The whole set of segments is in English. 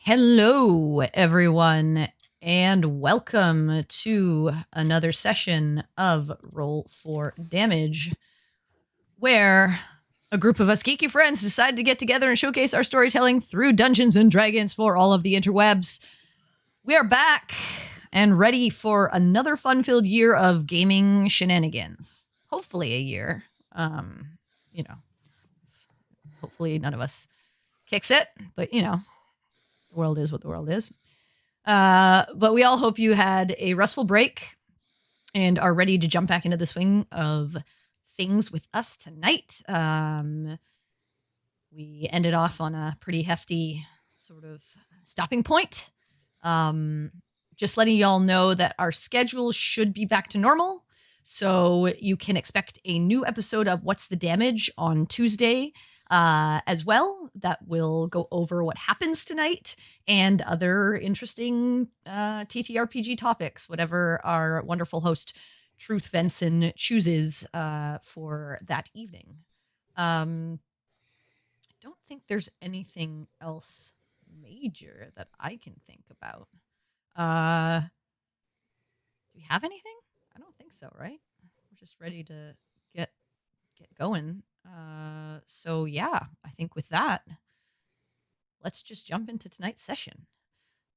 Hello, everyone, and welcome to another session of Roll for Damage, where a group of us geeky friends decide to get together and showcase our storytelling through Dungeons and Dragons for all of the interwebs. We are back and ready for another fun-filled year of gaming shenanigans. Hopefully a year. Hopefully none of us kicks it, but the world is what the world is. But we all hope you had a restful break and are ready to jump back into the swing of things with us tonight. We ended off on a pretty hefty sort of stopping point. Just letting y'all know that our schedule should be back to normal. So you can expect a new episode of What's the Damage on Tuesday as well. That will go over what happens tonight and other interesting TTRPG topics, whatever our wonderful host, Truth Benson, chooses for that evening. I don't think there's anything else major that I can think about. Do we have anything? I don't think so, right? We're just ready to get going. So yeah, I think with that, let's just jump into tonight's session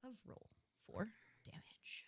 of Roll for Damage.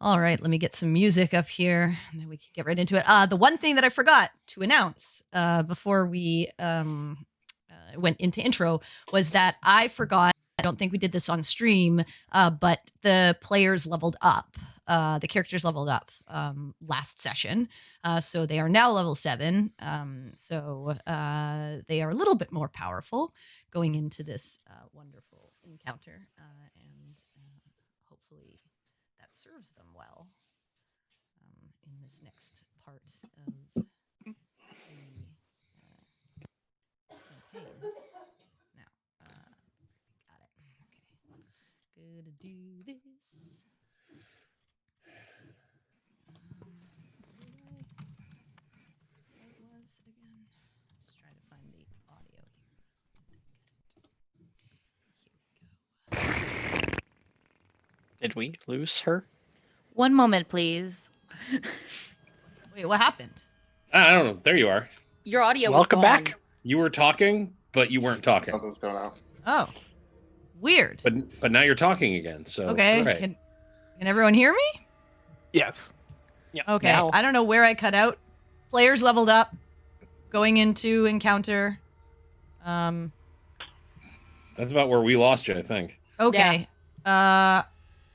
All right, let me get some music up here, and then we can get right into it. The one thing that I forgot to announce before we went into intro was that I forgot. I don't think we did this on stream, but the players leveled up. The characters leveled up last session, so they are now level 7. So they are a little bit more powerful going into this wonderful encounter, and hopefully that serves them well in this next part of the campaign. Now, got it. Okay, gonna do this. Where did I say it was again? Just trying to find the audio here. Here we go. Did we lose her? One moment, please. Wait, what happened? I don't know. There you are. Your audio Welcome was gone. back. You were talking, but you weren't talking. Something's going on. Oh, weird. But now you're talking again. So Okay, hooray. can everyone hear me? Yes. Yeah. Okay, Now, I don't know where I cut out. Players leveled up, going into encounter. That's about where we lost you, I think. Okay.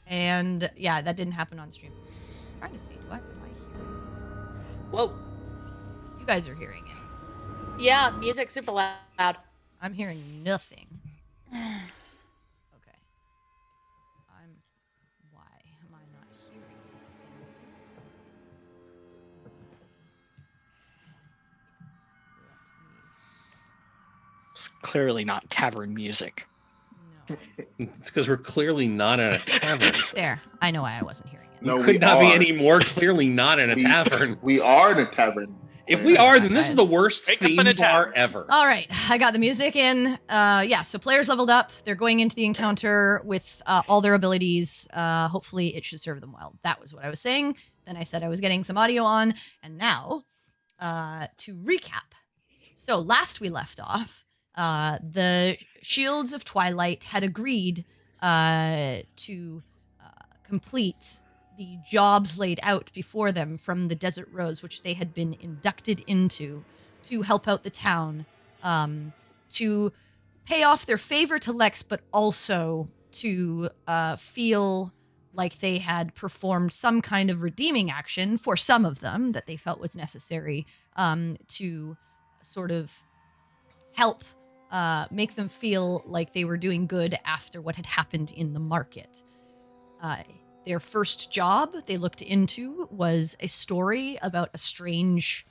And yeah, that didn't happen on stream. I'm trying to see, what am I hearing? Whoa. You guys are hearing it. Yeah, music super loud. I'm hearing nothing. Okay. Why am I not hearing anything? It's clearly not tavern music. No. It's because we're clearly not in a tavern. There. I know why I wasn't hearing it. No, We could we not be are. any more clearly not in a tavern. We are in a tavern. If we are, then Yeah, this is the guys. worst Wake up theme in a bar tavern. ever. All right, I got the music in. Yeah, so players leveled up. They're going into the encounter with all their abilities. Hopefully, it should serve them well. That was what I was saying. Then I said I was getting some audio on, and now to recap. So last we left off, the Shields of Twilight had agreed to complete the jobs laid out before them from the Desert Rose, which they had been inducted into to help out the town, to pay off their favor to Lex, but also to feel like they had performed some kind of redeeming action for some of them that they felt was necessary to sort of help make them feel like they were doing good after what had happened in the market. Their first job they looked into was a story about a strange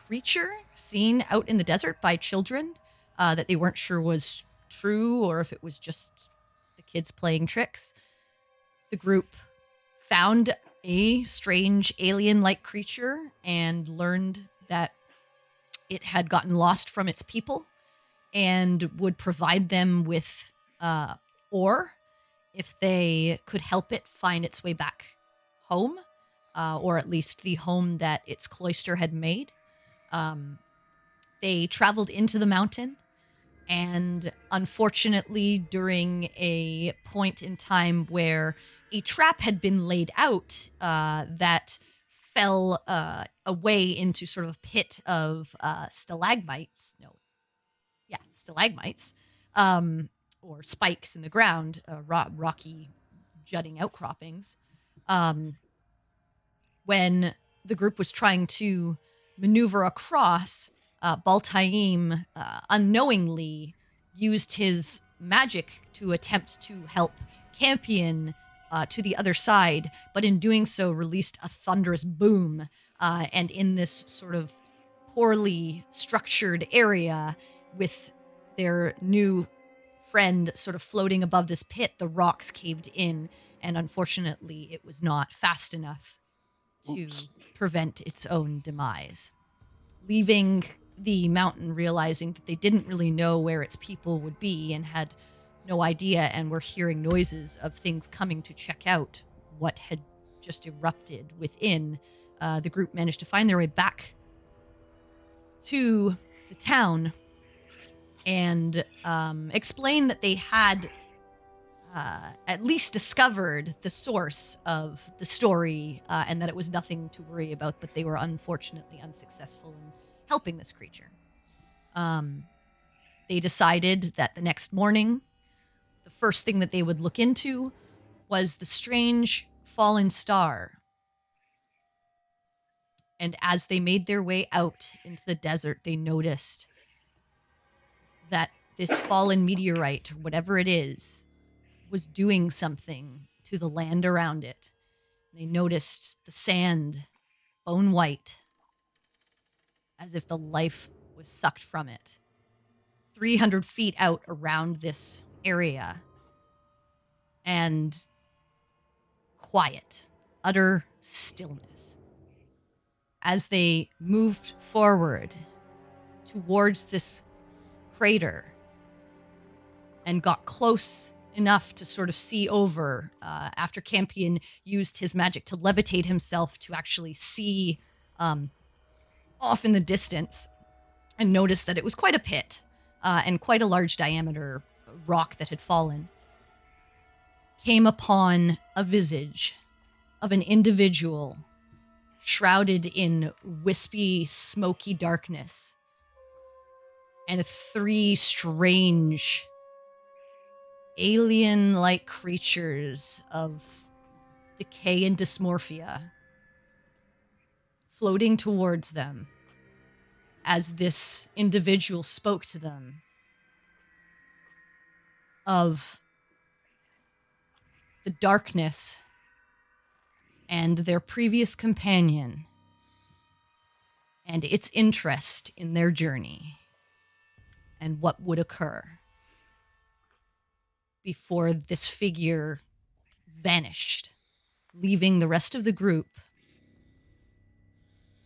creature seen out in the desert by children that they weren't sure was true or if it was just the kids playing tricks. The group found a strange alien-like creature and learned that it had gotten lost from its people and would provide them with ore if they could help it find its way back home, or at least the home that its cloister had made. They traveled into the mountain, and unfortunately, during a point in time where a trap had been laid out that fell away into sort of a pit of stalagmites, or spikes in the ground, rocky jutting outcroppings. When the group was trying to maneuver across, Baltaim unknowingly used his magic to attempt to help Campion to the other side, but in doing so released a thunderous boom, and in this sort of poorly structured area with their new friend sort of floating above this pit, the rocks caved in, and unfortunately it was not fast enough to prevent its own demise, leaving the mountain realizing that they didn't really know where its people would be and had no idea, and were hearing noises of things coming to check out what had just erupted within. The group managed to find their way back to the town and explain that they had at least discovered the source of the story, and that it was nothing to worry about, but they were unfortunately unsuccessful in helping this creature. They decided that the next morning, the first thing that they would look into was the strange fallen star. And as they made their way out into the desert, they noticed that this fallen meteorite, or whatever it is, was doing something to the land around it. They noticed the sand bone white, as if the life was sucked from it. 300 feet out around this area, and quiet, utter stillness. As they moved forward towards this crater and got close enough to sort of see over, after Campion used his magic to levitate himself to actually see off in the distance, and noticed that it was quite a pit and quite a large diameter rock that had fallen, came upon a visage of an individual shrouded in wispy, smoky darkness, and 3 strange alien-like creatures of decay and dysmorphia floating towards them as this individual spoke to them of the darkness and their previous companion and its interest in their journey and what would occur before this figure vanished, leaving the rest of the group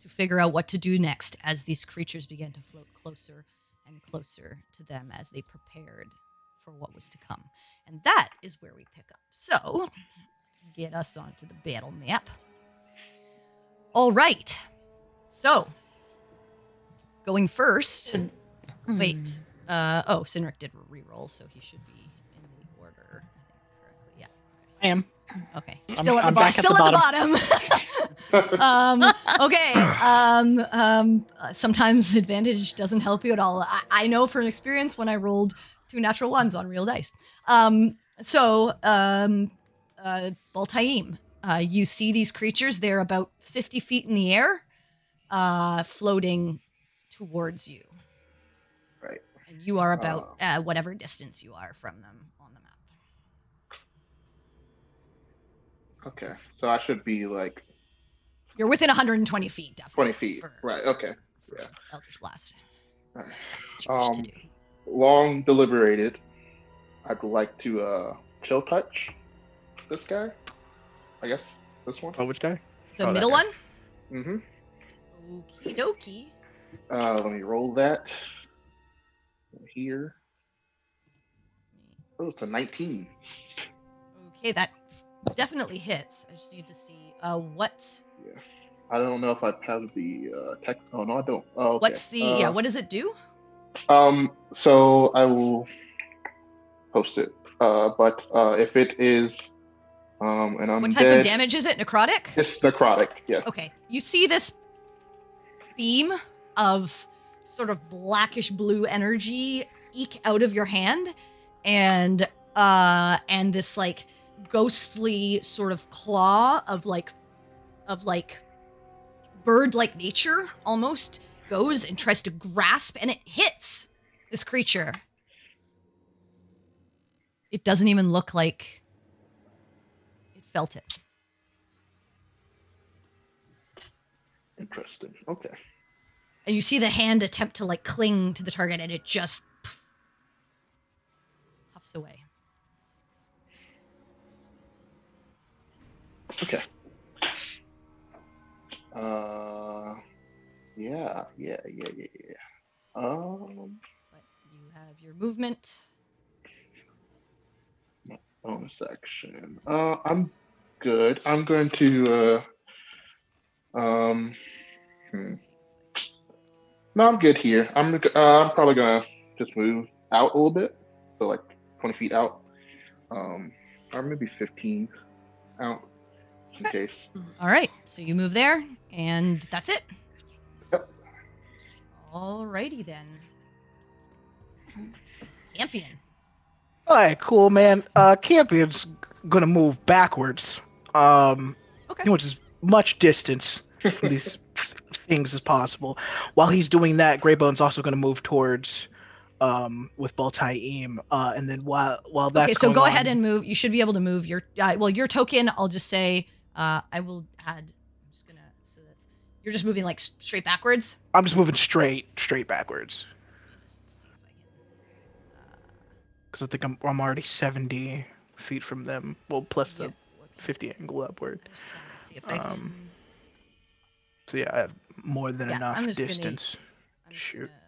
to figure out what to do next as these creatures began to float closer and closer to them as they prepared for what was to come. And that is where we pick up. So, let's get us onto the battle map. All right. So, going first. Wait. Sinric did reroll, so he should be in the order, I think, correctly. Yeah. I am. Okay. Still I'm at back the bottom. Okay. Sometimes advantage doesn't help you at all. I know from experience when I rolled 2 natural ones on real dice. Baltaim, you see these creatures. They're about 50 feet in the air, floating towards you. Right. And you are about whatever distance you are from them on the map. Okay, so I should be like You're within 120 feet, definitely. 20 feet. Right. Okay. For Yeah. Eldritch Blast. All right. That's what you wish to do. Long deliberated. I'd like to chill touch this guy. I guess this one. Oh, which guy? The middle one? Mm-hmm. Okie dokie. Let me roll that here. Oh, it's a 19. Okay, that definitely hits. I just need to see what. Yeah. I don't know if I have the tech. Oh no, I don't. Oh, okay. What's the what does it do? So I will post it. But if it is an undead. What type of damage is it? Necrotic? It's necrotic. Yes. Okay. You see this beam of sort of blackish blue energy eke out of your hand, and this like ghostly sort of claw of like bird-like nature almost goes and tries to grasp, and it hits this creature. It doesn't even look like it felt it. Interesting. Okay. And you see the hand attempt to like cling to the target, and it just puffs away. Okay. Yeah. But you have your movement. Bonus action. I'm good. I'm going to No, I'm good here. I'm probably gonna just move out a little bit, so like 20 feet out, or maybe 15 out, just in case. All right, so you move there, and that's it. Yep. Alrighty then. Campion. All right, cool, man. Campion's gonna move backwards, Okay. which is much distance from these things as possible. While he's doing that, Greybone's also gonna move towards, with Baltaim, and then while that's Okay, so going go on, ahead and move. You should be able to move your your token. I'll just say I will add. I'm just gonna so that you're just moving like straight backwards. I'm just moving straight backwards Just see if I can. because I think I'm already 70 feet from them. Well, plus the Yep. 50 angle upward. I'm just trying to see if I can. So yeah, I have more than Yeah, enough I'm just distance. I'm just Shoot. gonna-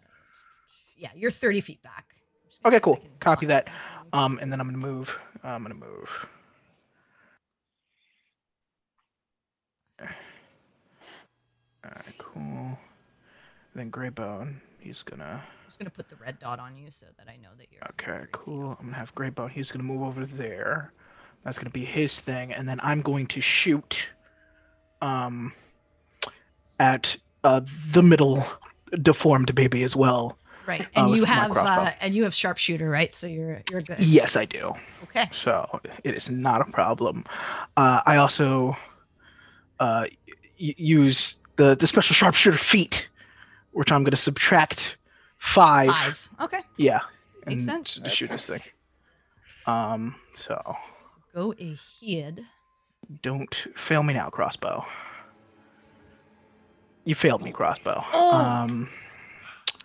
yeah, you're 30 feet back. I'm just gonna Okay, see if I cool. can Copy find that. something. And then I'm gonna move. Alright, cool. Then Greybone, he's gonna. I'm just gonna put the red dot on you so that I know that you're. Okay, 30 feet cool. off. I'm gonna have Greybone. He's gonna move over there. That's gonna be his thing, and then I'm going to shoot. At the middle deformed baby as well. Right, and you with my have crossbow. sharpshooter, right? So you're good. Yes, I do. Okay. So it is not a problem. I also use the special sharpshooter feat, which I'm going to subtract 5. 5. Okay. Yeah. Makes and sense. To shoot this thing. So Go ahead. don't fail me now, crossbow. You failed me, crossbow. Oh.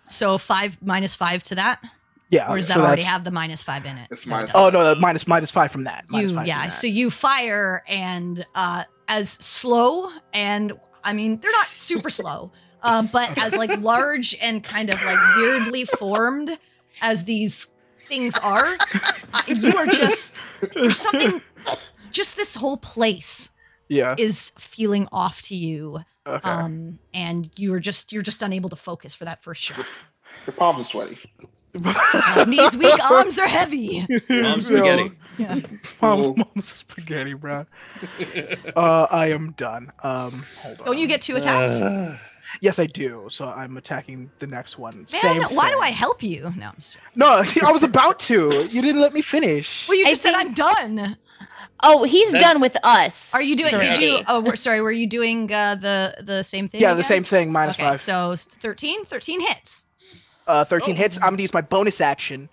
So 5 minus 5 to that, Yeah. or does so that already that's- have the minus 5 in it? It's No, it minus doesn't. Oh no, minus 5 from that. Minus You 5 yeah. From that. So you fire, and as slow, and I mean they're not super slow, but as like large and kind of like weirdly formed as these things are, you are just there's something. Just this whole place Yeah. is feeling off to you, Okay. and you're just unable to focus for that first shot. Your palms are sweaty. These weak arms are heavy. Mom spaghetti. Yeah. Mom's spaghetti, bro. I am done. Hold on. Don't you get 2 attacks? Yes, I do. So I'm attacking the next one. Man, Same why do thing. I help you? No, I'm just joking. No, I was about to. You didn't let me finish. Well, you I just said think- I'm done. Oh, he's That- done with us. Are you doing? Did already. you? Oh, sorry. Were you doing the same thing? Yeah, the again? same thing. Minus Okay, 5. so 13 hits. 13 hits. I'm gonna use my bonus action,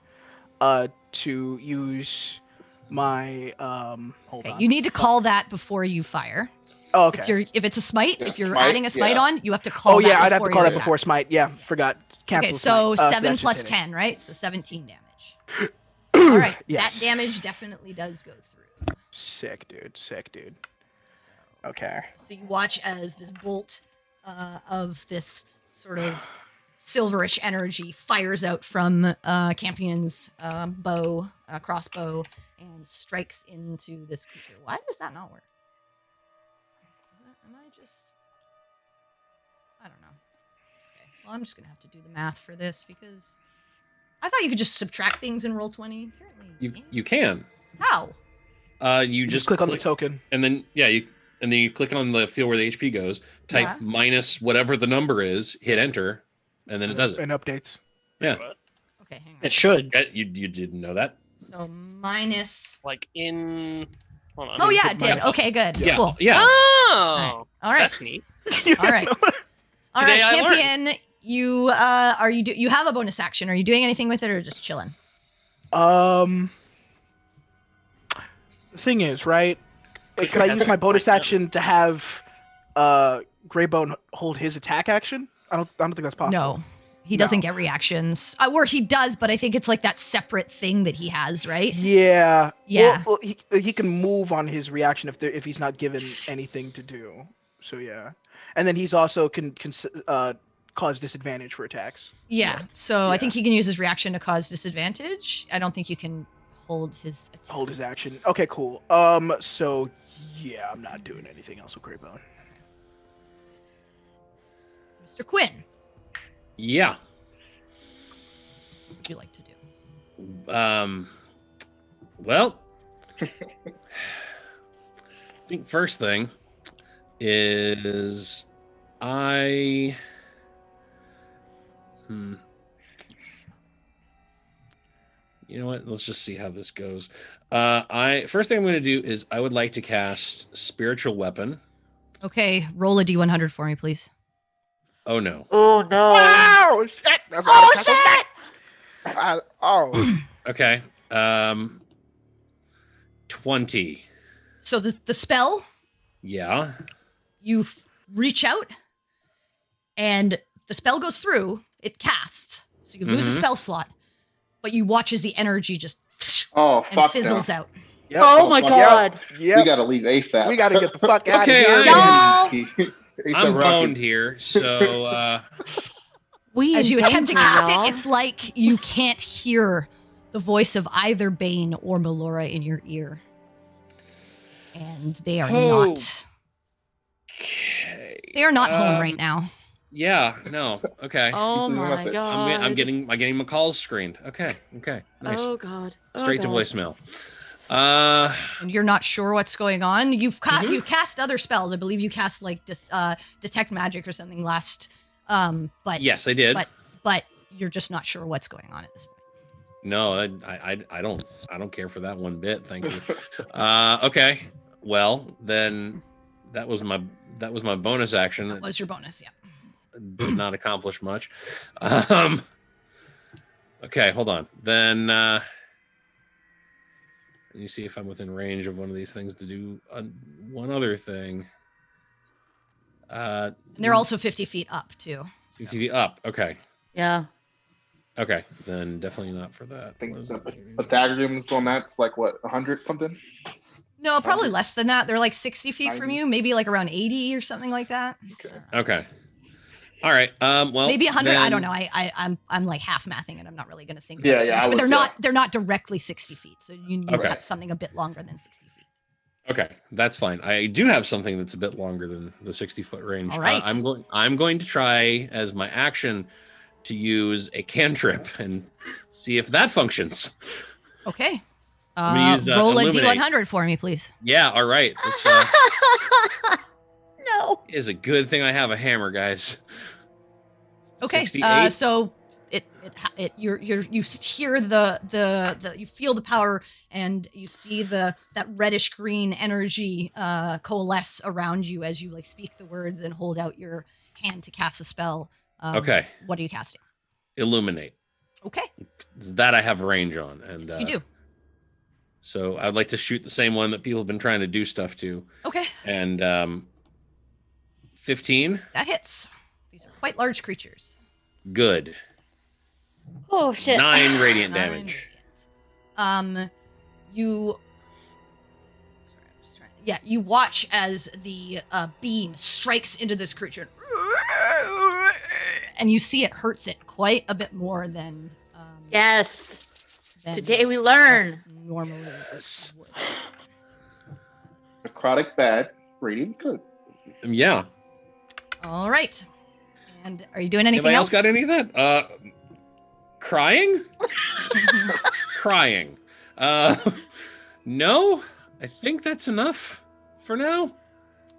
to use my Hold Okay, on. you need to call that before you fire. Oh, okay. If it's a smite, Yeah, if you're smite, adding a smite yeah. on, you have to call. Oh yeah, that I'd have to before call your that attack. before smite. Yeah, forgot. Cancel Okay, so smite. 7 that's plus just hitting. 10, right? So 17 damage. All right, Yes. that damage definitely does go through. Sick, dude. So, Okay. so you watch as this bolt of this sort of silverish energy fires out from Campion's crossbow and strikes into this creature. Why does that not work? Am I just... I don't know. Okay, well, I'm just going to have to do the math for this because I thought you could just subtract things in Roll20. Apparently You can. How? You Just click on the token. and then you click on the field where the HP goes. Type Yeah. minus whatever the number is. Hit enter, and then it does it. And updates. Yeah. Okay, hang on. It should. You didn't know that? So minus... Like in. Hold on. Oh, yeah, it minus- did. Okay, good. Yeah. Cool. Yeah. Oh, All right. that's neat. All right. All right, Today I learned. Campion, you you have a bonus action. Are you doing anything with it or just chilling? The thing is, right? Could I use my bonus action to have Greybone hold his attack action? I don't think that's possible. No. He doesn't get reactions. Or he does, but I think it's like that separate thing that he has, right? Yeah. Yeah. Well, he can move on his reaction if he's not given anything to do. So yeah. And then he's also can cause disadvantage for attacks. Yeah. So I Yeah. think he can use his reaction to cause disadvantage. I don't think you can hold his attack. Hold his action. Okay, cool. So yeah, I'm not doing anything else with Greybone. Mr. Quinn, Yeah. what would you like to do? Well, I think first thing is you know what? Let's just see how this goes. First thing I'm going to do is I would like to cast Spiritual Weapon. Okay, roll a d100 for me, please. Oh no. Oh no. Wow! Shit! That's Oh shit! Oh. Okay. 20. So the spell, Yeah. you reach out, and the spell goes through. It casts, so you lose a Mhm. spell slot, but you watch as the energy just Oh, and fuck fizzles no. out. Yep. Oh my fuck. god. Yep. We gotta leave ASAP. We gotta get the fuck out Okay, of here. Y'all. I'm boned here, so We As you in attempt to danger, cast y'all. it, it's like you can't hear the voice of either Bane or Melora in your ear. And they are Oh. not. okay. They are not home right now. Yeah, no. Okay. Oh Keep my it. god. I'm getting my calls screened. Okay. Nice. Oh god. Oh, Straight to god. voicemail. And you're not sure what's going on. You've Mhm. you've cast other spells. I believe you cast like detect magic or something last. But Yes, I did. but you're just not sure what's going on at this point. No, I don't care for that one bit. Thank you. Okay. Well, then that was my bonus action. That was your bonus, yeah. Did not accomplish much. Okay, hold on. Then Let me see if I'm within range of one of these things to do one other thing. And they're also 50 feet up too. 50 feet up. Okay. Yeah. Okay. Then definitely not for that. I think What is the it? Pythagoreans on that, like what, 100 something? No, probably 100? less than that. They're like 60 feet from 90? you, maybe like around 80 or something like that. Okay. Okay. All right. Well, Maybe 100. I then- don't know. I'm like half mathing it. I'm not really going to think. Yeah, about it too yeah, much, I but was- they're not directly 60 feet. So you Okay. have something a bit longer than 60 feet. Okay, that's fine. I do have something that's a bit longer than the 60-foot range. All right. I'm going to try as my action to use a cantrip and see if that functions. Okay. I'm gonna use, Roll a illuminate. D100 for me, please. Yeah. All right. This No. is a good thing I have a hammer, guys. Okay. 68? So you hear the you feel the power and you see that reddish green energy coalesce around you as you like speak the words and hold out your hand to cast a spell. Okay. What are you casting? Illuminate. Okay. That I have range on, and Yes, you do. So I'd like to shoot the same one that people have been trying to do stuff to, Okay. and 15. That hits. These are quite large creatures. Good. Oh shit. 9 radiant 9 damage. radiant. You watch as the beam strikes into this creature, and you see it hurts it quite a bit more than Yes. than Today we learn. normally Yes. would. Necrotic bad, radiant good. Yeah. All right. And are you doing anything Anybody else? else got any of that? Crying? Crying. No, I think that's enough for now.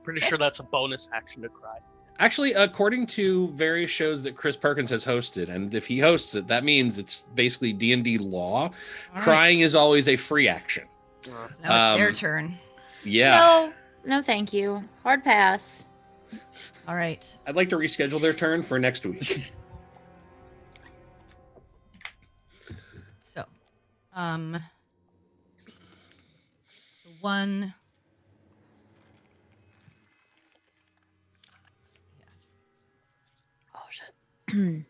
Pretty sure that's a bonus action to cry. Actually, according to various shows that Chris Perkins has hosted, and if he hosts it, that means it's basically D&D law. All right. Crying is always a free action. So now it's their Um, turn. Yeah. No, thank you. Hard pass. All right. I'd like to reschedule their turn for next week. So, the one. Oh shit.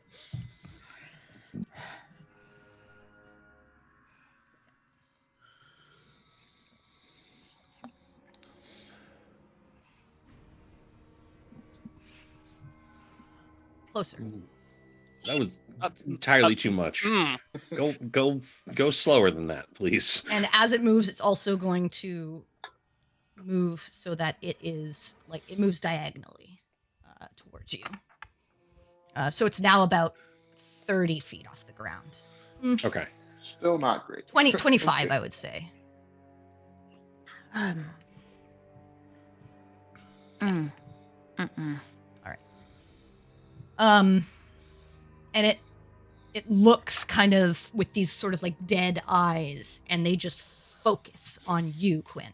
Closer. That was entirely too much. Go slower than that, please. And as it moves, it's also going to move so that it is like it moves diagonally towards you. So it's now about 30 feet off the ground. Okay. Still not great. 25, I would say. Mm-mm. And it looks kind of with these sort of like dead eyes, and they just focus on you, Quinn.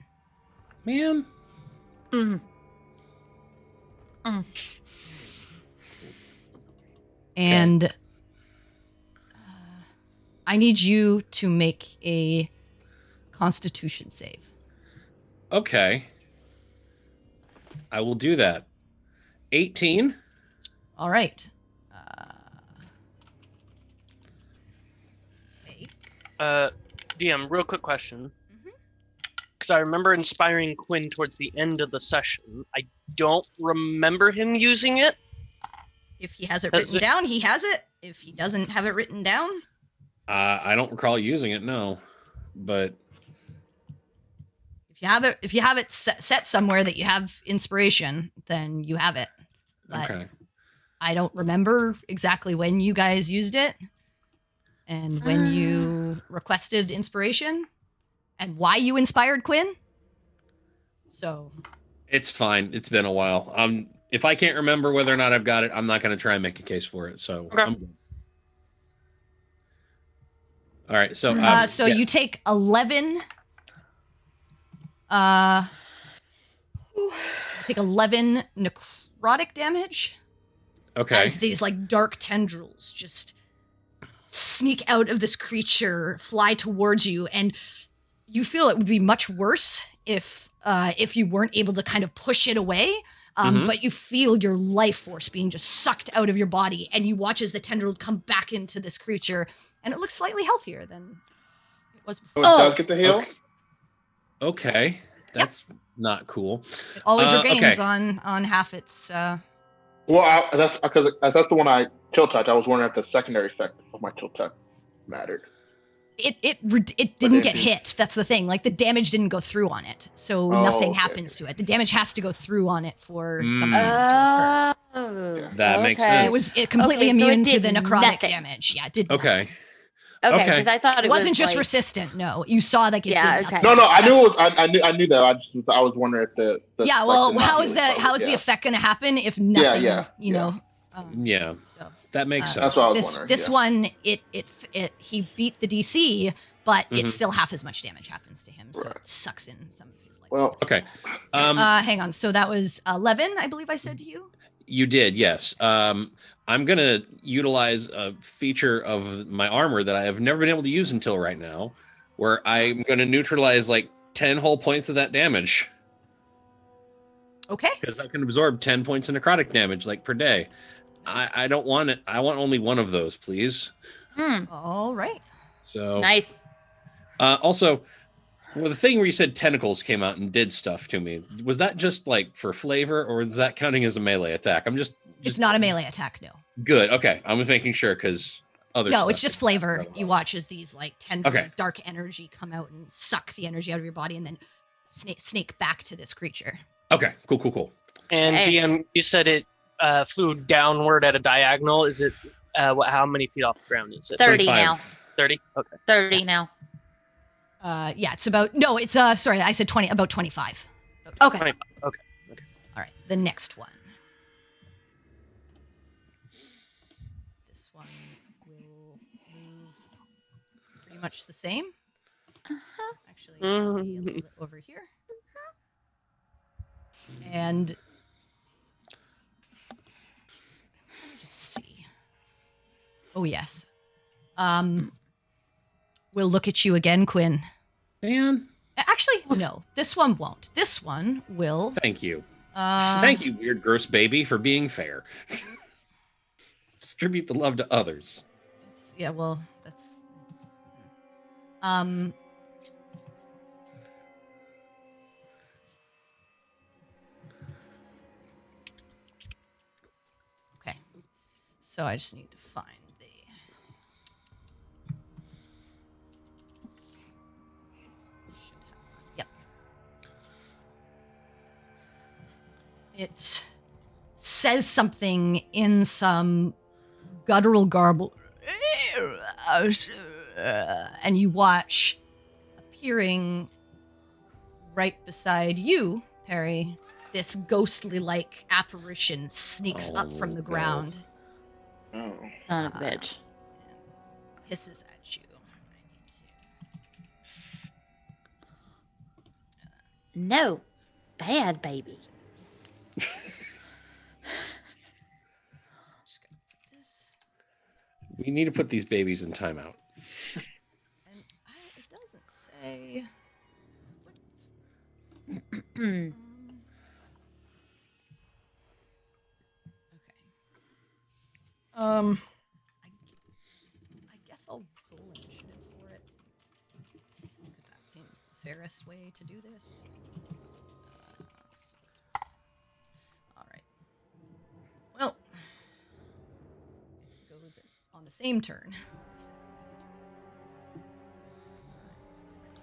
Man. Mm. Mm. And I need you to make a Constitution save. Okay. I will do that. 18. All right. Take. DM, real quick question. Because I remember inspiring Quinn towards the end of the session. I don't remember him using it. If he has it That's written it. down, he has it. If he doesn't have it written down, I don't recall using it, no. But if you have it set somewhere that you have inspiration, then you have it. But okay. I don't remember exactly when you guys used it and when you requested inspiration and why you inspired Quinn. So It's fine. It's been a while. If I can't remember whether or not I've got it, I'm not going to try and make a case for it. So Okay. I'm good. All right. So yeah. you take 11. You take 11 necrotic damage. Okay. As these like dark tendrils just sneak out of this creature, fly towards you, and you feel it would be much worse if you weren't able to kind of push it away. But you feel your life force being just sucked out of your body, and you watch as the tendril come back into this creature, and it looks slightly healthier than it was before. Oh, it does get the heal? Okay. That's not cool. It always regains okay. on half its. Well, that's because that's the one I chill touch. I was wondering if the secondary effect of my chill touch mattered. It didn't get hit. That's the thing. Like the damage didn't go through on it, so nothing happens to it. The damage has to go through on it for something to occur. That makes sense. It was completely immune to the necrotic damage. Yeah, it did. Okay. Okay, because I thought it wasn't just resistant. No, you saw like it did nothing. No, I knew it was. I knew that. I was wondering if the yeah. Well, how is the effect going to happen if nothing? You know. So that makes sense. That's what I was wondering. This one, he beat the DC, but it's still half as much damage happens to him, so it sucks in some of his life. Well, okay. Hang on. So that was 11, I believe I said to you. You did, yes. I'm gonna utilize a feature of my armor that I have never been able to use until right now, where I'm gonna neutralize like 10 whole points of that damage. Okay. Because I can absorb 10 points of necrotic damage like per day. I don't want it. I want only one of those, please. All right. So nice. Also, the thing where you said tentacles came out and did stuff to me, was that just like for flavor, or is that counting as a melee attack? It's not a melee attack, no. Good. Okay, I'm just making sure because other. No, it's just flavor. You watch as these like tendrils of dark energy come out and suck the energy out of your body, and then snake back to this creature. Okay. Cool. And DM, you said it flew downward at a diagonal. Is it how many feet off the ground is it? 30 25. now. 30. Okay. 30 now. Yeah, it's about sorry, I said 20, about 25. Okay. 25. Okay. All right, the next one. This one will move pretty much the same. Actually, it'll be a little bit over here. And let me just see. Oh yes. We'll look at you again, Quinn. Man. Actually, no. This one won't. This one will. Thank you. Thank you, weird gross baby, for being fair. Distribute the love to others. Yeah, well, that's okay. So I just need to find the. Yep. It says something in some guttural garble, and you watch appearing right beside you, Perry, this ghostly-like apparition sneaks up from the ground. Oh. Son of a bitch. Hisses at you. No. Bad baby. We need to put these babies in timeout. And it doesn't say. Hmm. Okay. I guess I'll roll initiative for it because that seems the fairest way to do this. All right. Well, it goes on the same turn. 16.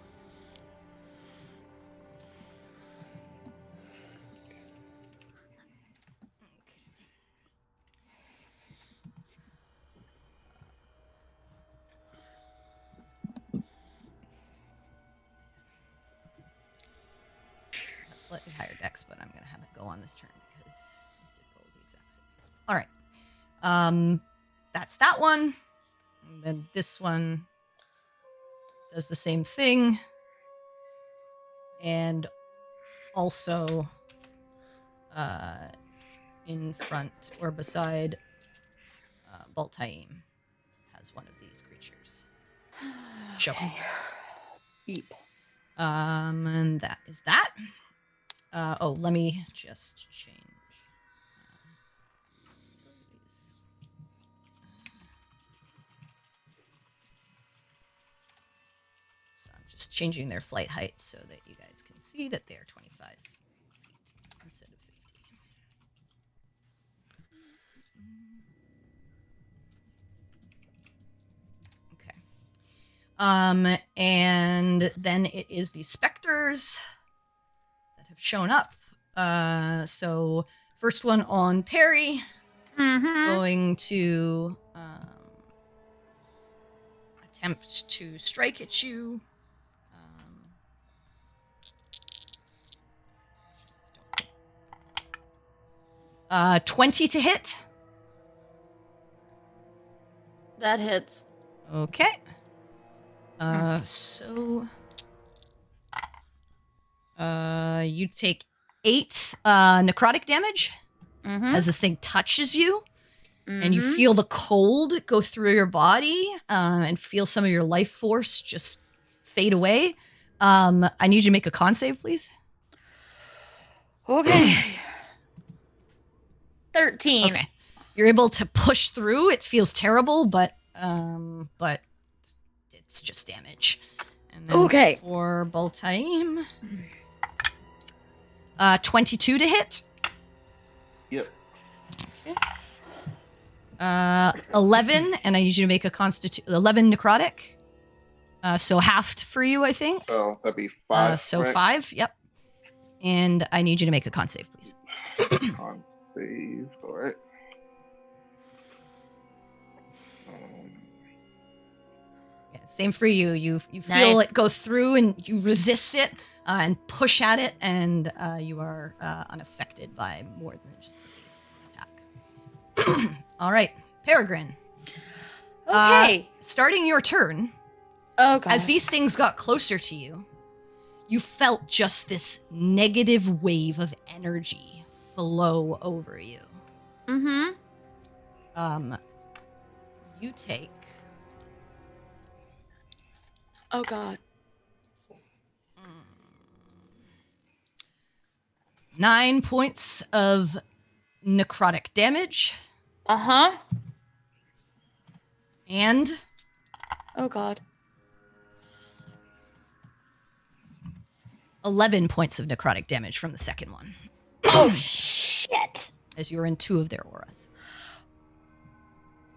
Slightly higher dex, but I'm going to have it go on this turn because it did roll the exact same. All right. That's that one. And then this one does the same thing. And also in front or beside Baltaim has one of these creatures. Show. Eep. And that is that. Let me just change. So I'm just changing their flight height so that you guys can see that they're 25 feet instead of 50. Okay. And then it is the specters that have shown up. So first one on Perry. Mm-hmm. Going to attempt to strike at you. 20 to hit. That hits. Okay. So you take 8 necrotic damage Mm-hmm. as this thing touches you. And you Mhm. feel the cold go through your body and feel some of your life force just fade away. I need you to make a con save, please. Okay. 13. Okay. You're able to push through. It feels terrible, but it's just damage. And then Okay. for Baltaim, 22 to hit. Yep. 11, and I need you to make a 11 necrotic. So halved for you, I think. So that'd be 5. So right? 5, yep. And I need you to make a con save, please. Con save. All right. Yeah, same for you. You feel Nice. it go through, and you resist it and push at it, and you are unaffected by more than just the base attack. All right, Peregrine. Okay. Starting your turn, Oh, God. as these things got closer to you, you felt just this negative wave of energy flow over you. Mm-hmm. You take Oh, God. 9 points of necrotic damage Uh-huh. and Oh, God. 11 points of necrotic damage from the second one, Oh, shit. as you're in 2 of their auras.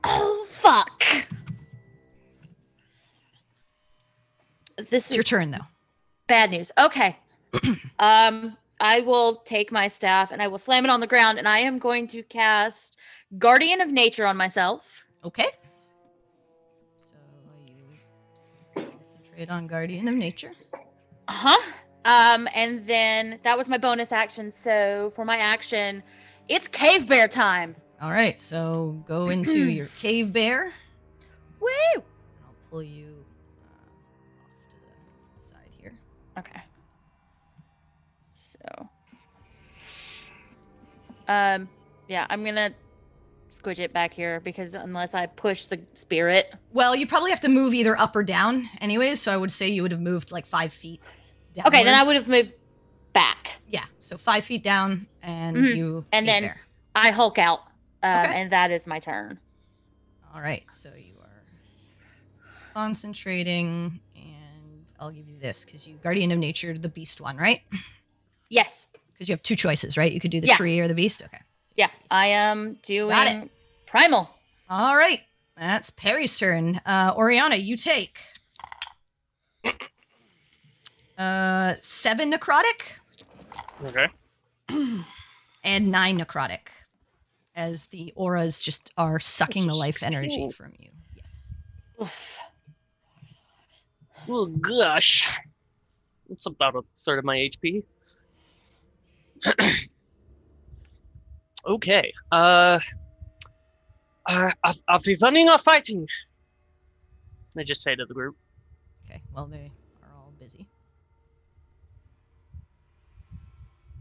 Oh, fuck. This It's your is turn, though. bad news. Okay. I will take my staff and I will slam it on the ground, and I am going to cast Guardian of Nature on myself. Okay. So you concentrate on Guardian of Nature. Uh-huh. And then that was my bonus action. So for my action, it's Cave Bear time. All right, so go into your cave bear. Woo! I'll pull you off to the side here. Okay. So, yeah, I'm gonna squish it back here because unless I push the spirit. Well, you probably have to move either up or down anyways, so I would say you would have moved like 5 feet downwards. Okay, then I would have moved back. Yeah, so 5 feet down, and Mhm. you And cave then- bear. I Hulk out, Okay. and that is my turn. All right, so you are concentrating, and I'll give you this because you Guardian of Nature, the beast one, right? Yes. Because you have 2 choices, right? You could do the Yeah. tree or the beast. Okay. Yeah, I am doing Got it. Primal. All right, that's Perry's turn. Oriana, you take 7 necrotic Okay. and 9 necrotic, as the auras just are sucking the life 16. energy from you. Yes. Oof. Oh gosh. It's about a third of my HP. Okay. Are we running or fighting? I just say to the group. Okay. Well, they are all busy.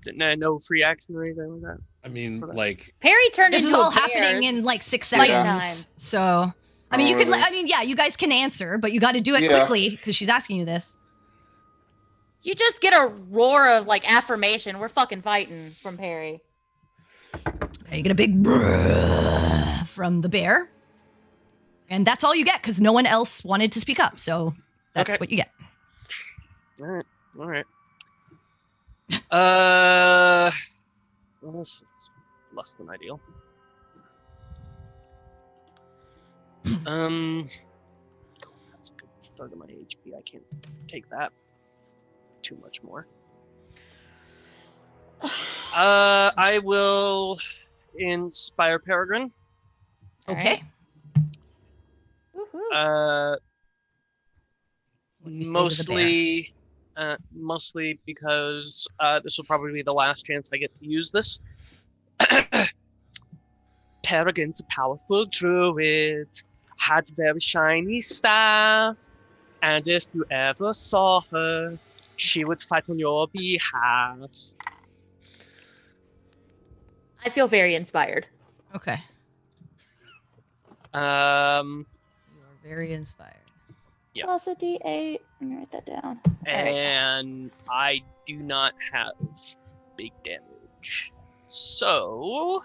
No free action or anything like that. I mean, Okay. like, Perry turned This is into all a bear. happening in like 6 Like seconds. time. So, I mean, you could. really? I mean, yeah, you guys can answer, but you got to do it Yeah. quickly because she's asking you this. You just get a roar of like affirmation. We're fucking fighting from Perry. Okay, you get a big brrrr from the bear. And that's all you get because no one else wanted to speak up. So that's Okay. what you get. All right. Well, this is less than ideal. That's a good third of my HP. I can't take that too much more. I will inspire Peregrine. Okay. Woohoo. What do you say to the bear? Mostly because this will probably be the last chance I get to use this. Peregrine's a powerful druid, had a very shiny staff, and if you ever saw her, she would fight on your behalf. I feel very inspired. Okay. Um, You are very inspired. Yeah. Plus a D8. Let me write that down. and I do not have big damage. So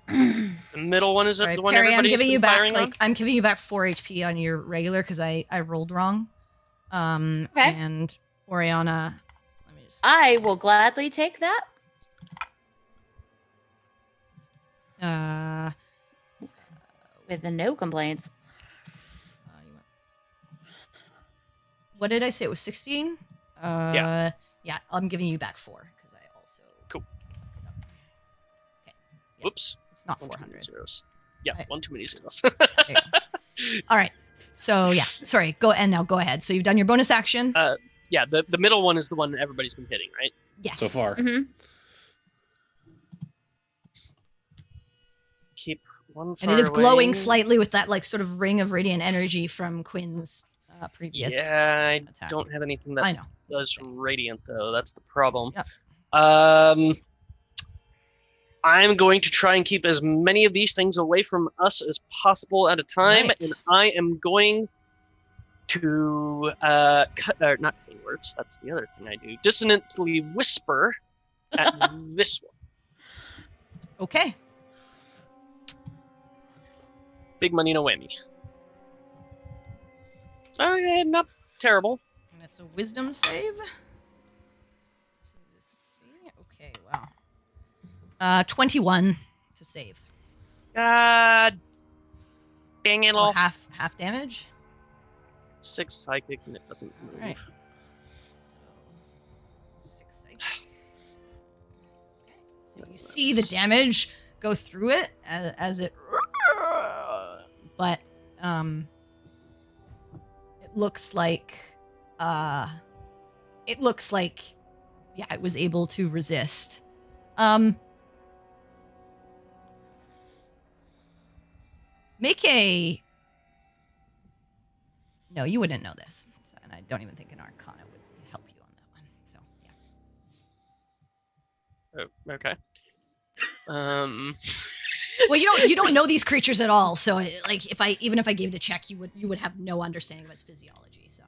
the middle one is All right, the one Perry, I'm everybody's giving been you back firing on? I'm giving you back 4 HP on your regular because I rolled wrong. Okay. And Oriana, let me just I will gladly take that. With the no complaints. What did I say? It was 16? Yeah. Yeah, I'm giving you back 4 because I also. Cool. Okay. Yeah, Whoops. it's not One too many 400. zeros. Yeah, Right. one too many zeros. There you go. All right. So yeah, sorry. Go ahead. So you've done your bonus action. Yeah, the middle one is the one that everybody's been hitting, right? Yes. So far. Mm-hmm. Keep one And far it is glowing away. slightly with that like sort of ring of radiant energy from Quinn's previous. Yeah, I attack. don't have anything I that know. does radiant though. That's the problem. Yep. I'm going to try and keep as many of these things away from us as possible at a time, Right. and I am going to not cutting words. That's the other thing I do. Dissonantly whisper at this one. Okay. Big money, no whammy. Okay, not terrible. And that's a wisdom save. Okay, wow. 21 to save. God dang it So all. half damage. 6 psychic and it doesn't move. Alright. So 6 psychic. Okay. So you see the damage go through it as it, but it looks like yeah, it was able to resist. Make a. No, you wouldn't know this, so, and I don't even think an Arcana would help you on that one. So yeah. Oh, okay. Well, you don't know these creatures at all, so like even if I gave the check, you would have no understanding of its physiology. So.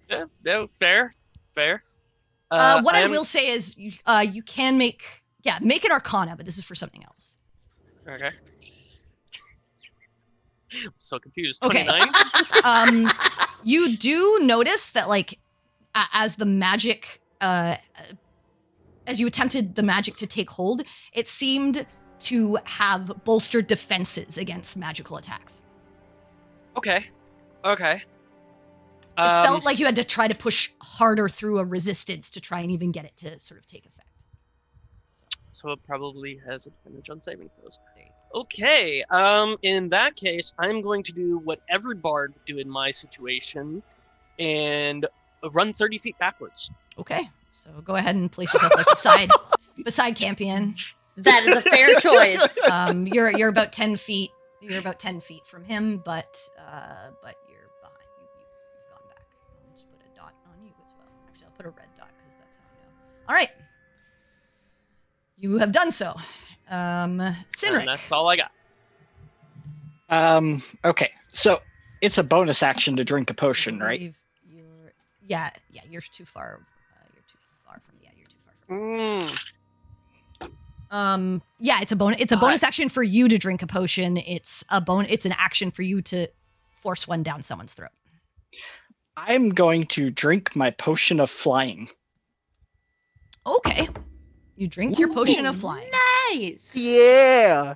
Yeah, no, fair. What I will say is you can make an Arcana, but this is for something else. Okay. I'm so confused. Okay. 29? You do notice that like as the magic as you attempted the magic to take hold, it seemed to have bolstered defenses against magical attacks. Okay. It felt like you had to try to push harder through a resistance to try and even get it to sort of take effect. So it probably has advantage on saving throws. There you Okay. In that case, I'm going to do what every bard would do in my situation and run 30 feet backwards. Okay, so go ahead and place yourself like beside Campion. That is a fair choice. You're about 10 feet. You're about 10 feet from him, but you're behind. You've gone back. I'll just put a dot on you as well. Actually, I'll put a red dot because that's how I know. All right, you have done so. And Sinric. that's all I got. Okay, so it's a bonus action to drink a I potion, right? believe yeah, you're too far. You're too far from. Yeah, you're too far from. Yeah, it's a bonus. It's a bonus action for you to drink a potion. It's an action for you to force one down someone's throat. I'm going to drink my potion of flying. Okay. You drink your potion of flying. Nice. Yeah.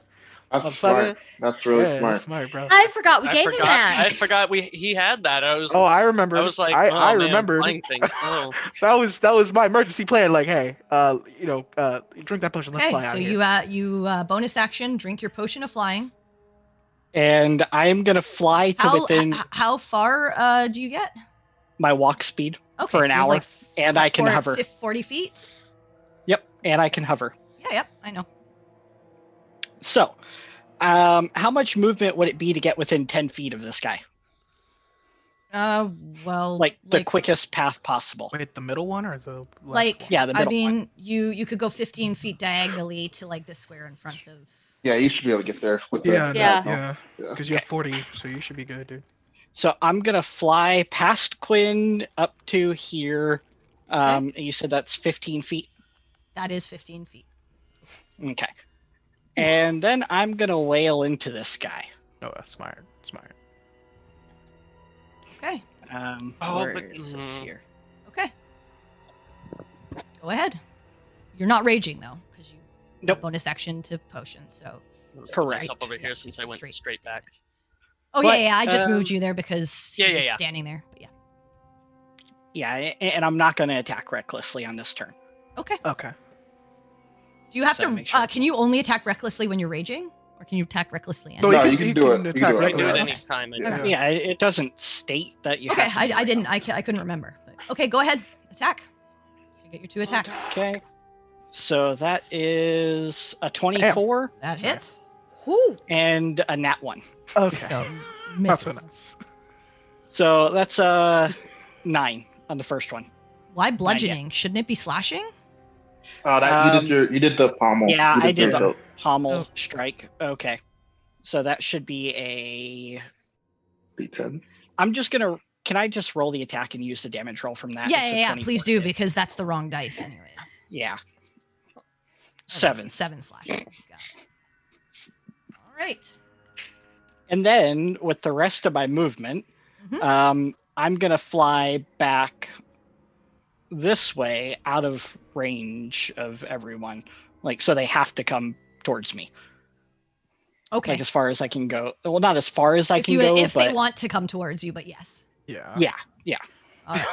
That's smart. That's really Yeah, smart. that's smart, bro. I forgot we gave him that. I forgot he had that. I was. Oh, I remember. I was like, I man, remembered. flying things. Oh. That was my emergency plan. Like, hey, drink that potion. Let's Okay, fly so out of here. you bonus action drink your potion of flying. And I'm going to fly to within How far do you get? my walk speed Okay, for an so you have, hour, like, and I can hover. 40 feet? Yep, and I can hover. Yeah, yep, I know. So, how much movement would it be to get within 10 feet of this guy? Well, Like the quickest path possible. Wait, the middle one or the left like one? Yeah, the I middle mean, one. you could go 15 feet diagonally to like the square in front of. Yeah, you should be able to get there with the. Yeah, Yeah. yeah. Yeah. Because you have 40, so you should be good, dude. So I'm gonna fly past Quinn up to here. You said that's 15 feet. That is 15 feet. Okay. And then I'm gonna wail into this guy. Oh, that's smart. Smart. Okay. Where but- is this here? Okay. Go ahead. You're not raging though, because you Nope. bonus action to potion. So. Correct. Myself over here since I went straight back. Oh But, yeah, I just moved you there because Yeah, he yeah, was yeah. standing there. But yeah. Yeah, and I'm not gonna attack recklessly on this turn. Okay. Okay. Do you have So to? make sure. Can you only attack recklessly when you're raging, or can you attack recklessly? No, No, you you can can do it. You attack can do it. I do it regularly. any time. Yeah. Yeah, it doesn't state that you Okay, have to do I it. didn't. I couldn't remember. But, okay, go ahead. Attack. So you get your 2 attacks. Okay. So that is a 24 That hits. Whew. and a nat 1. Okay. So Not so misses. nice. So that's 9 on the first one. Why bludgeoning? Shouldn't it be slashing? You did the pommel. Yeah, You I did the the pommel Oh. strike. Okay. So that should be a. D10. I'm just gonna. Can I just roll the attack and use the damage roll from that? Yeah, It's a yeah. 24 Please do hit. because that's the wrong dice, anyways. Yeah. Okay, 7. 7 slashing. Got it. All right. And then with the rest of my movement, Mhm. I'm gonna fly back this way out of range of everyone. Like, so they have to come towards me. Okay. Like as far as I can go. Well, not as far as I can go, if but they want to come towards you, but yes. Yeah. yeah. All right.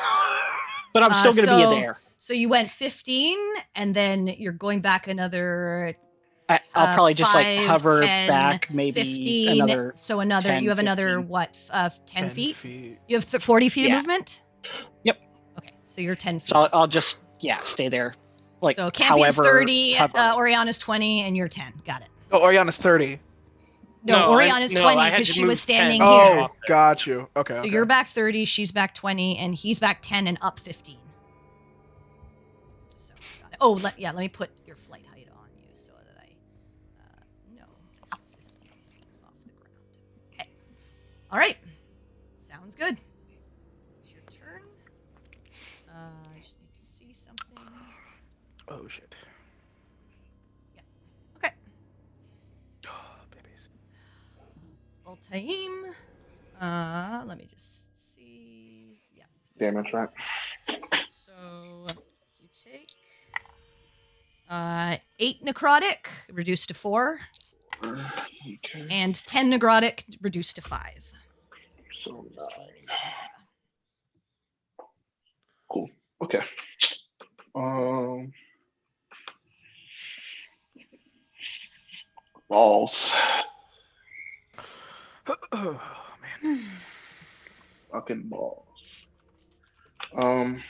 But I'm still gonna so- be there. So you went 15, and then you're going back another I'll probably just like 5, hover 10, back maybe 15. another. So another. 10, You have another 15. what? 10 feet. You have 40 feet Yeah. of movement. Yep. Okay, so you're 10 feet. So I'll just stay there. Like So Campion's however. 30, hover. Oriana's 20, and you're 10. Got it. Oh, Oriana's 30. No, Oriana's 20 I had because to she move was standing 10. here. Oh, got you. Okay. So okay. you're back 30, she's back 20, and he's back 10 and up 15. So, got it. Oh, let me put your flight height on you so that I know. 15 feet off the ground. Okay. All right. Sounds good. It's your turn. I just need to see something. Oh shit. Okay. Oh, babies. Voltaim. Let me just see. Yeah. Damage, right? So you take 8 necrotic, reduced to 4, Okay. and 10 necrotic, reduced to 5. So 9. Cool. Okay. Balls. Oh man. Fucking balls. I'm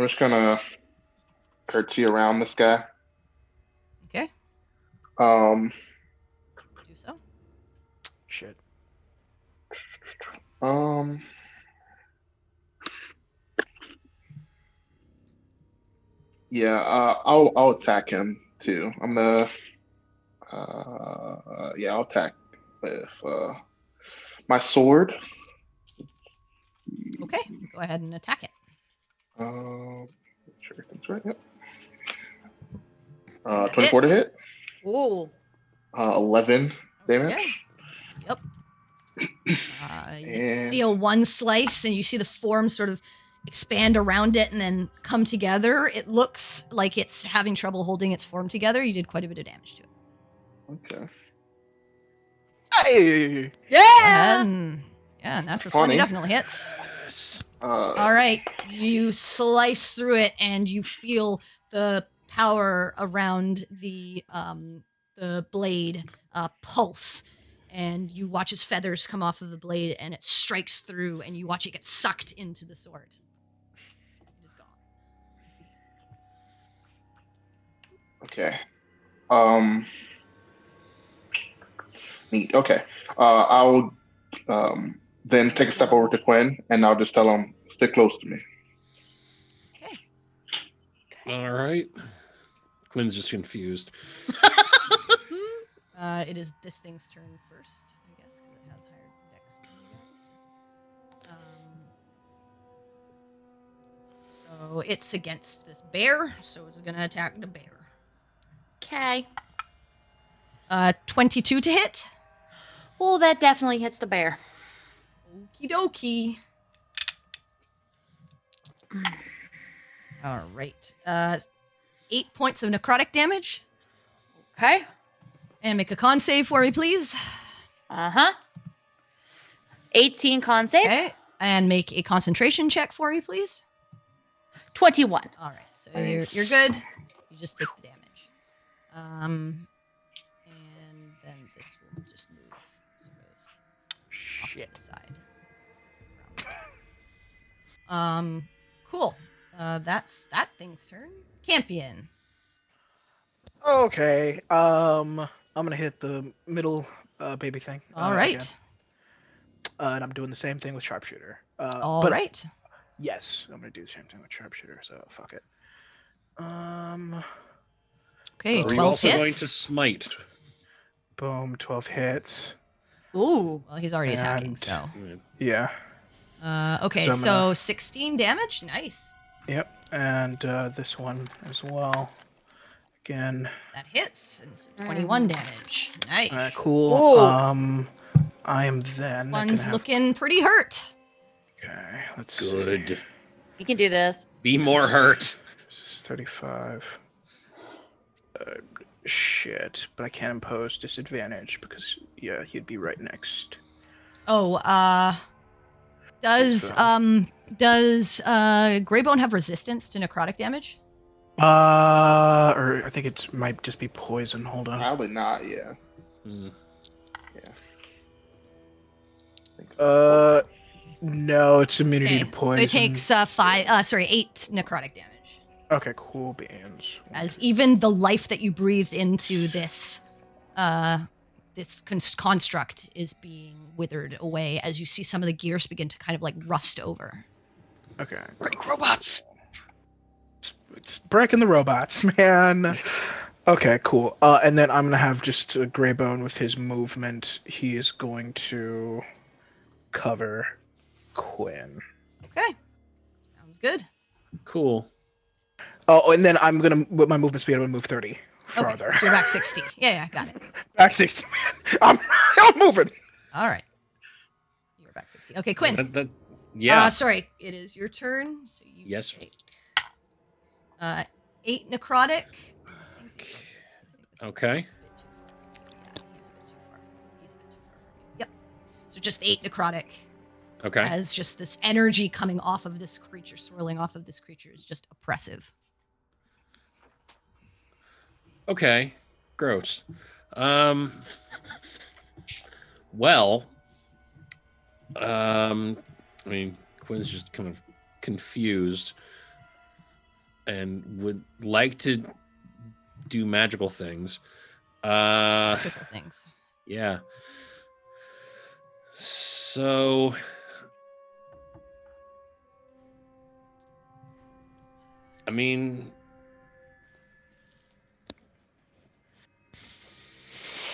just gonna curtsy around this guy. Okay, Um, do so. Shit. Yeah, I'll attack him too. I'm gonna Yeah, I'll attack with my sword. Okay, go ahead and attack it. Make sure everything's right. Yep. That 24 to hits. hit. Ooh. 11 damage. Okay. Yep. You And- steal one slice, and you see the form sort of expand around it and then come together. It looks like it's having trouble holding its form together. You did quite a bit of damage to it. Okay. Hey! Yeah. Yeah, natural 20 Funny. definitely hits. Yes. All right, you slice through it, and you feel the power around the blade pulse, and you watch its feathers come off of the blade, and it strikes through, and you watch it get sucked into the sword. It is gone. Okay. Neat. Okay. I'll then take a step over to Quinn, and I'll just tell him, "Stay close to me." Okay. All right. Quinn's just confused. It is this thing's turn first, I guess, because it has higher dex than you guys. So it's against this bear, so it's going to attack the bear. Okay. 22 to hit. Well, that definitely hits the bear. Okie dokie. All right. 8 points of necrotic damage. Okay. And make a con save for me, please. 18 con save. Okay. And make a concentration check for me, please. 21. All right. So Nice. you're good. You just take the damage. And then this will just move sort of off to the side. Cool. That's that thing's turn. Campion. Okay. I'm gonna hit the middle baby thing. All right. Again. And I'm doing the same thing with sharpshooter. All but right. Yes, I'm gonna do the same thing with sharpshooter. So fuck it. Okay, Are Are you 12 also hits. going to smite? Boom, 12 hits. Ooh. Well, he's already attacking, And- so. Yeah. Okay, So I'm so gonna- 16 damage. Nice. Yep. And this one as well. Again. That hits. And so 21 damage. Nice. Cool. Ooh. I am then One's gonna have... looking pretty hurt. Okay, let's see. Good. You can do this. Be more hurt. This is 35. Shit, but I can't impose disadvantage because yeah, he'd be right next. Oh, does Greybone have resistance to necrotic damage? Or I think it might just be poison. Hold on. Probably not. Yeah. Hmm. No, it's immunity Okay, to so poison. it takes 8 necrotic damage. Okay, cool beans. As even the life that you breathed into this construct is being withered away as you see some of the gears begin to kind of like rust over. Okay. Break robots. It's breaking the robots, man. Okay, cool. And then I'm gonna have just Greybone with his movement. He is going to cover Quinn. Okay, sounds good. Cool. Oh, and then I'm gonna, with my movement speed, I'm gonna move 30 farther. Okay, so you're back 60. Yeah, got it. Back 60, man. I'm moving. All right, you're back 60. Okay, Quinn. Yeah. Sorry, it is your turn. So you Yes. take 8 necrotic. Okay. Yep. So just 8 necrotic. Okay. As just this energy coming off of this creature, swirling off of this creature, is just oppressive. Okay. Gross. Well. I mean, Quinn's just kind of confused and would like to do magical things. Magical things. Yeah. So I mean,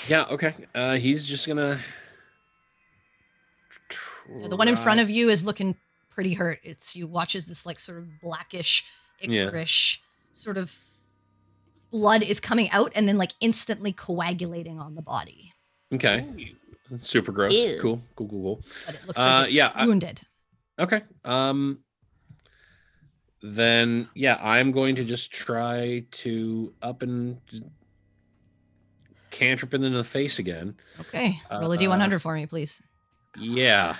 Yeah. Okay. He's just gonna. The one in front of you is looking pretty hurt. You watch as this like sort of blackish, ichorish sort of blood is coming out and then like instantly coagulating on the body. Okay. Super gross. Ew. Cool. But it looks like it's wounded. Okay. Then I'm going to just try to up and cantrip it in the face again. Okay. Roll a D100 for me, please. Yeah.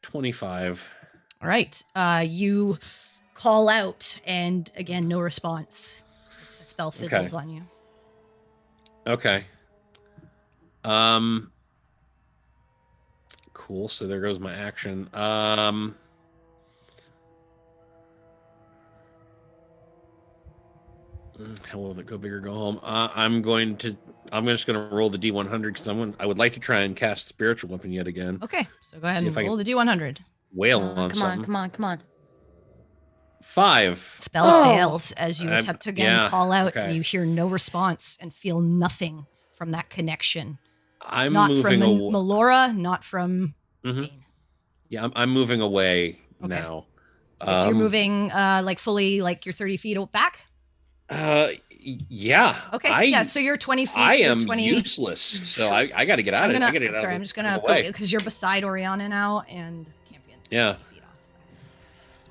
25. All right. You call out, and again, no response. The spell fizzles on you. Okay. Cool. So there goes my action. How will it go big or go home? I'm just gonna roll the D100 because I would like to try and cast spiritual weapon yet again. Okay, so go ahead and roll the D100. Wail on something. Come on. 5. Spell fails as you attempt to again call out, okay. and you hear no response and feel nothing from that connection. I'm not moving from Melora, not from Bane. Yeah, I'm moving away now. So you're moving like fully, like you're 30 feet back? Yeah. Okay. So you're 20 feet. I am 20... useless. So I got to get out of it. Sorry, I'm just gonna put because you're beside Oriana now and Campion. 60 feet off. So.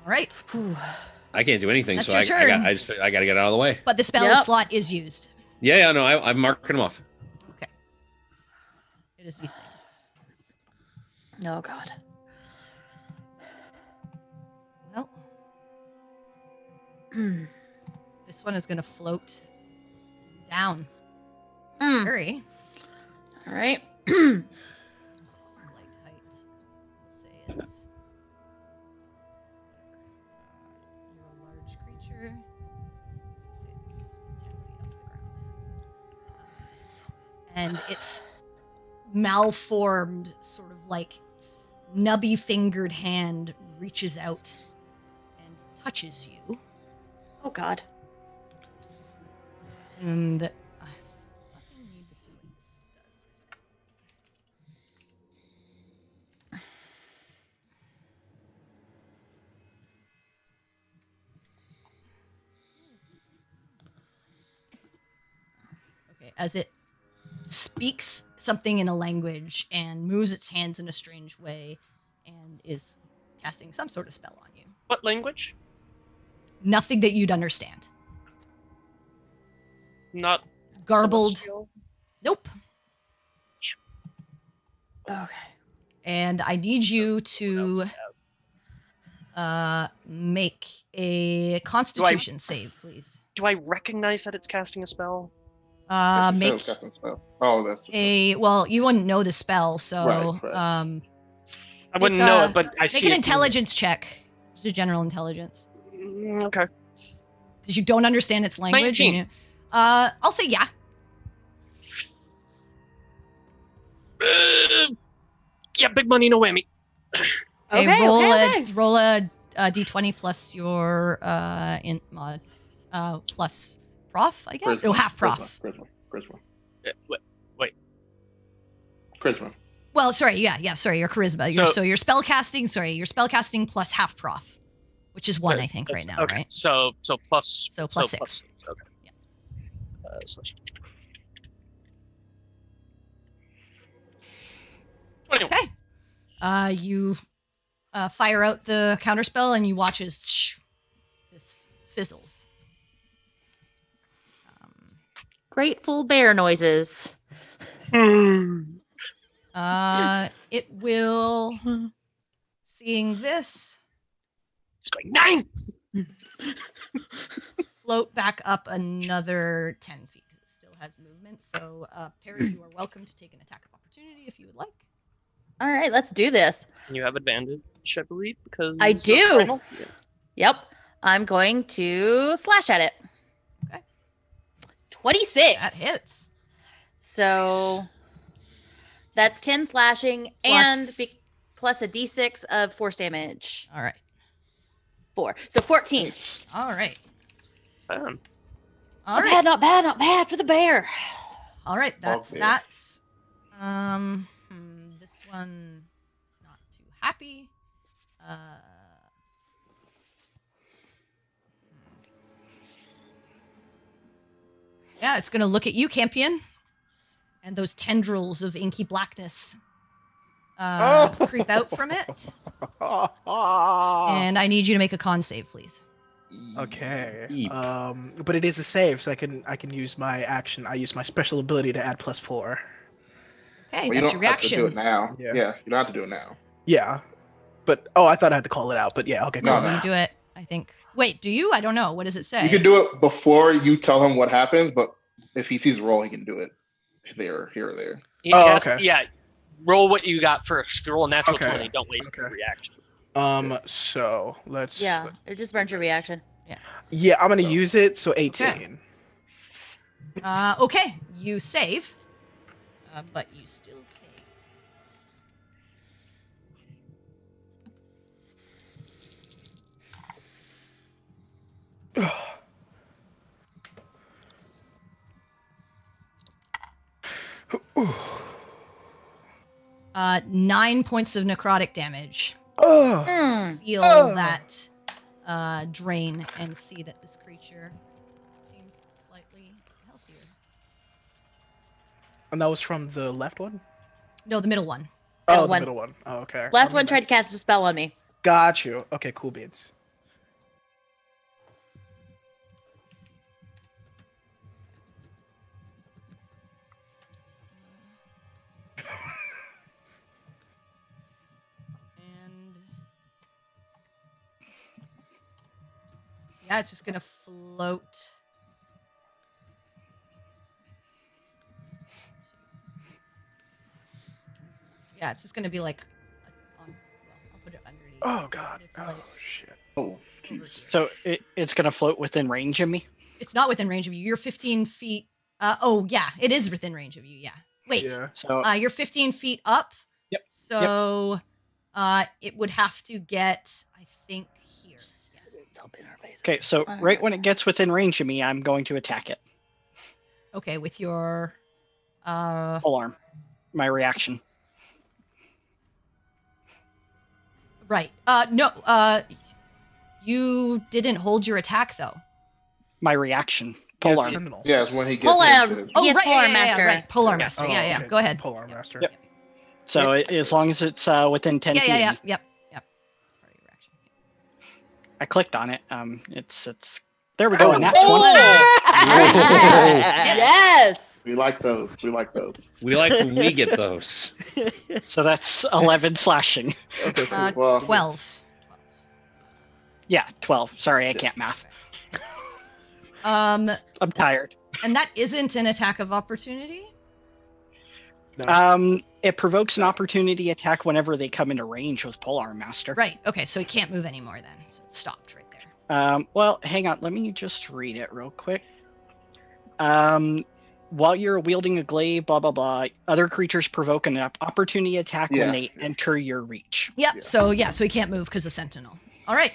All right. I can't do anything. That's so your turn. I got to get out of the way. But the spell slot is used. Yeah. No, I'm marking them off. Okay. It is these things. Oh God. Well. This one is going to float down. Hurry. All right. Light height. We'll say it's you're a large creature. So say it's 10 feet off the ground. And it's malformed, sort of like nubby fingered hand reaches out and touches you. Oh God. And I fucking need to see what this does. Okay, as it speaks something in a language and moves its hands in a strange way and is casting some sort of spell on you. What language? Nothing that you'd understand. Not garbled. Celestial? Nope. Okay. And I need you to make a Constitution save, please. Do I recognize that it's casting a spell? Make spell. Oh, that's well, you wouldn't know the spell, so Right. I wouldn't know it, but I see make an it. intelligence check. Just a general intelligence. Okay. Because you don't understand its language. 19. I'll say yeah. Yeah, big money, no whammy. Okay, roll a d20 plus your int mod plus prof, I guess. Charisma. Oh, half prof. Charisma. Wait. Charisma. Well, sorry, sorry, your charisma. So your spellcasting plus half prof, which is 1, I think, right now, okay. right? So plus 6. Okay. Yeah. Okay. You fire out the counterspell and you watch as this fizzles. Grateful bear noises. It will, seeing this, It's going 9. float back up another 10 feet because it still has movement. So, Perry, you are welcome to take an attack of opportunity if you would like. All right, let's do this. You have advantage, I believe, because I do. Primal? Yeah. Yep. I'm going to slash at it. Okay. 26. That hits. So that's 10 slashing plus a d6 of force damage. All right. 4. So 14. All right. All Not right. bad, not bad, not bad for the bear. All right. That's Okay. that's. This one is not too happy. Yeah, it's gonna look at you, Campion, and those tendrils of inky blackness creep out from it. And I need you to make a con save, please. Okay. Eep. But it is a save, so I can use my action. I use my special ability to add +4. Okay, Well, you that's don't your have to do it reaction. now. Yeah. Yeah, you don't have to do it now. Yeah. But I thought I had to call it out. But yeah, okay. No, Cool. no. You do it, I think. Wait, do you? I don't know. What does it say? You can do it before you tell him what happens, but if he sees a roll, he can do it there, here, or there. Yes, okay. Yeah. Roll what you got first. If you roll a natural Okay. 20, don't waste the Okay. reaction. So let's. Yeah, it just burns your reaction. Yeah, I'm gonna So- use it. So 18. Okay, you save, but you still take. Ooh. 9 points of necrotic damage. Oh. Feel Oh. that drain and see that this creature seems slightly healthier. And that was from the left one. No, the middle one. Middle The one. middle one. Oh, okay. Left one tried to cast a spell on me. Got you. Okay, cool beans. And yeah, it's just gonna float. Yeah, it's just gonna be like on. Well, I'll put it underneath. Oh god. It's Oh like shit. Oh, jeez. So it's gonna float within range of me. it's not within range of you. You're 15 feet. Oh yeah, it is within range of you. Yeah. Wait. Yeah. So You're 15 feet up. Yep. So, it would have to get, I think, here. Yes. It's up in our face. okay, so right when it gets within range of me, I'm going to attack it. Okay, with your, Full arm. My reaction. right. No. You didn't hold your attack though. My reaction. Yeah, Pole arm. Sentinel. Yeah, it's when he gets Pull out. into- Oh, Yes, right. Polearm Yeah, Master. right. Polearm Yeah. Master. Oh, Yeah. okay. Go ahead. Polearm Master. Yep. So as long as it's within 10 feet. Yeah. of me. Yep. It's part of your action. I clicked on it. It's there we go. And that's Oh! one. Yes. We like those. We like those. We like when we get those. So that's 11 slashing. Okay, cool. Well, 12. Yeah, 12. Sorry, I can't math. Um, I'm tired. and that isn't an attack of opportunity. No. It provokes an opportunity attack whenever they come into range with Polearm Master. Right. Okay. So he can't move anymore then. So it stopped right there. Well, hang on. Let me just read it real quick. While you're wielding a glaive, blah, blah, blah, other creatures provoke an opportunity attack Yeah. when they enter your reach. Yep. Yeah. So he can't move because of Sentinel. All right.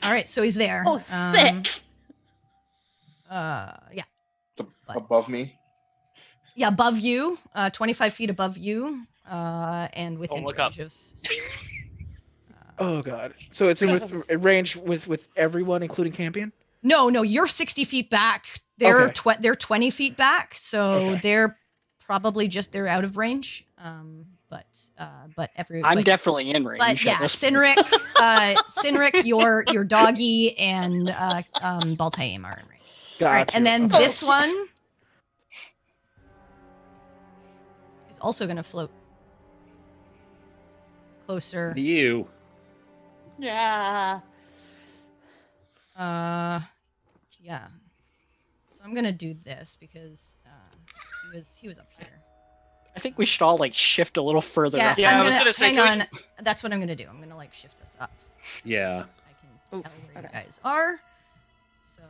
All right. So he's there. Oh, sick. Yeah. But- above me. Yeah, above you, 25 feet above you, and within look range up. of. Oh god. So it's in range with everyone, including Campion. No, you're 60 feet back. They're Okay. they're 20 feet back, so Okay. they're probably they're out of range. But I'm definitely in range. But yeah, at this Sinric, your doggy, and Baltaim are in range. Gotcha. All right, and then Oh, this shit. one is also going to float closer. You. Yeah. Yeah. So I'm gonna do this because he was up here. I think we should all like shift a little further Yeah, up. Yeah, I I'm was gonna, gonna say, hang can on. That's what I'm gonna do. I'm gonna like shift us up. Yeah. I can Ooh, tell where you okay. guys are. So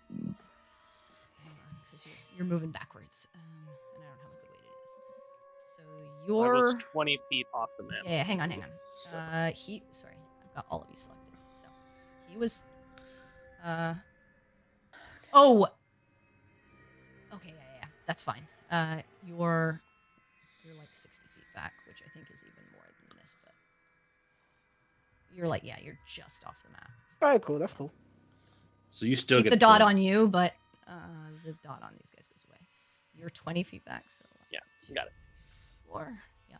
hang on, because you're moving backwards, and I don't have a good way to do this. So I you're was 20 feet off the map. yeah. Hang on. So- Sorry, I've got all of you selected. So he was Oh. Okay, yeah. That's fine. You're like 60 feet back, which I think is even more than this, but you're just off the map. All right, cool. That's cool. So you still Keep get the dot to- on you, but the dot on these guys goes away. You're 20 feet back, so Yeah, got it. 4. Yeah.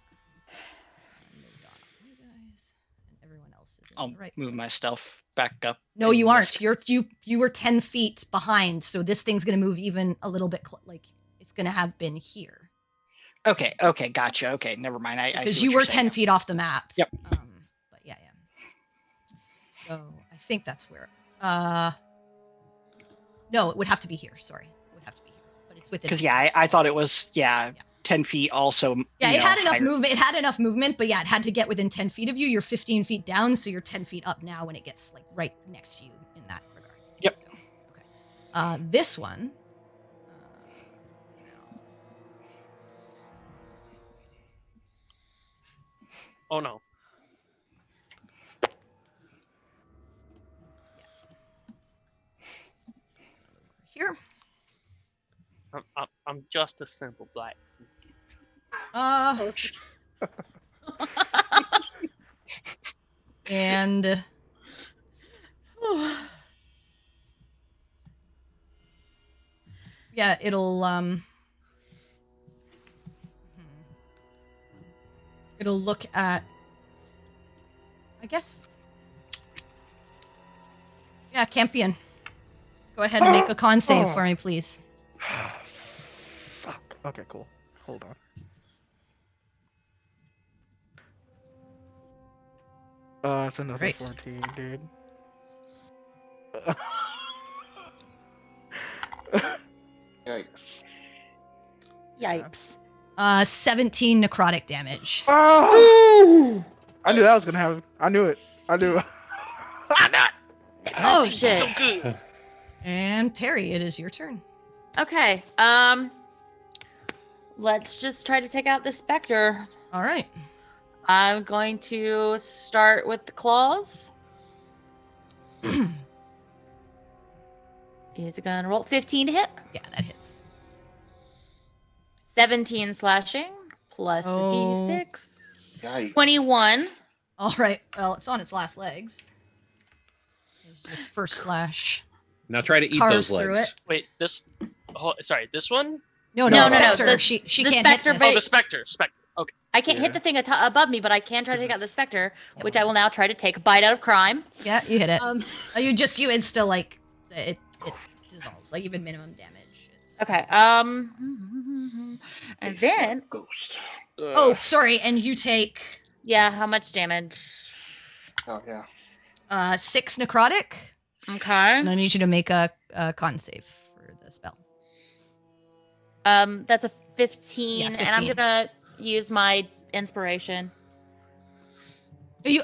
And no dot on you guys, and everyone else is in I'll the right. move my stealth back up. No, in you this- aren't. You were 10 feet behind, so this thing's gonna move even a little bit. It's gonna have been here Okay, gotcha. Okay, never mind. I see because what you you're were 10 saying. feet off the map. Yep. But yeah. So I think that's where. No, it would have to be here. Sorry, it would have to be here, but it's within. Because I thought it was 10 feet also. Yeah, it had enough higher. movement. It had enough movement, but yeah, it had to get within 10 feet of you. You're 15 feet down, so you're 10 feet up now when it gets like right next to you in that regard. Yep. So, okay. This one. Oh no. Here. I'm just a simple blacksmith. And yeah, it'll look at, I guess. Yeah, Campion. Go ahead and make a con save for me, please. Fuck. Okay, cool. Hold on. It's another Great. 14, dude. Yikes. Yikes. 17 necrotic damage. Oh! I knew that was gonna happen. I knew it. I knew it. Oh shit. So good. And Perry, it is your turn. Okay. Let's just try to take out this specter. All right. I'm going to start with the claws. Is it gonna roll 15 to hit? Yeah, that hits. 17 slashing plus Oh. a d6. Yikes. 21. All right. Well, it's on its last legs. There's your first slash. Now try to eat Carves those through legs. it. Wait, this. Oh, sorry, this one? No, No, Spectre. the- She the can't Spectre hit Oh, this. the Spectre. Spectre. Okay. I can't hit the thing above me, but I can try to take out the specter, which I will now try to take a bite out of crime. Yeah, you hit it. Um, You insta like it dissolves, like even minimum damage. Okay. And then, Ghost. Oh, sorry, and you take yeah, how much damage? Oh, yeah. 6 necrotic, Okay. and I need you to make a con save for the spell. That's a 15, Yeah, and I'm 15. gonna use my inspiration.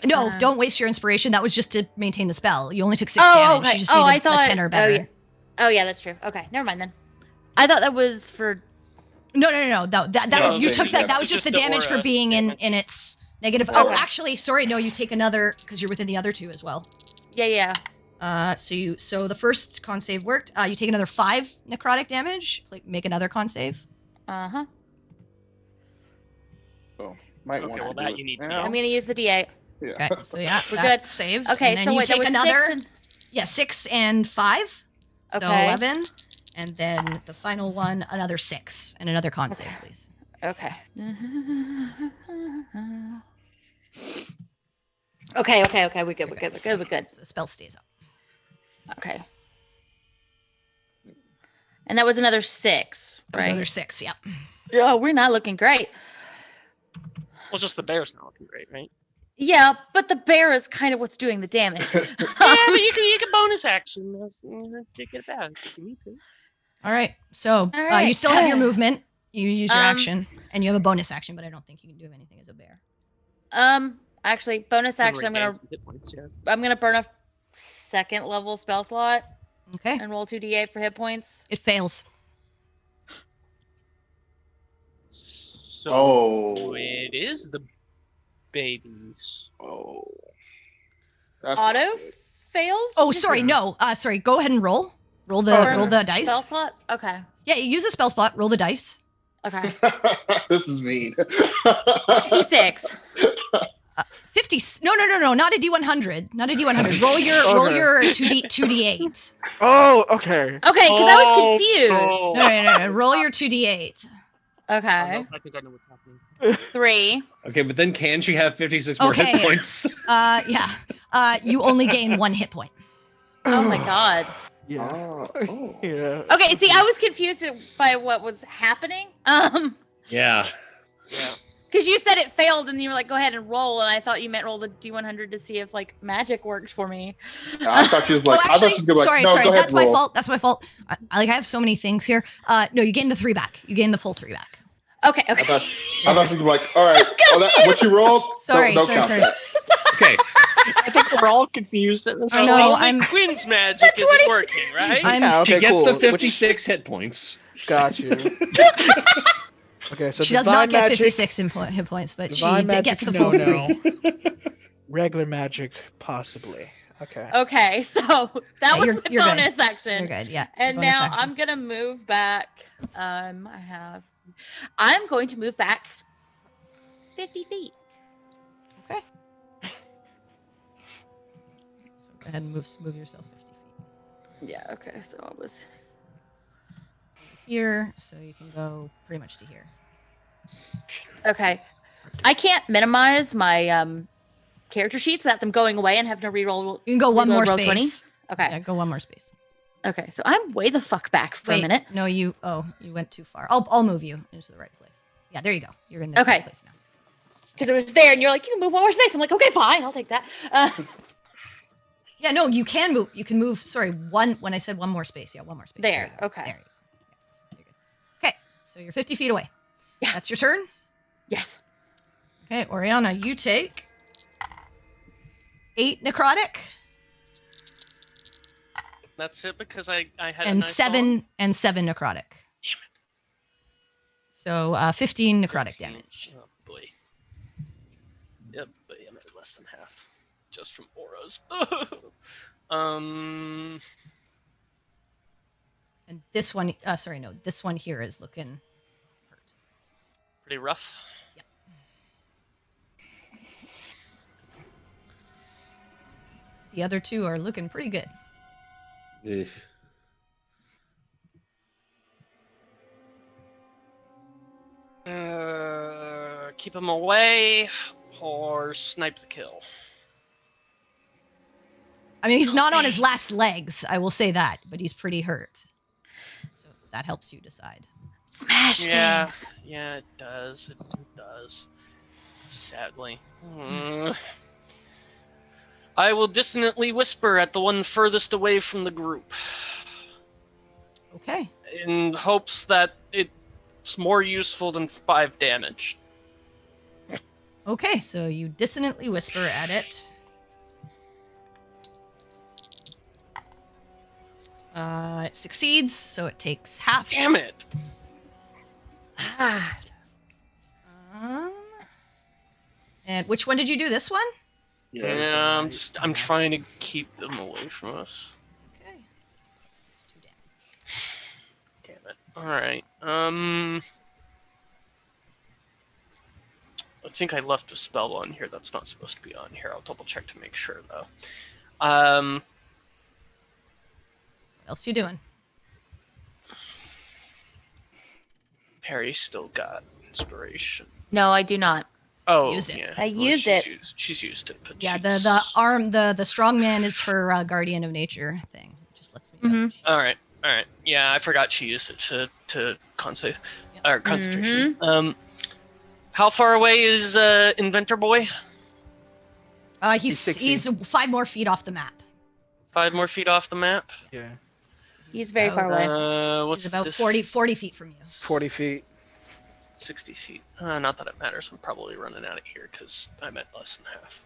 No, don't waste your inspiration. That was just to maintain the spell. You only took 6 Oh, damage. okay. You just Oh, needed I thought a 10 or better. Oh yeah, that's true. Okay, never mind then. I thought that was for. No. That No, was you okay, took that. yeah. That was It's just the just the damage for aura being damage. in its negative. Oh, Okay. actually, sorry. No, you take another because you're within the other 2 as well. Yeah. So the first con save worked. You take another 5 necrotic damage. Make another con save. Uh-huh. So, might Okay, want well, to that do you it need to now. know. I'm gonna use the D8. Yeah. Okay, so yeah, We're that good. saves. Okay, and then so you wait, that take was another. 6 and... 6 and 5. So Okay. 11, and then the final one, another 6, and another con save, please. Okay. Okay. We're good. So the spell stays up. Okay. And that was another 6, There's right? another 6. Yeah. Oh, we're not looking great. Well, just the bear's not looking great, right? Yeah, but the bear is kind of what's doing the damage. Yeah, but you can bonus action. Take it back if you need to. All right. So All right. you still have your movement. You use your Um, action, and you have a bonus action, but I don't think you can do anything as a bear. Actually, bonus action. I'm Regain some hit points, yeah. gonna burn a 2nd level spell slot Okay. and roll 2d8 for hit points. It fails. So Oh. it is the babies. Oh. That's Auto not good. fails. Oh, sorry. No. Sorry. Go ahead and roll. Roll the dice. Spell slots? Okay. Yeah, you use a spell slot. Roll the dice. Okay. This is mean. 56. 50. No, not a D100. Not a D100. Roll your 2D8. Oh, okay. Okay, because I was confused. No. Roll your 2D8. Okay. I think I know what's happening. 3. Okay, but then can she have 56 more Okay. hit points? Yeah. You only gain 1 hit point. Oh my god. Yeah. Oh. Yeah. Okay, see, I was confused by what was happening. Yeah. Yeah. Because you said it failed, and you were like, "Go ahead and roll," and I thought you meant roll the D100 to see if like magic worked for me. I thought she was like, Oh, actually, I thought she was gonna be like, sorry. no, go ahead, That's my roll. fault. That's my fault. I have so many things here. No, you gain the 3 back. You gain the full 3 back. Okay. I thought she was like, all right, what you rolled? Sorry. Don't count that. Okay. I think we're all confused at this I point. know, only I'm- Quinn's magic isn't working, right? Yeah, okay, She gets cool. the 56 hit points. Got you. Okay, so She does divine not get magic, 56 hit points, but she divine magic, gets the full no. 3. Regular magic, possibly. Okay. Okay, so that was my you're good. bonus action. You're good. Yeah. And Bonus now actions. I'm gonna move back. I'm going to move back 50 feet. Okay. So go ahead and move yourself 50 feet. Yeah. Okay. So I was. Here, so you can go pretty much to here. Okay. I can't minimize my character sheets without them going away and have to reroll. You can go one more roll space. 20? Okay. Yeah, go one more space. Okay. So I'm way the fuck back for Wait, a minute. No, you went too far. I'll move you into the right place. Yeah, there you go. You're in the Okay. right place now. Because it was there, and you're like, you can move one more space. I'm like, okay, fine, I'll take that. Yeah, no, you can move. You can move. Sorry, one. When I said one more space, yeah, one more space. There, you go. okay. There you go. Yeah, you're good. Okay, so you're 50 feet away. Yeah. That's your turn. Yes. Okay, Oriana, you take 8 necrotic That's it because I had a and nice 7 necrotic. Damn it. So 15 necrotic 15. damage. Oh boy. Yep, but I'm at less than half, just from auras. And this one, this one here is looking hurt. Pretty rough. Yep. The other 2 are looking pretty good. Ugh. Keep him away or snipe the kill. I mean, he's not on his last legs, I will say that, but he's pretty hurt. So that helps you decide. Smash Yeah, things. yeah, it does. It does. Sadly. I will dissonantly whisper at the one furthest away from the group Okay. in hopes that it's more useful than 5 damage. Okay, so you dissonantly whisper at it. It succeeds, so it takes half. Damn it! And which one did you do? This one? Yeah, I'm trying to keep them away from us. Okay. It's 2 damage. Damn it. Alright. I think I left a spell on here that's not supposed to be on here. I'll double check to make sure though. What else you doing? Perry still got inspiration. No, I do not. Oh, Used it. yeah. I used it. She's used it, but Yeah, she's... the strong man is her guardian of nature thing. It just lets me know. Mhm. that All right. Yeah, I forgot she used it to con save Yep. or concentration. How far away is Inventor Boy? He's 60. 5 more feet off the map. 5 more feet off the map. Yeah. He's very far away. What's He's about this? 40 feet from you. 40 feet. 60 feet. Not that it matters. I'm probably running out of here because I'm at less than half.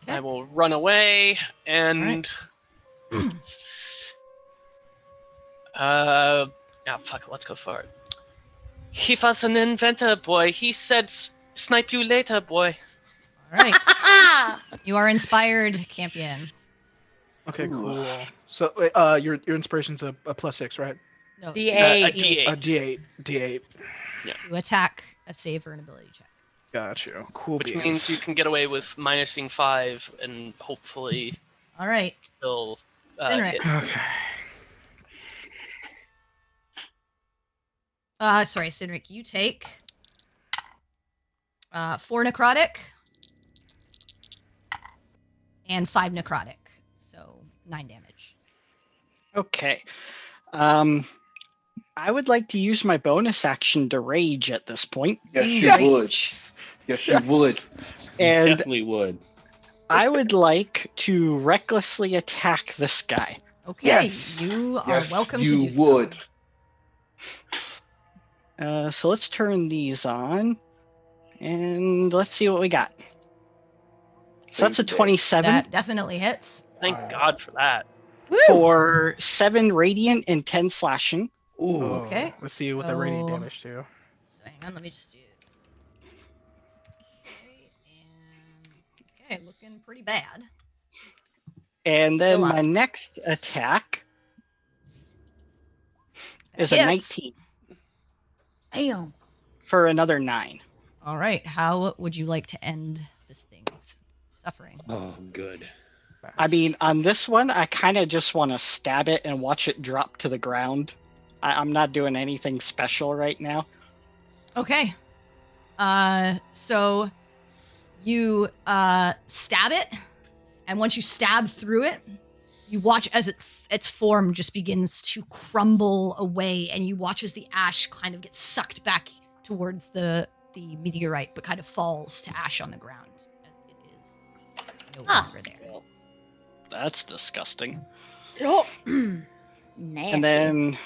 Okay. I will run away and. Fuck it, let's go for it. He was an inventor boy. He said Snipe you later, boy. All right. Ah! You are inspired, Campion. Okay, Ooh. cool. So, your inspiration's a +6, right? No, D8. A D8. A D8. D8. to attack, a save, or an ability check. Got you. Cool. Which beans. means you can get away with minusing 5 and hopefully All right. still Sinric. hit. Okay. Sorry, Cindric, you take 4 necrotic and 5 necrotic, so 9 damage. Okay. I would like to use my bonus action to rage at this point. Yes, you Right. would. Yes, you would. And Definitely would. I would like to recklessly attack this guy. Okay, Yes. you are Yes, welcome to you do would. so. So let's turn these on. And let's see what we got. So that's a 27 That definitely hits. Thank God for that. Woo! for 7 radiant and 10 slashing. Ooh. Okay, Let's see what the radiant so- damage do. So hang on, let me just do. Okay, and okay, looking pretty bad. And then Still up. my next attack That is a hits. 19 Damn. for another 9. All right, how would you like to end this thing's suffering? Oh, good. I mean, on this one, I kind of just want to stab it and watch it drop to the ground. I'm not doing anything special right now. Okay. So you stab it, and once you stab through it, you watch as its form just begins to crumble away, and you watch as the ash kind of gets sucked back towards the meteorite, but kind of falls to ash on the ground as it is no longer there. That's disgusting. Oh. Nasty. And then,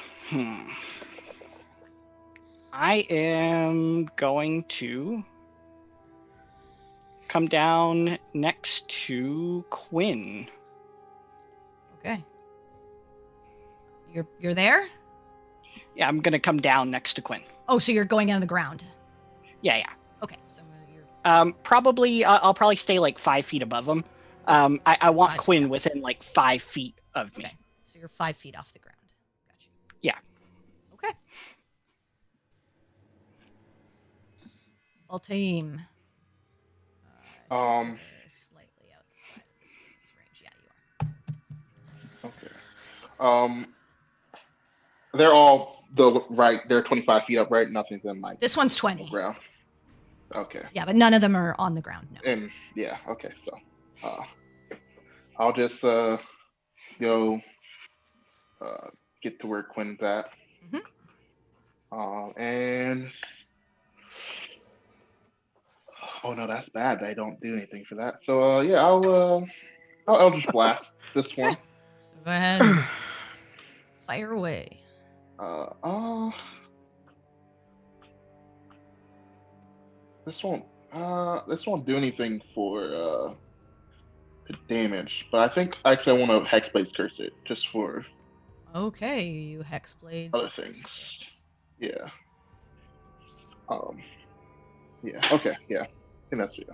I am going to come down next to Quinn. Okay. You're there? Yeah, I'm gonna come down next to Quinn. Oh, so you're going down the ground. Yeah. Okay, so you're Probably I'll probably stay like 5 feet above him. I want 5 Quinn feet. within like 5 feet of me. Okay. So you're 5 feet off the ground. Gotcha. Yeah. Okay. Altaim. Um, You're slightly outside of this thing's range. Yeah, you are. Okay. They're all they're 25 feet up, right? Nothing's in like This one's the 20. ground. Okay. Yeah, but none of them are on the ground. No. And yeah, okay, so I'll just go get to where Quinn's at. And oh no, that's bad. I don't do anything for that. So yeah, I'll just blast this one. So go ahead. And fire away. This won't do anything for damage, but I think actually I want to Hexblade Curse it just for Okay, you hexblades. other things. Yeah. Yeah. Okay. Yeah. I think that's yeah.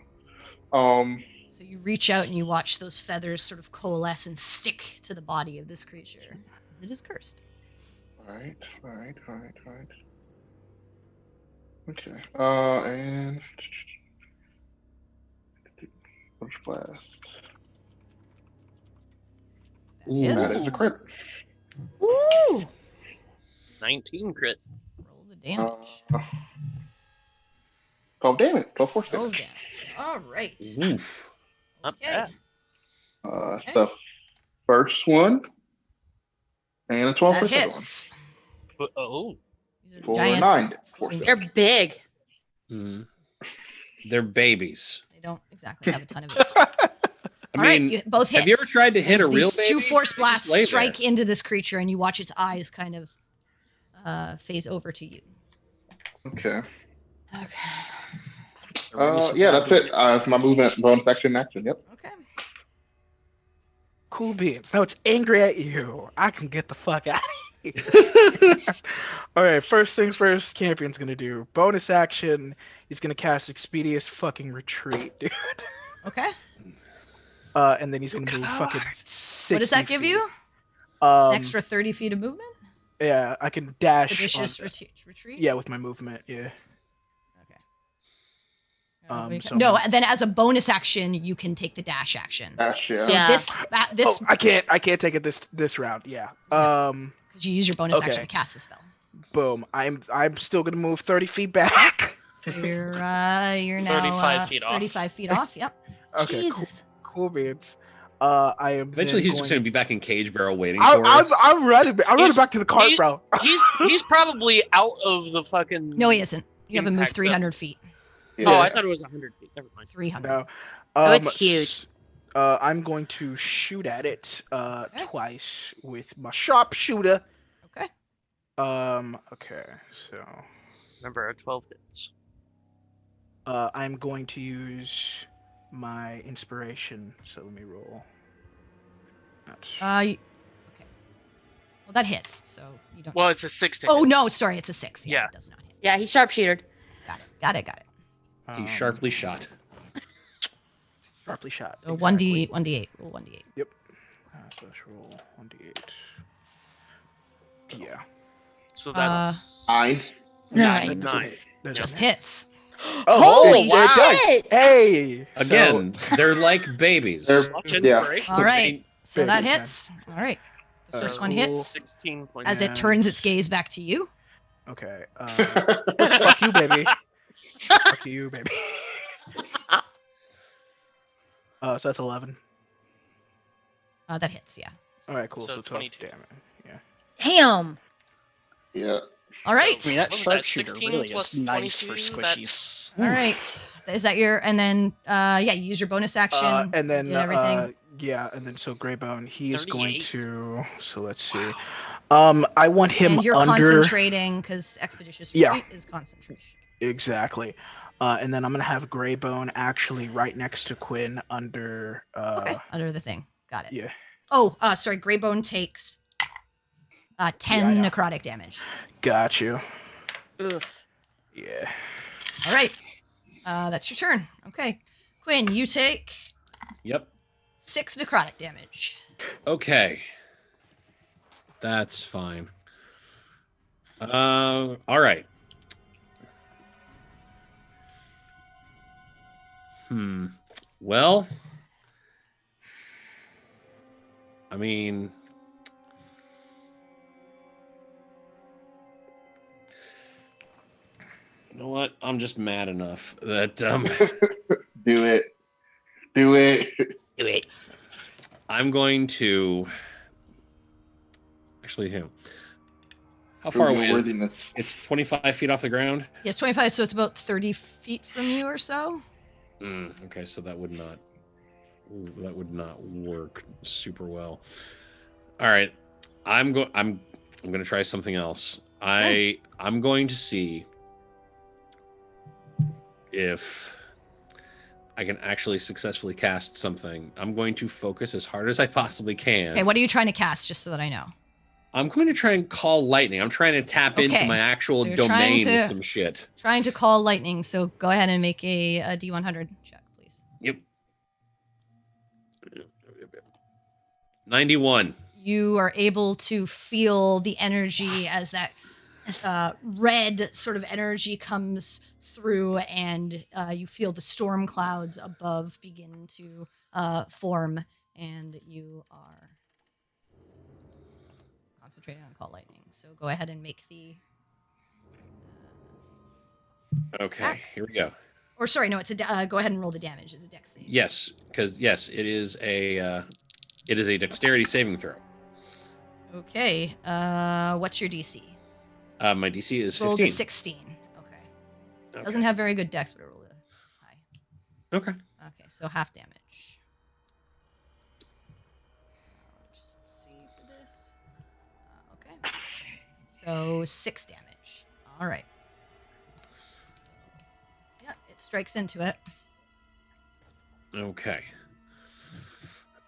So you reach out and you watch those feathers sort of coalesce and stick to the body of this creature, as it is cursed. All right. Okay. And Punch Blast. That That hits. is a crit. Woo! 19 crit. Roll the damage. 12 damage. 12 force 12 damage. damage. All right. Oof. Not Okay. bad. It's the first one, and a 12 That for the second one. hits. Oh. These are For giant. 9 force They're damage. big. Mhm. They're babies. They don't exactly have a ton of it. I All right, mean, you both hit. have you ever tried to hit a There's real these baby? two force They just lay blasts strike there. into this creature, and you watch its eyes kind of phase over to you. Okay. Okay. Yeah, that's it. My movement, bonus action, action. Yep. Okay. Cool beans. Now it's angry at you. I can get the fuck out. All right, first things first. Campion's gonna do bonus action. He's gonna cast Expeditious fucking Retreat, dude. Okay. And then he's gonna move fucking 60 What does that give feet. you? An Um, extra 30 feet of movement? yeah, I can dash. Expeditious on- retreat? Yeah, with my movement. Yeah. Okay. So No, then as a bonus action, you can take the dash action. Dash, yeah. So Yeah. this Oh, I can't take it this round. Yeah. because you use your bonus action okay. to cast the spell. Boom. I'm still gonna move 30 feet back. So you're now 35 feet off. 35 feet off. Yep. Okay. Jesus. Cool beans. I am. Eventually, then he's just going- going to be back in Cage Barrel waiting for us. I'm running. I'm running He's- back to the cart, he's- bro. He's probably out of the fucking. No, he isn't. You haven't moved Impact 300 feet. Yeah. Oh, I thought it was 100 feet. Never mind. 300. No. Oh, it's huge. I'm going to shoot at it twice with my sharpshooter. Okay. Okay. So Remember, 12 hits. I'm going to use my inspiration. So let me roll. Okay. Well, that hits. So you don't. Well, it's a 6 to Oh hit. no, sorry, it's a 6. Yeah, Yes. it does not hit. Yeah, he's sharpshootered. Got it. He's sharply shot. Sharply shot. So exactly. 1d8. Roll 1d8. So let's roll 1d8. Yeah. So that's. 9. Nine. That doesn't 9. hit. That Just doesn't hit. hits. Oh, Holy it does. shit! Hey. Again, they're like babies. They're- Much Yeah. inspiration. All right. So that Baby hits. All right. The first Uh, one cool. hits 16 points. as it turns its gaze back to you. Okay. Fuck you, baby. Fuck you, baby. So that's 11. That hits. Yeah. All right, cool. So So 12 22. damage. Yeah. Damn. Yeah. All right. I mean, that What was that, sharpshooter 16 really plus is nice for 22, squishies. that's- All right. Is that your? And then you use your bonus action. And then did everything. and then so Greybone, he is 38. going to. So let's see. I want him and you're under. concentrating because expeditious Yeah. retreat is concentration. Exactly. And then I'm gonna have Greybone actually right next to Quinn under. Okay. Under the thing. Got it. Yeah. Oh, sorry. Greybone takes 10 Yeah. necrotic damage. Got you. Oof. Yeah. All right. That's your turn. Okay. Quinn, you take Yep. 6 necrotic damage. Okay. That's fine. All right. Well, I mean, you know what? I'm just mad enough that Do it. Do it. Do it. I'm going to actually him. How Prove far your away is worthiness. it's 25 feet off the ground? Yes, 25, so it's about 30 feet from you or so. Okay, so that would not work super well. All right, I'm going to try something else. I'm going to see if I can actually successfully cast something. I'm going to focus as hard as I possibly can. Okay, what are you trying to cast, just so that I know? I'm going to try and call lightning. I'm trying to tap into Okay, my actual so you're trying domain to- with some shit. Trying to call lightning, so go ahead and make a D100 check, please. Yep. 91. You are able to feel the energy as that red sort of energy comes through, and you feel the storm clouds above begin to form, and you are concentrating on call lightning. So go ahead and make the Okay, here we go. or sorry, no, it's a go ahead and roll the damage. It's a dex save. Yes, because yes, it is a dexterity saving throw. Okay. What's your DC? My DC is 15. Rolled a 16. Okay. Doesn't have very good dex, but it rolled a high. Okay. Okay, so half damage. Just see for this. Okay. So 6 damage. All right. Yeah, it strikes into it. Okay.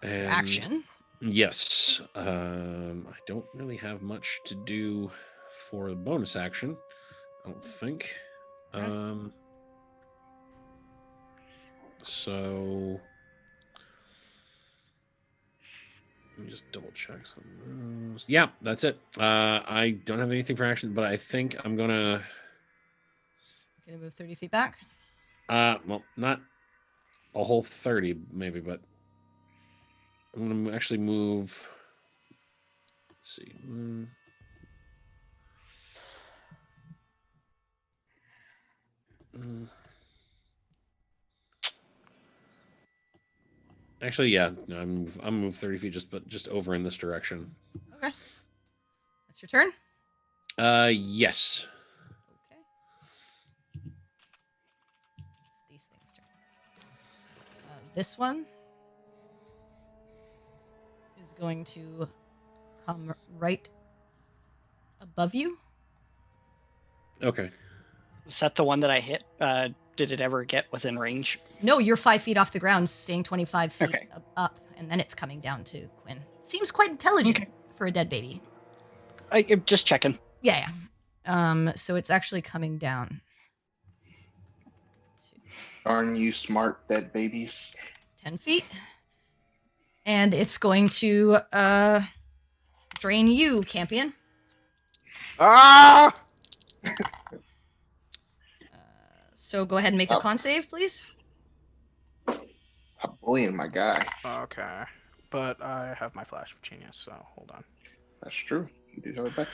And Action. Yes. I don't really have much to do for the bonus action. I don't think. Okay. So let me just double check some of those. Yeah, that's it. I don't have anything for action, but I think I'm gonna Move 30 feet back. well, not a whole 30 maybe, but I'm gonna actually move. Let's see. Actually, yeah, no, I'm move 30 feet just over in this direction. Okay. That's your turn. Yes. Okay. It's these things' turn. This one is going to come right above you. Okay. Is that the one that I hit? Did it ever get within range? No, you're 5 feet off the ground, staying 25 feet Okay. up, and then it's coming down to Quinn. Seems quite intelligent Okay. for a dead baby. I'm just checking. Yeah. So it's actually coming down to Aren't you smart, dead babies? 10 feet. And it's going to drain you, Campion. Ah! So go ahead and make a con save, please. I'm bullying my guy. Okay. But I have my flash of genius, so hold on. That's true. You do have it back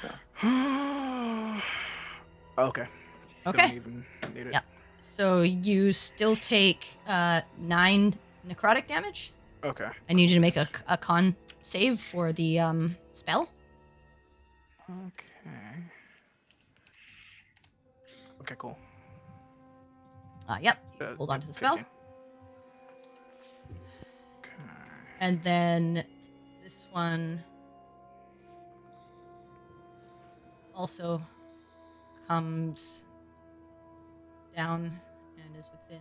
now. Okay. Okay. Don't even need it. Yep. So you still take 9 necrotic damage. Okay. I need you to make a con save for the spell. Okay. Okay, cool. Yep. Hold on to the spell. 15. Okay. And then this one also comes down and is within.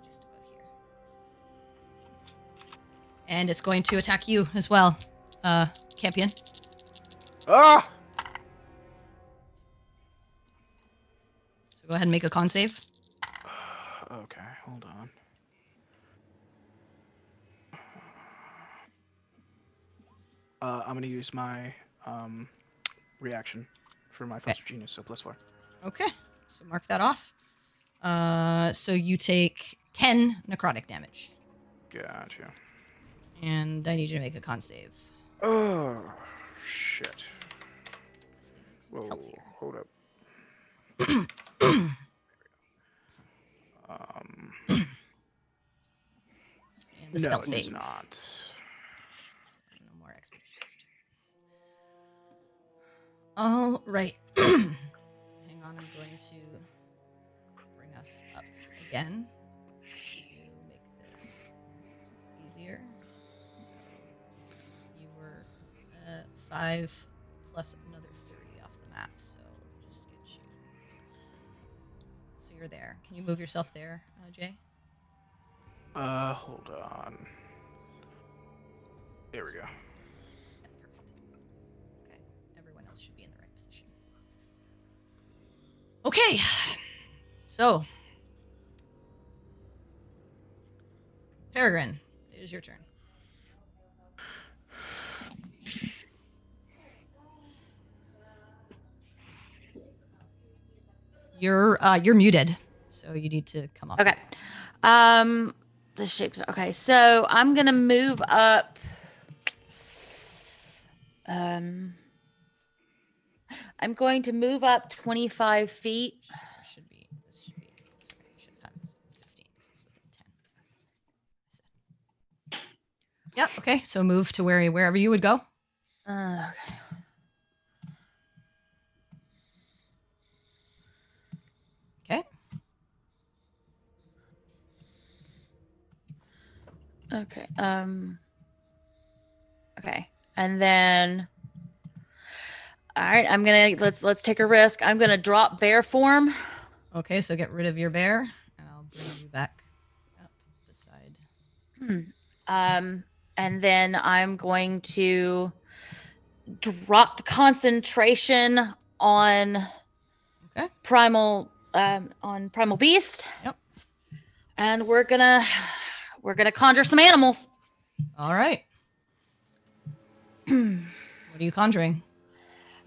Just about here. And it's going to attack you as well, Campion. Ah! So go ahead and make a con save. Okay, hold on. I'm gonna use my reaction for my flash of genius, so +4. Okay, so mark that off. So you take 10 necrotic damage. Gotcha. And I need you to make a con save. Oh, shit. This thing needs some help Whoa, here. hold up. And the spell No, it fades. does not. So no more expeditions. All right. Hang on, I'm going to bring us up again just to make this easier. So you were 5 plus another 30 off the map, so just get you. So you're there. Can you move yourself there, Jay? Hold on. There we go. Yeah, perfect. Okay, everyone else should be in the right position. Okay, so Peregrine, it is your turn. You're muted, so you need to come up. Okay. The shapes. Okay, so I'm gonna move up. I'm going to move up 25 feet. This should be. Sorry, I should have had this 15 because it's within 10. Yep. Okay. So move to wherever you would go. Okay. Okay. Okay. Okay. And then All right, I'm gonna let's take a risk. I'm gonna drop bear form. Okay, so get rid of your bear, and I'll bring you back up this side. And then I'm going to drop concentration on Okay. primal beast. Yep. And we're gonna conjure some animals. All right. What are you conjuring?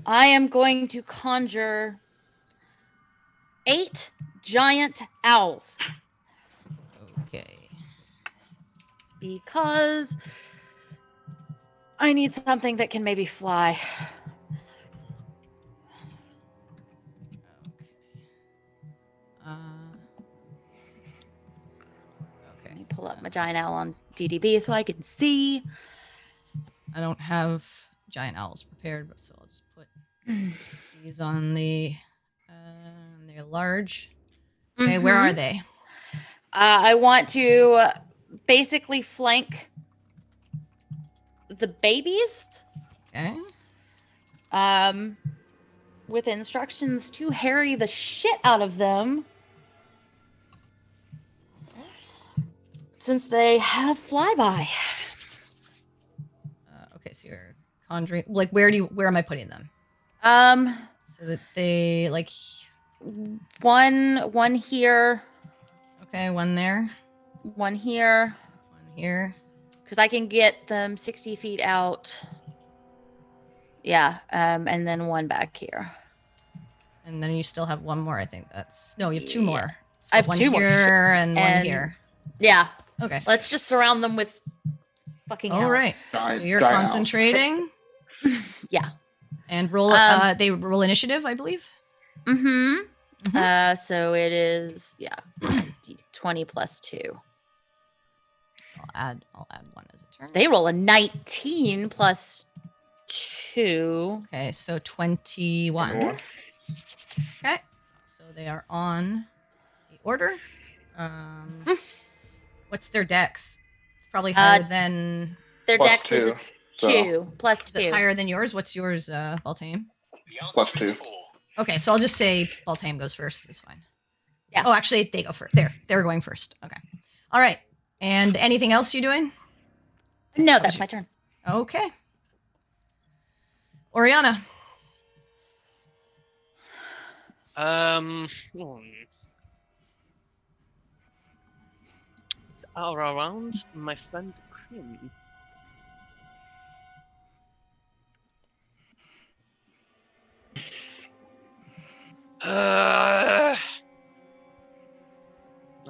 I am going to conjure 8 giant owls. Okay. Because I need something that can maybe fly. Okay. Let me pull up my giant owl on DDB so I can see. I don't have giant owls prepared, so I'll just put these on the they're large. Okay, where are they? I want to basically flank the babies. Okay. With instructions to harry the shit out of them. Since they have flyby. Okay, so you're conjuring. Like, where am I putting them? So that they like. One here. Okay, one there. One here. One here. Because I can get them 60 feet out. Yeah, and then one back here. And then you still have one more. I think no. You have 2 more. So I have one 2 more. here and one here. Yeah. Okay. Let's just surround them with fucking All owls. right. So you're Giant concentrating. Yeah. And roll. They roll initiative, I believe. Mm-hmm. So it is 20 plus 2. So I'll add 1 as a turn. They roll a 19 plus 2. Okay, so 21. Okay, so they are on the order. What's their dex? It's probably higher than. Their Plus dex is 2 plus 2. Is it higher than yours? What's yours, Baltame? Plus 2. Okay, so I'll just say Baltame goes first. It's fine. Yeah. Oh, actually, they go first. They're going first. Okay. All right. And anything else you doing? No, that's my turn. Okay. Oriana. It's all around my friend Krim.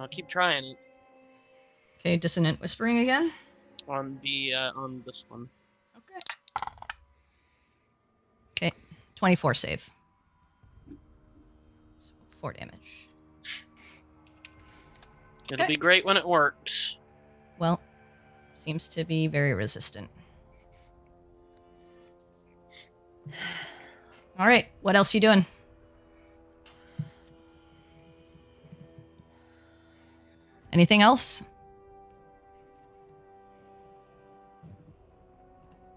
I'll keep trying Okay, dissonant whispering again. on this one. Okay, 24 save. So 4 damage. It'll be great when it works. Well, seems to be very resistant. All right, what else you doing? Anything else?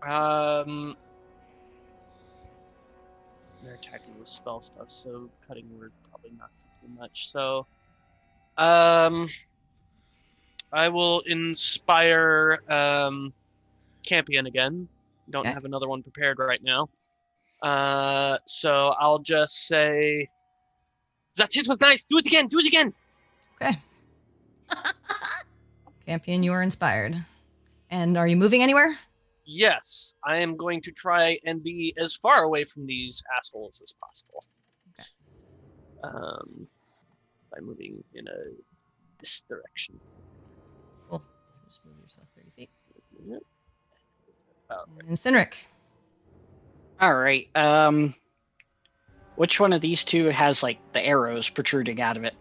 They're attacking with spell stuff, so cutting word probably not too much. So, I will inspire Campion again. Don't Okay. have another one prepared right now. So I'll just say, "That hit was nice. Do it again. Do it again." Okay. Campion, you are inspired. And are you moving anywhere? Yes, I am going to try and be as far away from these assholes as possible. Okay. By moving in this direction. Cool. So just move yourself 30 feet. Yep. And Cynric. All right. Which one of these two has like the arrows protruding out of it?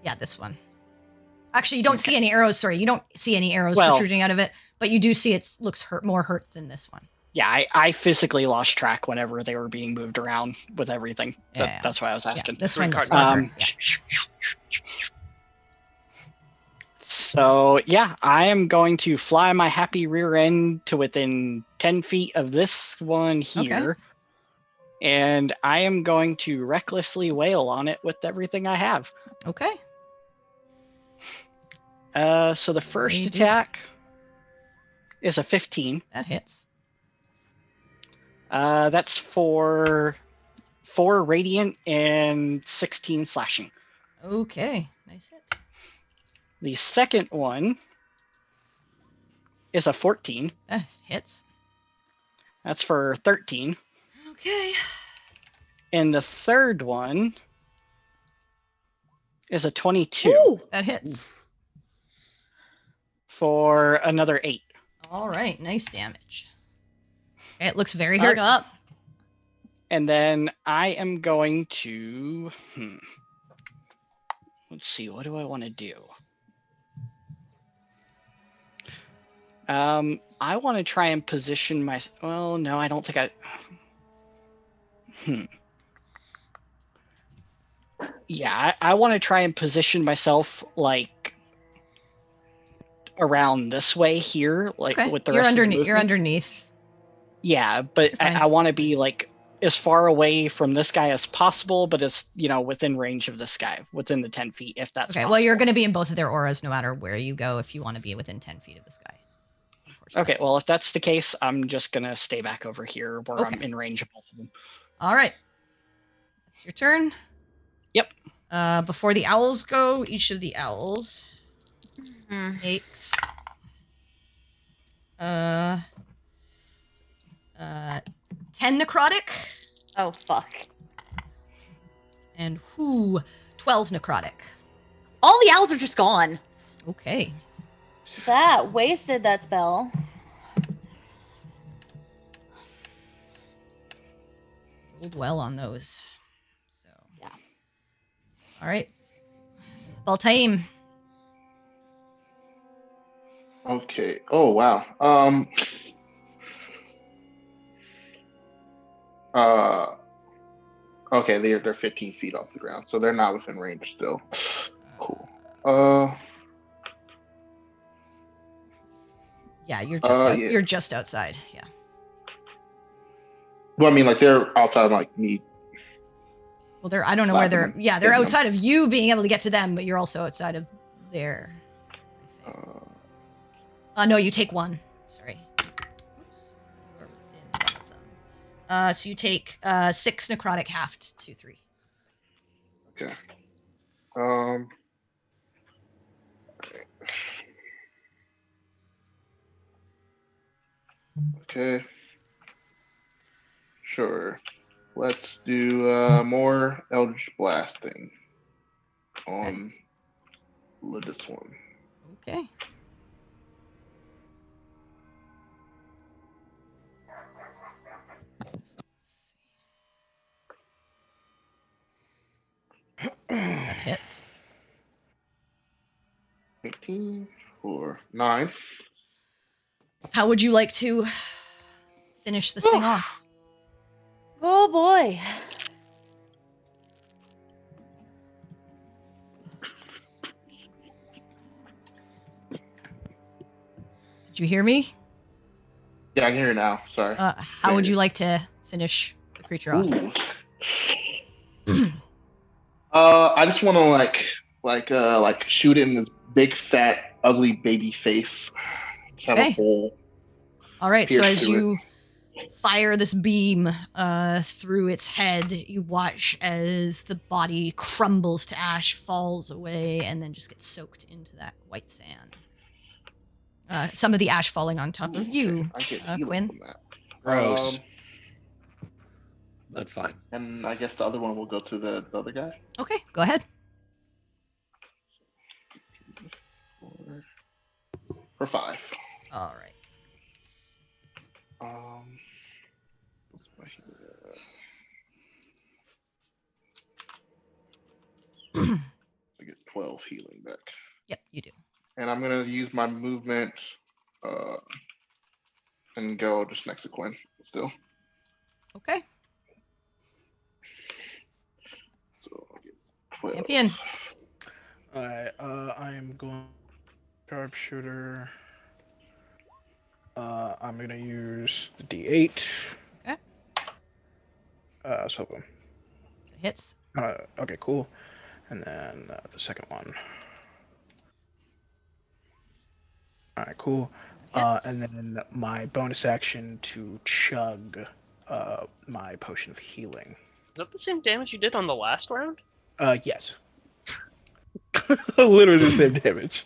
Yeah, this one. Actually, you don't see any arrows. Sorry, you don't see any arrows protruding out of it, but you do see it looks more hurt than this one. Yeah, I physically lost track whenever they were being moved around with everything. Yeah. That's why I was asking. Yeah, this one looks card. more hurt. Yeah. So yeah, I am going to fly my happy rear end to within 10 feet of this one here. Okay. And I am going to recklessly wail on it with everything I have. Okay. So the first Maybe. attack is a 15. That hits. That's for 4 radiant and 16 slashing. Okay. Nice hit. The second one is a 14. That hits. That's for 13. Okay. And the third one is a 22 Ooh. That hits. for another 8. All right. Nice damage. It looks very Bug hurt. up. And then I am going to... Let's see, what do I want to do? I want to try and position my... Well, no, I don't think I... Yeah, I want to try and position myself, like, around this way here, like, Okay. with the You're rest of the underneath. You're movement. underneath. Yeah, but You're fine. I want to be, like, as far away from this guy as possible, but as, within range of this guy, within the 10 feet, if that's Okay. possible. Well, you're going to be in both of their auras no matter where you go if you want to be within 10 feet of this guy. Okay, well, if that's the case, I'm just going to stay back over here where Okay. I'm in range of both of them. All right. It's your turn. Yep. Before the owls go, each of the owls takes 10 necrotic Oh, fuck. and 12 necrotic. All the owls are just gone. Okay. That wasted that spell. Rolled well on those. So Yeah. All right. Baltaim. Okay. Oh wow. Okay, they're 15 feet off the ground, so they're not within range still. Cool. Yeah, you're just yeah. you're just outside. Yeah. Well, I mean, like they're outside, like me. Well, I don't know where they're. Platinum. Yeah, they're Platinum. outside of you being able to get to them, but you're also outside of their. No, you take one. Sorry. Oops. You are within one of them. So you take 6 necrotic halved to 3. Okay. Okay. Sure. Let's do more Eldritch Blasting on this one. Okay. That hits. 18 for 9. How would you like to finish this thing off? Oh boy. Did you hear me? Yeah, I can hear you now. Sorry. How would you like to finish the creature off? Ooh. I just want to like shoot it in this big fat ugly baby face. Just have Okay. a hole. All right, so pierce as through you fire this beam through its head, you watch as the body crumbles to ash, falls away, and then just gets soaked into that white sand. Some of the ash falling on top of you, I get healing Quinn. from that. Gross. But fine. And I guess the other one will go to the other guy. Okay, go ahead. For 5. All right. What's my I get 12 healing back. Yep, you do. And I'm gonna use my movement and go just next to Quinn still. Okay. So I get 12. Champion. Alright, I am going sharpshooter. I'm gonna use the D8. Okay. So So hits. okay, cool. And then the second one. All right, cool. And Hits. then my bonus action to chug my potion of healing. Is that the same damage you did on the last round? Yes. Literally the same damage.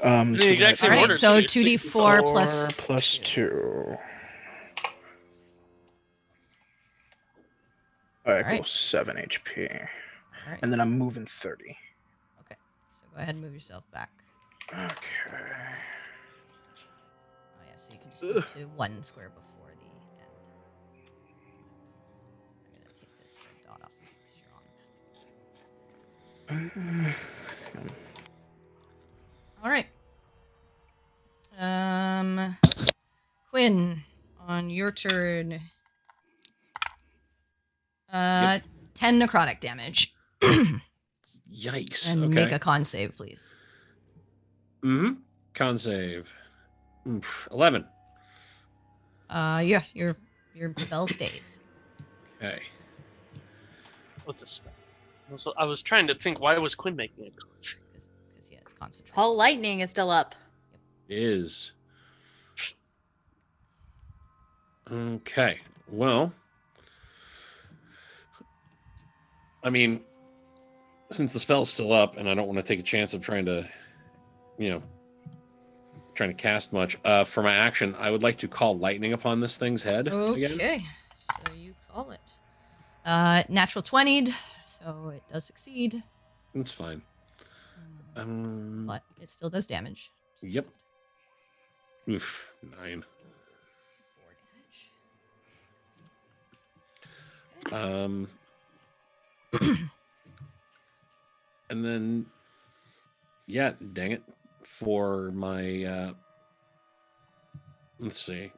The exact same All right, order. so too. 2d4 plus 2. Alright, All right. cool. 7 HP. All right. And then I'm moving 30. Okay. So go ahead and move yourself back. Okay. Oh yeah, so you can just move to 1 square before the end. I'm gonna take this red dot off because you're on. All right. Quinn, on your turn. 10 necrotic damage. Yikes. And Okay. make a con save, please. Con save. 11. Yeah, your spell stays. Okay. What's this spell? I was trying to think, why was Quinn making it? Because he has concentration. Paul Lightning is still up. Is. Okay. Well, I mean, since the spell's still up and I don't want to take a chance of trying to cast much, for my action, I would like to call lightning upon this thing's head again. Okay, so you call it. Natural 20'd, so it does succeed. It's fine. But it still does damage. Yep. Oof. 9. 4 damage. And then, yeah, dang it. For my, let's see.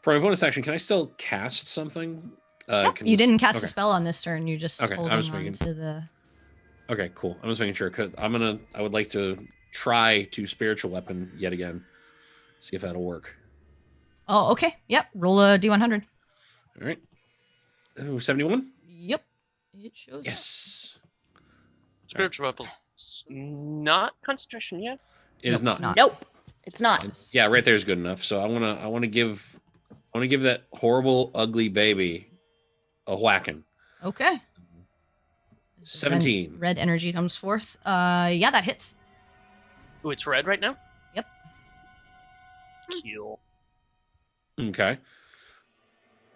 For my bonus action, can I still cast something? You didn't cast a spell on this turn. You just Okay, holding on to the. Okay, cool. I'm just making sure. Cause I would like to try to spiritual weapon yet again. See if that'll work. Oh, okay. Yep. Roll a d100. All right. Ooh, 71. Yep. It shows. Yes. Spiritual weapon. Not concentration yet. It is not. Nope, it's not. Yeah, right there is good enough. So I want to give that horrible, ugly baby a whacking. Okay. 17. Red energy comes forth. Yeah, that hits. Oh, it's red right now? Yep. Cool. Okay.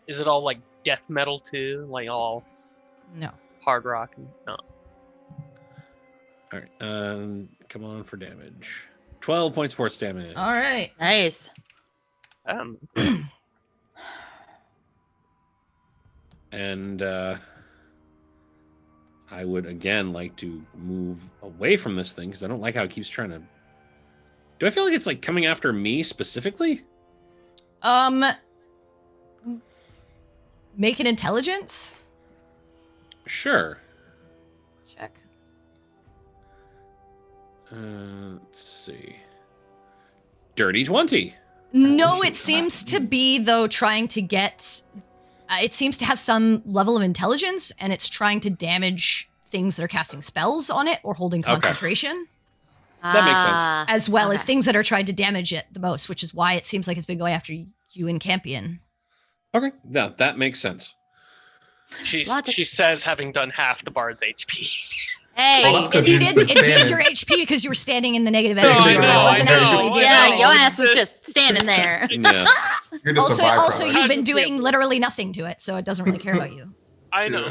Is it all like death metal too? Like all No. hard rock? No. All right. Come on for damage. 12 points force damage. All right. Nice. And I would again like to move away from this thing because I don't like how it keeps trying to. Do I feel like it's like coming after me specifically? Make an intelligence Sure. check. Let's see. Dirty 20. No, it seems to be though trying to get. It seems to have some level of intelligence, and it's trying to damage things that are casting spells on it or holding concentration, That makes sense. as well as things that are trying to damage it the most, which is why it seems like it's been going after you and Campion. Okay. Yeah, that makes sense. She says having done half the bard's HP. Hey, Well, that's 'cause It you've did, been it did standing. your HP because you were standing in the negative No, energy. I so know, it wasn't I know. actually doing yeah, anything. your ass was just standing there. Yeah. You're just a Also, byproduct. you've How's been it doing feel? literally nothing to it, so it doesn't really care about you. I know.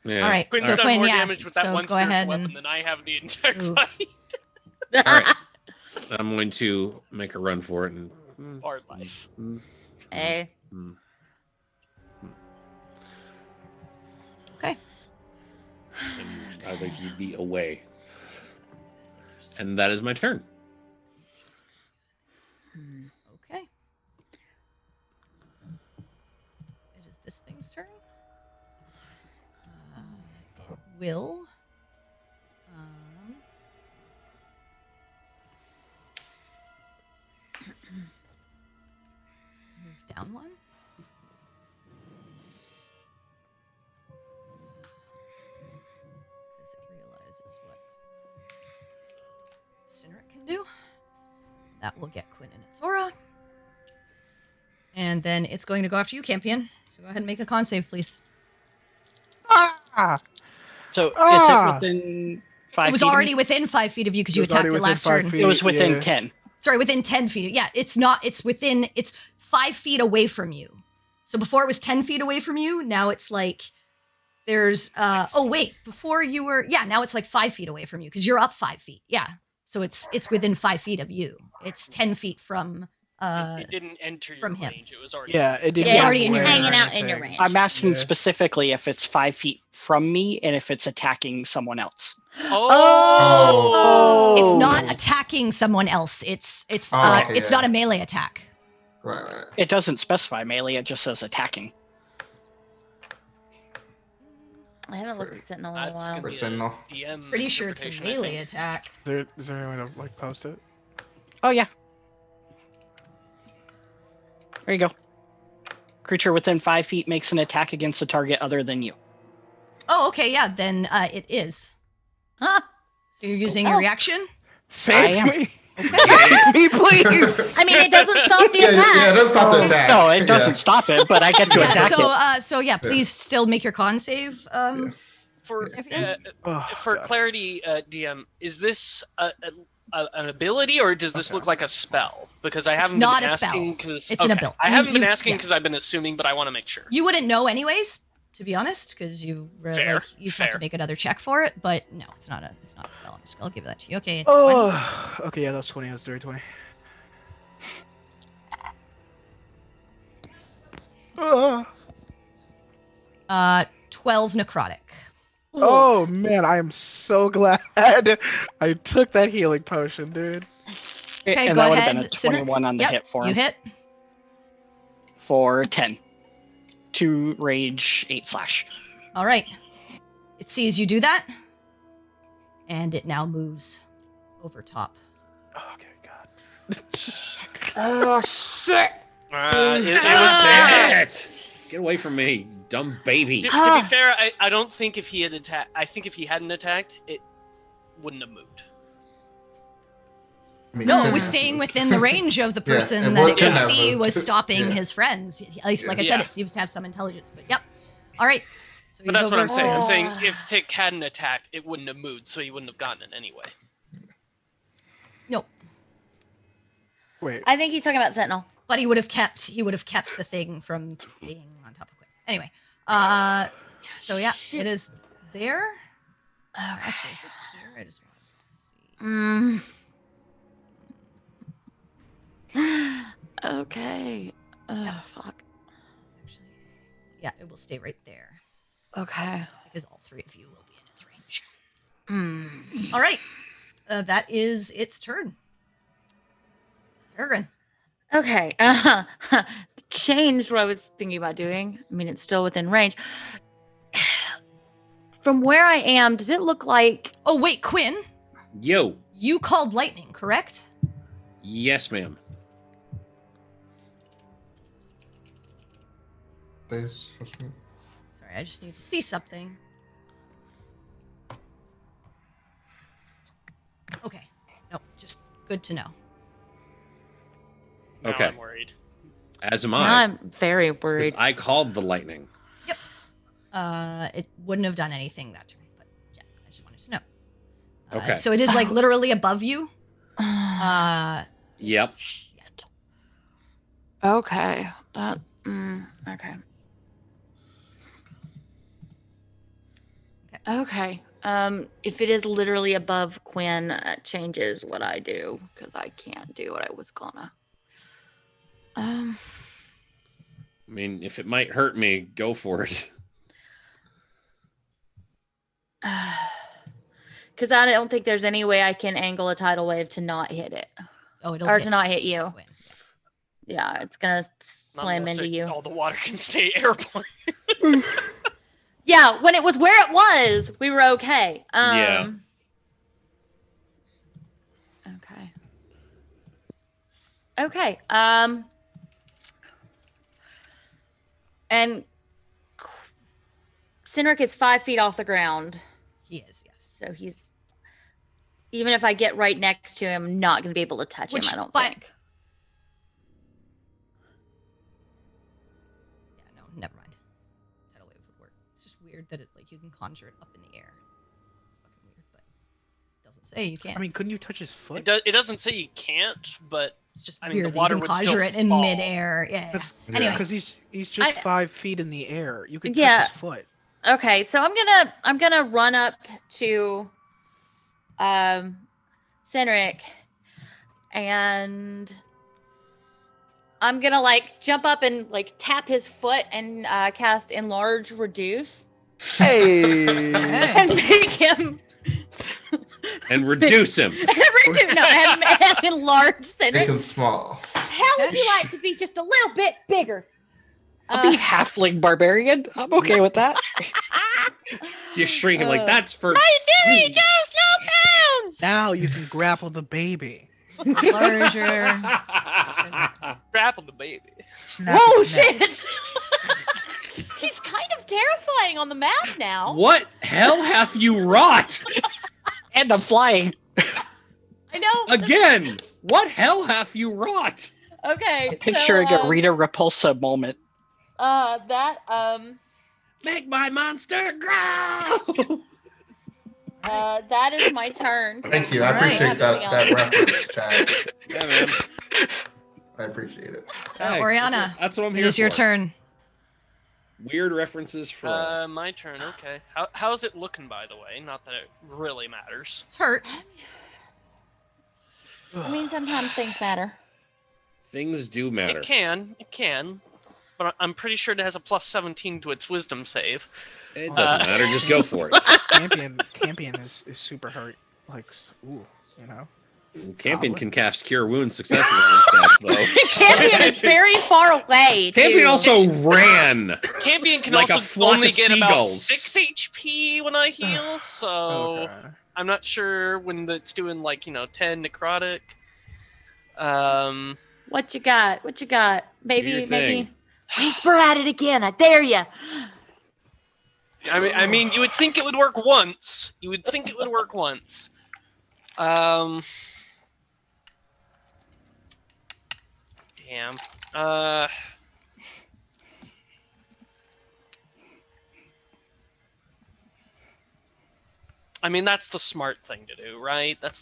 Yeah. All right, Quinn's so done Quinn, more yeah. damage with that so one go spiritual ahead weapon and than I have the entire Ooh. fight. All right. I'm going to make a run for it and. Bard life. Hey. Okay. And I'd like to be away. And that is my turn. Okay. It is this thing's turn. It will. down one. Because it realizes what Cynric can do. That will get Quinn in its aura. And then it's going to go after you, Campion. So go ahead and make a con save, please. Ah! So is Ah! it within 5 It was feet of already me? within 5 feet of you because you It was already attacked it within last 5 turn. feet. It was within Yeah. 10. Sorry, within 10 feet. Yeah, it's 5 feet away from you. So before it was 10 feet away from you, now it's like there's before you were now it's like 5 feet away from you because you're up 5 feet. Yeah. So it's within 5 feet of you. It's 10 feet from It didn't enter your from him. range. It was already. Yeah, it didn't. It was get already in your away or hanging out in your anything. range. I'm asking Yeah. specifically if it's 5 feet from me and if it's attacking someone else. Oh. It's not attacking someone else. It's okay, not a melee attack. Right. It doesn't specify melee, it just says attacking. I haven't looked at Sentinel in a That's while. gonna be a Sentinel. DM Pretty sure it's a interpretation, I melee think. attack. Is there any way to like post it? Oh yeah. There you go. Creature within 5 feet makes an attack against a target other than you. Oh, okay, yeah, then it is. Huh? So you're using Oh. your reaction? Save am. me! Save me, please! I mean, it doesn't stop the Yeah, attack. yeah, that's not the attack. No, it doesn't stop it, but I get to Yeah, attack it. so please still make your con save. For Yeah. Oh, for God. clarity, DM, is this an ability or does this look like a spell? Because I haven't not been a spell. asking because It's an ability. I haven't been You- asking yeah. because I've been assuming, but I want to make sure. You wouldn't know anyways, to be honest, because you Fair, have to fair. make another check for it. But no, it's not a spell. I'll give that to you. Okay. 20. Oh, okay, yeah, that's 20. That's dirty 20. Ah. 12 necrotic. Oh man, I am so glad I took that healing potion, dude. Okay, And go that would have ahead. been a 21 on the Yep, hit for you him. hit. For 10. 2 rage, 8 slash. All right. It sees you do that, and it now moves over top. Okay, God. Oh shit! It was Shit! Get away from me, dumb baby. To be fair, I don't think if he had attacked. I think if he hadn't attacked, it wouldn't have moved. I mean, No, yeah. it was staying within the range of the Yeah, person and that what it could can have see moved? was stopping Yeah. his friends. At least, like I Yeah. said, it seems to have some intelligence. But yep. All right. So But he's that's what over- I'm saying. I'm Oh. saying if Tick hadn't attacked, it wouldn't have moved, so he wouldn't have gotten it anyway. No, Wait. I think he's talking about Sentinel. but he would have kept the thing from being on top of Quinn. Anyway, so yeah, it is there. Actually, if it's here, I just want to see. Okay. Oh fuck. Actually, yeah, it will stay right there Okay. because all three of you will be in its range. Hmm. All right, that is its turn. Peregrine. Okay. Changed what I was thinking about doing. I mean, it's still within range. From where I am, does it look like? Oh wait, Quinn, Yo. you called lightning, correct? Yes, ma'am. Please. Sorry, I just need to see something. Okay. Nope, just good to know. Now Okay. I'm worried. As am Now I. I'm very 'Cause worried. I called the lightning. It wouldn't have done anything that turn, but yeah, I just wanted to know. Okay. So it is like literally above you. Yep. Shit. Okay. That. Okay. Okay. If it is literally above Quinn, it changes what I do because I can't do what I was gonna. I mean, if it might hurt me, go for it. Because I don't think there's any way I can angle a tidal wave to not hit it Oh, it'll or hit to not hit you. Quinn. Yeah, it's gonna Not slam unless into you. all the water can stay airborne. Yeah, when it was where it was, we were okay. Yeah. Okay. Okay. And Cynric is 5 feet off the ground. He is, yes. So he's, even if I get right next to him, I'm not going to be able to touch him, I don't think. Yeah, no, never mind. Tidal wave would work. It's just weird that it you can conjure it up in the air. It's fucking weird, but it doesn't say you can't. I mean, couldn't you touch his foot? It doesn't say you can't, but it's just I mean, weird the water that you would can still conjure it in fall. midair. Yeah. Anyway, because he's just 5 feet in the air. You could touch Yeah. his foot. Okay, so I'm gonna run up to Cynric, and I'm gonna like jump up and like tap his foot and cast Enlarge Reduce. Hey. And make him And reduce him. and enlarge Cynric. Make him small. How would you like to be just a little bit bigger? I'll be halfling barbarian. I'm okay with that. You're shrinking like that's for. I did just no pounds. Now you can grapple the baby. larger. Grapple the baby. Whoa, shit! He's kind of terrifying on the map now. What hell hath you wrought? And I'm flying. I know. Again, what hell hath you wrought? Okay. I'm picturing a Rita Repulsa moment. Make my monster growl. That is my turn. Thank you. I All right. appreciate that reference, Chad. Yeah, man. I appreciate it. Hey, Oriana, that's what I'm it here is your for. turn. Weird references for. My turn. Okay. How's it looking, by the way? Not that it really matters. It's hurt. I mean, sometimes things matter. Things do matter. It can. But I'm pretty sure it has a plus 17 to its wisdom save. It doesn't matter. Just go for it. Campion is super hurt. Like, ooh, you know. Campion can cast Cure Wounds successfully on himself, though. Campion is very far away. Campion too. also ran. Campion can Like a also flock only of get about seagulls. 6 HP when I heal, so Okay. I'm not sure when it's doing 10 necrotic. What you got? Do your thing. Whisper at it again. I dare you. I mean, you would think it would work once. Damn. I mean, that's the smart thing to do, right? Gotta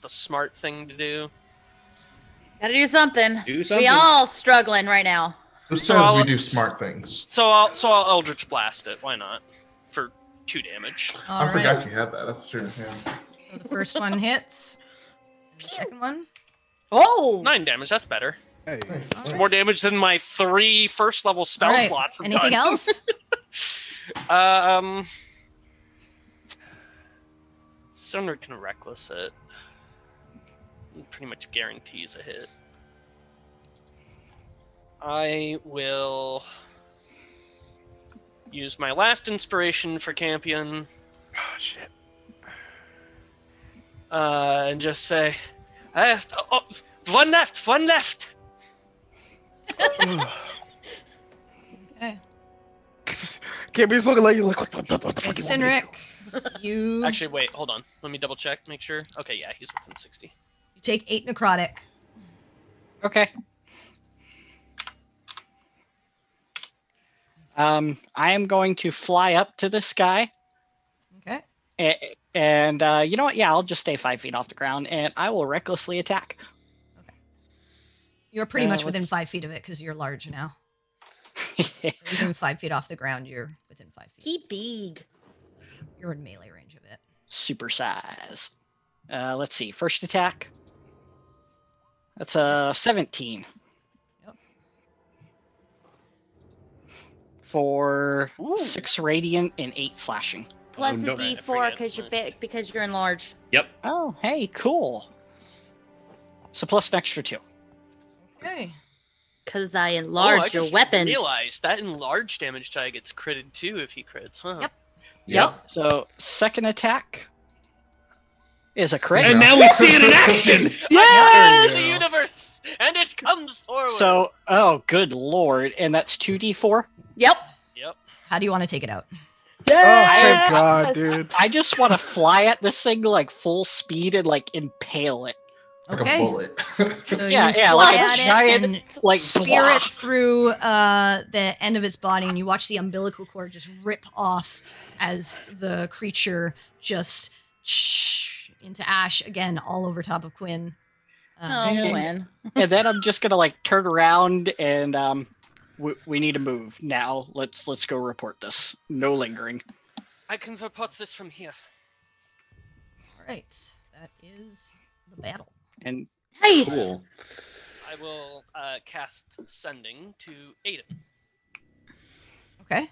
do something. Do something. We all struggling right now. Who So says I'll- we do smart things? So I'll Eldritch Blast it. Why not? For 2 damage. All I right. forgot you had that. That's true. Yeah. So the first one hits. The second one. Oh. 9 damage. That's better. Hey. It's more damage than my 3 first-level spell All right. slots have Anything done. else? Sumner can reckless it. It pretty much guarantees a hit. I will use my last inspiration for Campion, Oh shit. and just say, one left. Ugh. Okay. Campion's looking like you like. What Okay, the fuck you want me to Cynric, you Actually, wait, hold on. Let me double check, make sure. Okay, yeah, he's within 60. take 8 necrotic. Okay. I am going to fly up to this guy, Okay. and you know what? Yeah, I'll just stay 5 feet off the ground, and I will recklessly attack. You're pretty much within let's- 5 feet of it because you're large now. So even 5 feet off the ground, you're within 5 feet. He big. You're in melee range of it. Super size. Let's see. First attack. That's a 17. Yep. For Ooh. 6 radiant and 8 slashing. Plus no. a D4 I forget because you're list. big, because you're enlarged. Yep. Oh, hey, cool. So plus an extra 2. Okay. Because I I enlarge your just weapons. realized that enlarged damage die gets critted too if he crits, huh? Yep. Yep. So second attack is a crit. And now we see it in action. Yes! The universe! And it comes forward! So, oh, good lord. And that's 2d4. Yep. How do you want to take it out? Oh, thank God, Yes! dude. I just want to fly at this thing like full speed and like impale it. Like Okay. a bullet. So Yeah, you yeah, fly like a at giant, it and like, spear it blah. through the end of its body, and you watch the umbilical cord just rip off as the creature just into ash again, all over top of Quinn. Oh, And- Gwen. And then I'm just gonna like turn around and we need to move now. Let's go report this. No lingering. I can report this from here. All right, that is the battle. And Nice. Cool. I will cast Sending to Aiden. Okay.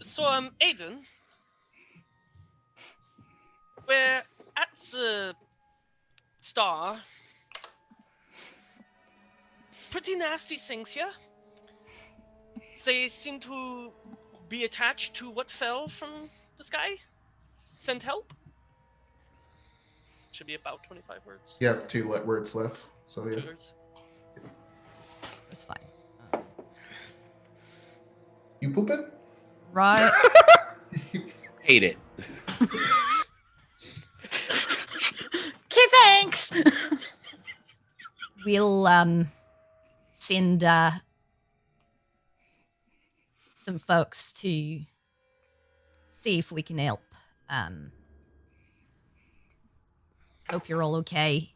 So, Aiden, we're at the star. Pretty nasty things here. They seem to be attached to what fell from the sky. Send help. Should be about 25 words. You have 2 words left. So yeah. 2 words. That's fine. You pooping? Right. Hate it. Okay, thanks. We'll send some folks to see if we can help. Hope you're all okay.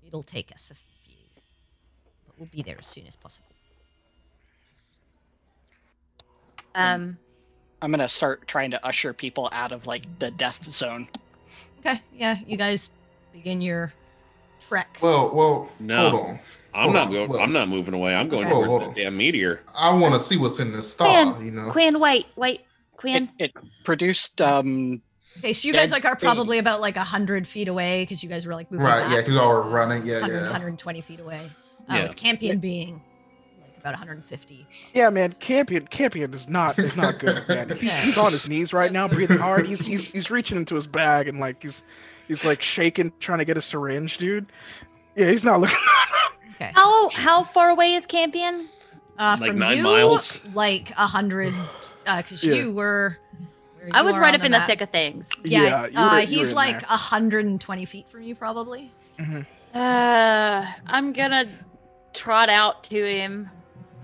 It'll take us a few, but we'll be there as soon as possible. I'm gonna start trying to usher people out of like the death zone. Okay, yeah, you guys begin your trek. Well, No. hold on. I'm Hold not on, going. look. I'm not moving away. I'm going Okay. towards Hold that on. damn meteor. I want to see what's in this star, Quinn, you know? Quinn, wait, Quinn. It produced Okay, so you guys Dead are probably baby. about like 100 feet away because you guys were like moving Right, back. yeah, because y'all were running. Yeah, 100, yeah. 120 feet away. Yeah. With Campion being like about 150. Yeah, man, Campion is not good, man. He's on his knees right now, breathing hard. He's reaching into his bag and like he's like shaking, trying to get a syringe, dude. Yeah, he's not looking. Okay. How far away is Campion? Like From 9 you, miles? like 100, because Yeah. you were. where I you was are right on up in the map. thick of things. Yeah, you were he's in like there. 120 feet from you, probably. I'm gonna trot out to him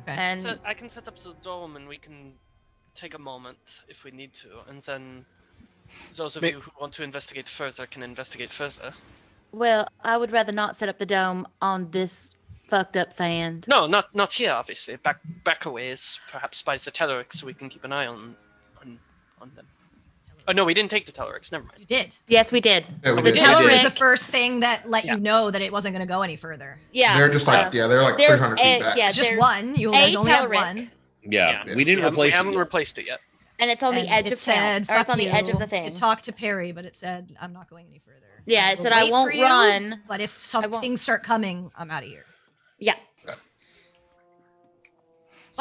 Okay. and So I can set up the dome and we can take a moment if we need to, and then those of Ma- you who want to investigate further can investigate further. well, I would rather not set up the dome on this fucked up sand. No, not here, obviously. Back a ways, perhaps by the Tellurics, so we can keep an eye on them. Oh no, we didn't take the Tellurics. Never mind. You did. Yes, we did. Yeah, we The did. Telluric was Telluric, the first thing that let Yeah. you know that it wasn't going to go any further. yeah. They're just like, yeah, they're like there's 300 feet a- back. yeah, Just there's one. You a guys only have Telluric. one. Yeah, Yeah. we didn't We replace haven't it. replaced it yet. And it's on And the edge it of said, town, or it's "Fuck on the edge of you." the thing. It talked to Perry, but it said, "I'm not going any further." Yeah, it will said, "I wait for won't you, run." But if I some won't- things start coming, I'm out of here. Yeah. But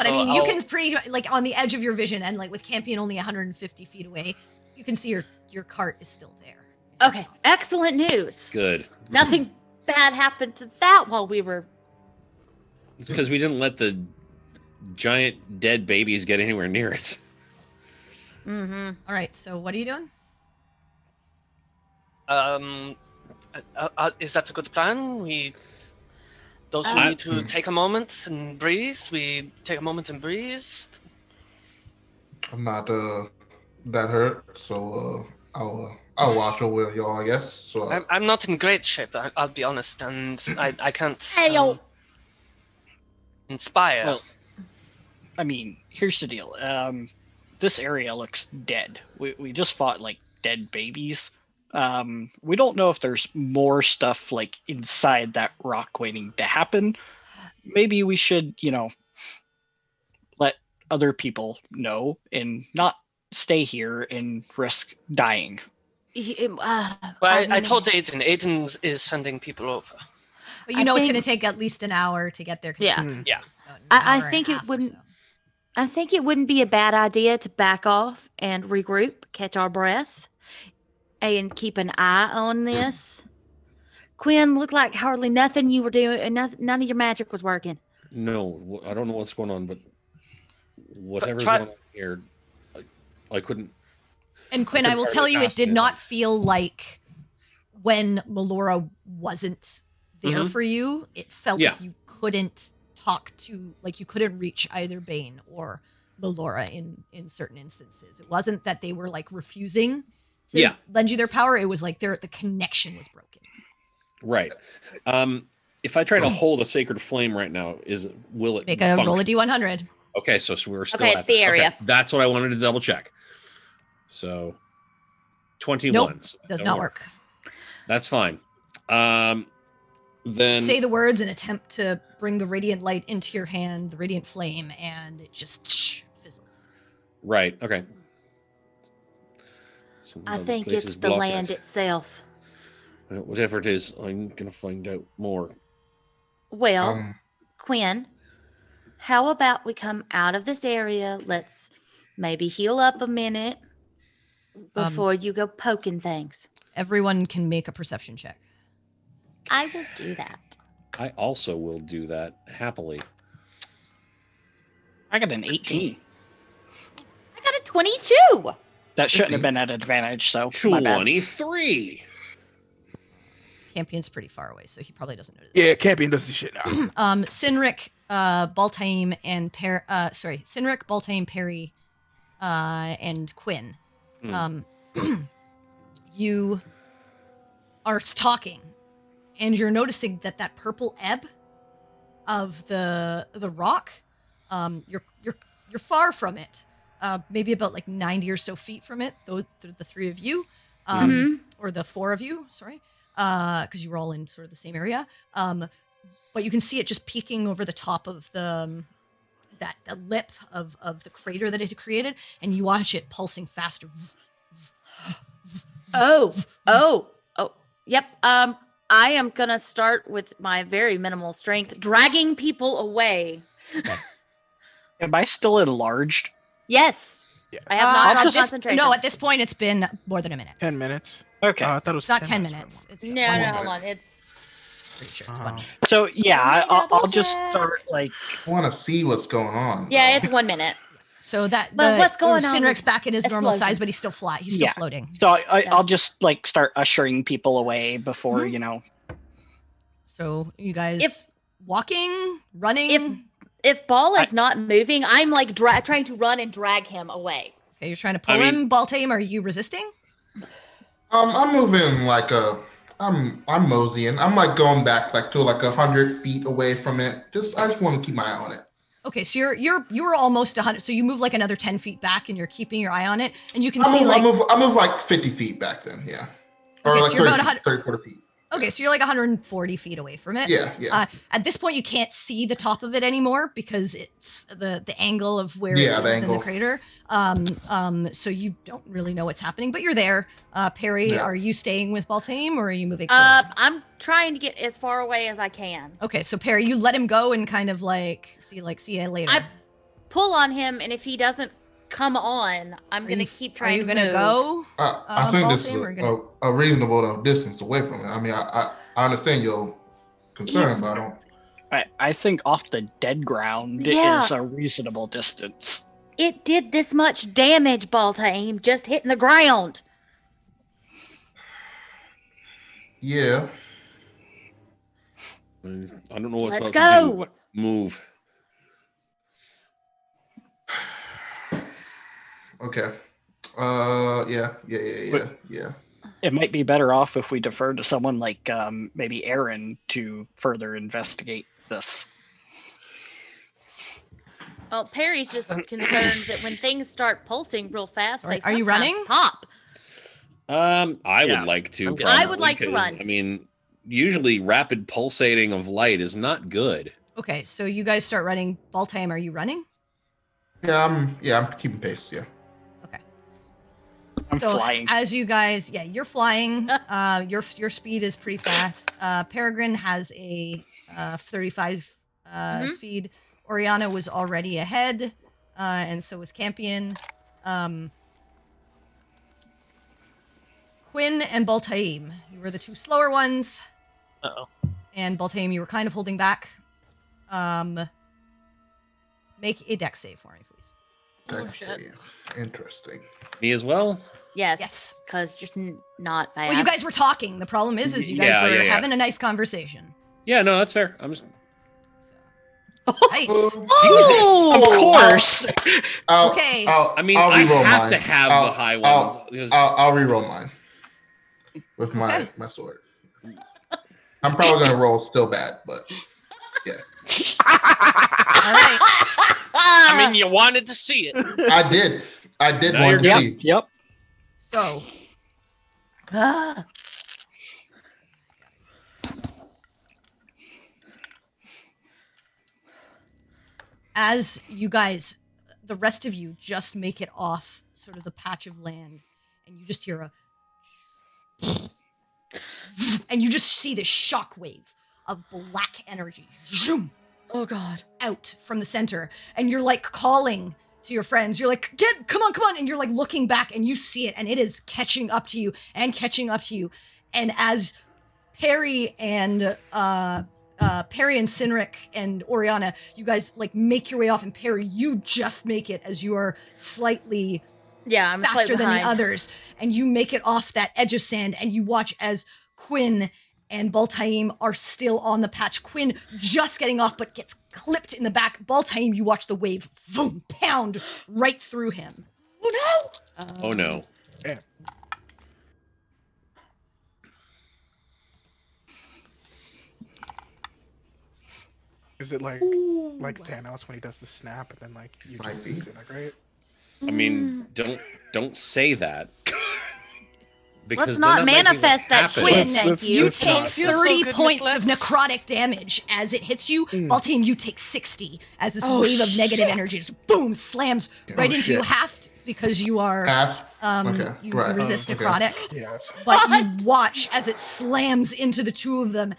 I So mean, you I'll- can pretty like on the edge of your vision, and like with Campion only 150 feet away, you can see your cart is still there. Okay. Excellent news. Good, Nothing bad happened to that while we were. because we didn't let the giant dead babies get anywhere near it. Mm-hmm. All right. So what are you doing? Is that a good plan? Those who Um, need to take a moment and breathe, we take a moment and breathe. I'm not that hurt, so I'll watch over y'all, I guess. So I'm not in great shape, I'll be honest, and I can't Hey, yo. inspire. Well, I mean, here's the deal. This area looks dead. We just fought like dead babies. We don't know if there's more stuff like inside that rock waiting to happen. Maybe we should, let other people know and not stay here and risk dying. Well, I told Aiden. Aiden is sending people over. But you I know it's think- going to take at least an hour to get there. 'cause Yeah. it's Yeah. about an I hour and think a it half or wouldn't- so. I think it wouldn't be a bad idea to back off and regroup, catch our breath, and keep an eye on this. Quinn, looked like hardly nothing you were doing, and none of your magic was working. No, I don't know what's going on, but whatever's try- going on here, I couldn't. And Quinn, I will tell you, it did not feel like when Melora wasn't there for you, it felt like you couldn't talk to, like you couldn't reach either Bane or Melora in certain instances. It wasn't that they were like refusing to lend you their power. It was like the connection was broken. Right. If I try to hold a sacred flame right now, will it make a function? roll a d100? Okay, so we're still it's the area. Okay, that's what I wanted to double check. So 21. Nope, so does not work. That's fine. Then say the words and attempt to bring the radiant light into your hand, the radiant flame, and it just fizzles. Right. Okay. I think it's the land itself. Whatever it is, I'm gonna find out more. Well, Quinn, how about we come out of this area? Let's maybe heal up a minute before you go poking things. Everyone can make a perception check. I will do that. I also will do that happily. I got an 18. I got a 22. That shouldn't have been at advantage, so my bad. 23. Campion's pretty far away, so he probably doesn't notice. Yeah, Campion does the shit now. Sinric, Baltaim, and Sinric, Baltaim, Perry, and Quinn. You are talking, and you're noticing that purple ebb of the rock. You're far from it. Maybe about like 90 or so feet from it. Those the three of you, or the four of you. Sorry, because you were all in sort of the same area. But you can see it just peeking over the top of the lip of the crater that it had created, and you watch it pulsing faster. Yep. I am gonna start with my very minimal strength, dragging people away. Okay. Am I still enlarged? Yes. Yeah. I have not at concentration. No, at this point it's been more than a minute. 10 minutes. Okay. I thought it was It's not 10 minutes. It's No, hold on. It's pretty sure it's 1 minute. So yeah, I'll double just check. start like. I want to see what's going on. yeah, it's 1 minute. So But what's going on Sinric's with back at his normal explosions? size, but he's still flat. He's still floating. So I'll just like start ushering people away before So you guys walking, running. If Ball is not moving, I'm like trying to run and drag him away. Okay, you're trying to pull him. Baltaim, are you resisting? I'm moving like I'm moseying. I'm like going back like to like 100 feet away from it. I just want to keep my eye on it. Okay, so you're almost 100. So you move like another 10 feet back, and you're keeping your eye on it, and you can see I move like 50 feet back then, yeah. Or Okay, like so you're 30, about 30, 40 feet. Okay, so you're like 140 feet away from it. Yeah. At this point, you can't see the top of it anymore because it's the angle of where Yeah, it the is in the angle. crater. So you don't really know what's happening, but you're there. Perry, Yeah. are you staying with Baltaim or are you moving forward? I'm trying to get as far away as I can. Okay, so Perry, you let him go and kind of like see you later. I pull on him, and if he doesn't come on, I'm gonna keep trying. Are you to gonna move. go? I think this is Baltaim, a reasonable distance away from it. I mean, I understand your concern, but I don't. I think off the dead ground Yeah. is a reasonable distance. It did this much damage, Baltaim, just hitting the ground. Yeah. I don't know what's Let's about to do, go. but move. Okay. Yeah. It might be better off if we defer to someone like maybe Aaron to further investigate this. Well, Perry's just concerned that when things start pulsing real fast, they Are you sometimes running? pop. I Yeah. would like to. I would like to because, run. I mean, usually rapid pulsating of light is not good. Okay, so you guys start running. Baltaim, are you running? Yeah, I'm keeping pace, yeah. I'm So flying. as you guys, you're flying. Your speed is pretty fast. Peregrine has a 35 speed. Oriana was already ahead, and so was Campion. Quinn and Baltaim, you were the two slower ones. Uh-oh. And Baltaim, you were kind of holding back. Make a dex save for me, please. Dex save. Interesting. Me as well. Yes, because just not fast. Well, you guys were talking. The problem is you guys were having a nice conversation. Yeah, no, that's fair. I'm just. Nice. Of course. Okay. I mean, I'll I reroll have mine. to have the high ones. Because... I'll reroll mine with my sword. I'm probably gonna roll still bad, but yeah. All right. I mean, you wanted to see it. I did Now want to see. Yep. So. As you guys, the rest of you, just make it off sort of the patch of land, and you just hear a, and you just see this shockwave of black energy, zoom, Oh God. out from the center, and you're like calling to your friends. You're like, come on, and you're like looking back, and you see it, and it is catching up to you, and as Perry and Sinric and Oriana, you guys like make your way off, and Perry, you just make it as you are slightly I'm faster than the behind. others, and you make it off that edge of sand, and you watch as Quinn and Baltaim are still on the patch. Quinn just getting off, but gets clipped in the back. Baltaim, you watch the wave, boom, pound right through him. Oh Oh no. Yeah. Is it like Thanos when he does the snap and then like you just disintegrate? I mean, don't say that. Because Let's then not that might be what manifest that happens. shit. Quinn, Thank you. you let's take not. 30 good, points Miss of Lex. necrotic damage as it hits you. Baltaim, you take 60 as this Oh, wave of negative shit. energy just boom slams right into you, halved because you are Pass. Okay. you Right. resist Okay. necrotic. Yes. But you watch as it slams into the two of them,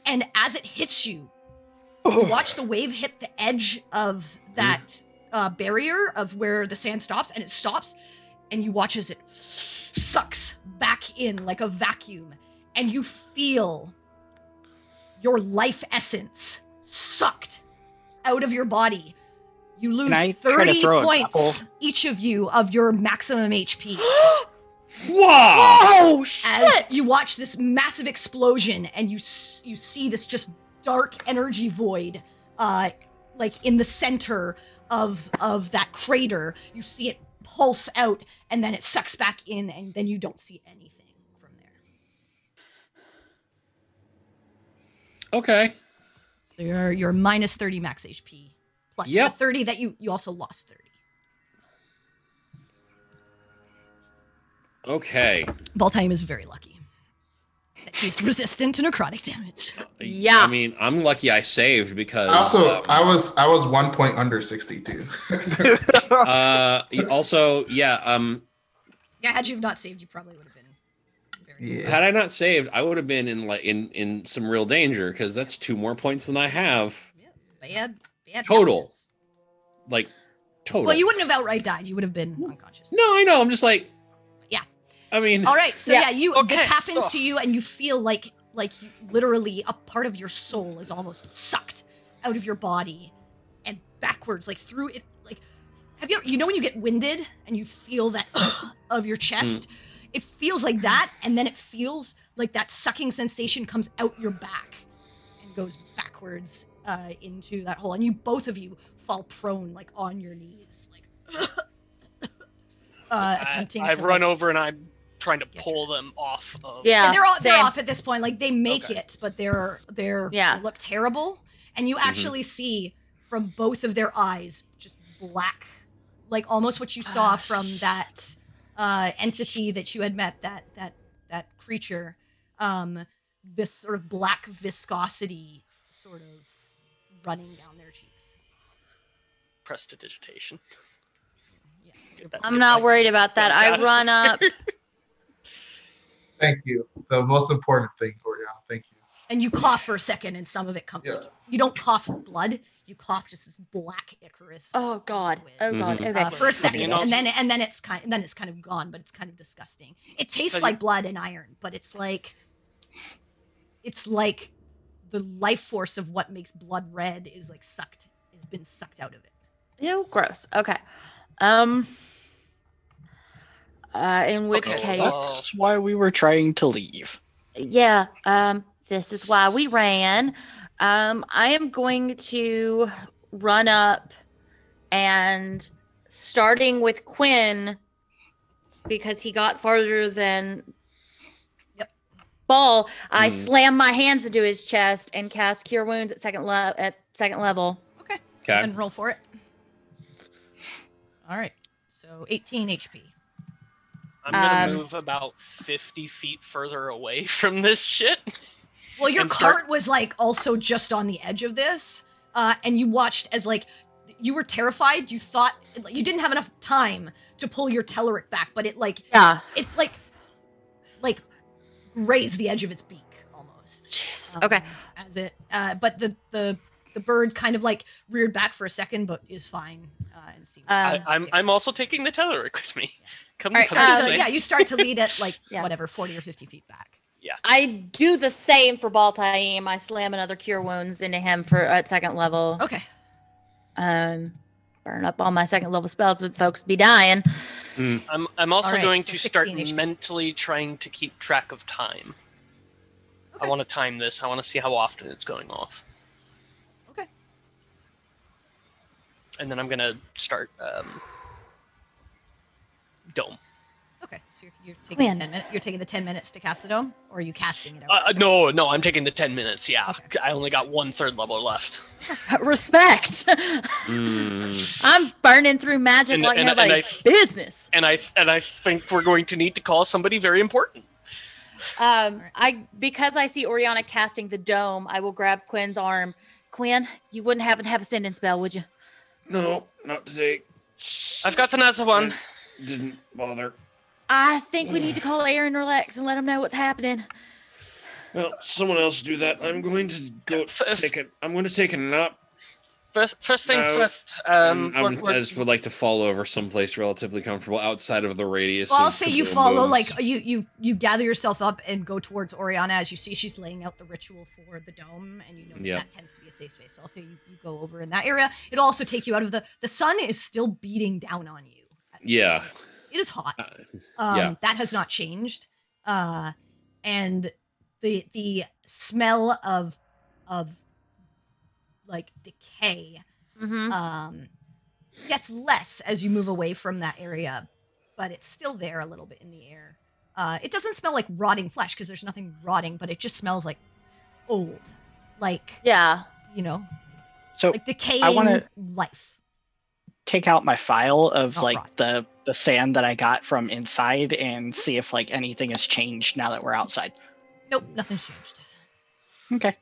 and as it hits you, you watch the wave hit the edge of that barrier of where the sand stops, and it stops, and you watch as it sucks back in like a vacuum, and you feel your life essence sucked out of your body. You lose Can I try to 30 throw a points, couple? each of you, of your maximum HP. Wow! Oh shit! As you watch this massive explosion, and you see this just dark energy void, like in the center of that crater. You see it pulse out, and then it sucks back in, and then you don't see anything from there. Okay. So you're minus 30 max HP, plus the 30 that you also lost 30. Okay. Baltaim is very lucky that he's resistant to necrotic damage. Yeah. I mean, I'm lucky I saved because. Also, I was 1 point under 62. Also, yeah. Yeah, had you not saved, you probably would have been. Yeah. Had I not saved, I would have been in some real danger because that's 2 more points than I have. Yeah, bad Total. habits. Like, total. Well, you wouldn't have outright died. You would have been unconscious. No, I know. I'm just like. Yeah. I mean. All right. So Yeah. this happens to you, and you feel like you, literally a part of your soul is almost sucked out of your body and backwards, like through it. Like, have you know when you get winded and you feel that of your chest? It feels like that, and then it feels like that sucking sensation comes out your back and goes backwards into that hole, and both of you fall prone, like on your knees, like attempting. I to, run like, over and I'm trying to Get pull them off of. Yeah. and they're same. off at this point. Like they make Okay. it, but they're Yeah. they look terrible, and you actually see from both of their eyes just black, like almost what you saw from that entity that you had met, that creature, this sort of black viscosity sort of running down their cheeks. Prestidigitation. Yeah. Get that- I'm not worried about that. I run up. Thank you. The most important thing for you. Thank you. And you cough for a second, and some of it comes. Yeah. You don't cough blood. You cough just this black Icarus. Oh God. Oh God. Mhm. Okay. For a second, You know- and then it's kind of gone, but it's kind of disgusting. It tastes So like blood and iron, but it's like the life force of what makes blood red is like has been sucked out of it. Ew, gross. Okay. In which Okay, case, That's why we were trying to leave. yeah, this is why we ran. I am going to run up and starting with Quinn because he got farther than Ball. I slam my hands into his chest and cast Cure Wounds at second level. Okay. Okay. And roll for it. All right. So 18 HP. I'm gonna move about 50 feet further away from this shit. Well, your And cart was like also just on the edge of this, and you watched as like you were terrified. You thought you didn't have enough time to pull your Telleric back, but it like grazed the edge of its beak almost. Jesus. Okay. As it, but the bird kind of like reared back for a second, but is fine. And seems. I'm also taking the Telleric with me. Come Right, this way. Yeah, you start to lead at like whatever 40 or 50 feet back. Yeah. I do the same for Baltaim. I slam another Cure Wounds into him at second level. Okay. Burn up all my second level spells, but folks be dying. I'm also All right, going so to start 16 HP. mentally trying to keep track of time. Okay. I want to time this. I want to see how often it's going off. Okay. And then I'm gonna start dome. Okay. So you're taking Quinn. the 10 minutes. You're taking the 10 minutes to cast the dome, or are you casting it out? No, I'm taking the 10 minutes. Yeah, Okay. I only got 1/3 level left. Respect. I'm burning through magic like nobody's business. And I think we're going to need to call somebody very important. Because I see Oriana casting the dome, I will grab Quinn's arm. Quinn, you wouldn't happen to have a sending spell, would you? No, not today. I've got another one. Didn't bother. I think we need to call Aaron or Lex and let them know what's happening. Well, someone else do that. I'm going to go I'm going to take a nap. First things first. I just would like to fall over someplace relatively comfortable outside of the radius. Well, I'll of say the you boom follow, booms. like you gather yourself up and go towards Oriana as you see she's laying out the ritual for the dome, and you know that tends to be a safe space. So I'll say you go over in that area. It'll also take you out of the sun is still beating down on you. Yeah. It is hot. Yeah. That has not changed. And the smell of like decay gets less as you move away from that area, but it's still there a little bit in the air. It doesn't smell like rotting flesh because there's nothing rotting, but it just smells like old, like So like decaying I wanna life. take out my file of Not like rotten. the sand that I got from inside and see if like anything has changed now that we're outside. Nope, nothing's changed. Okay.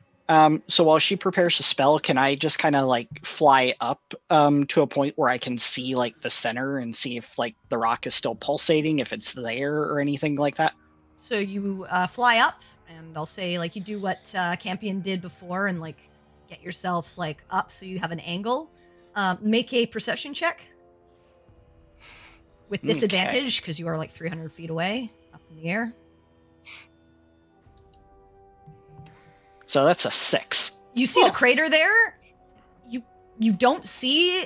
So while she prepares a spell, can I just kind of like fly up to a point where I can see like the center and see if like the rock is still pulsating, if it's there or anything like that? So you fly up, and I'll say like you do what Campion did before, and like get yourself like up so you have an angle. Make a perception check with disadvantage because you are like 300 feet away up in the air. So that's a 6. You see the crater there. You don't see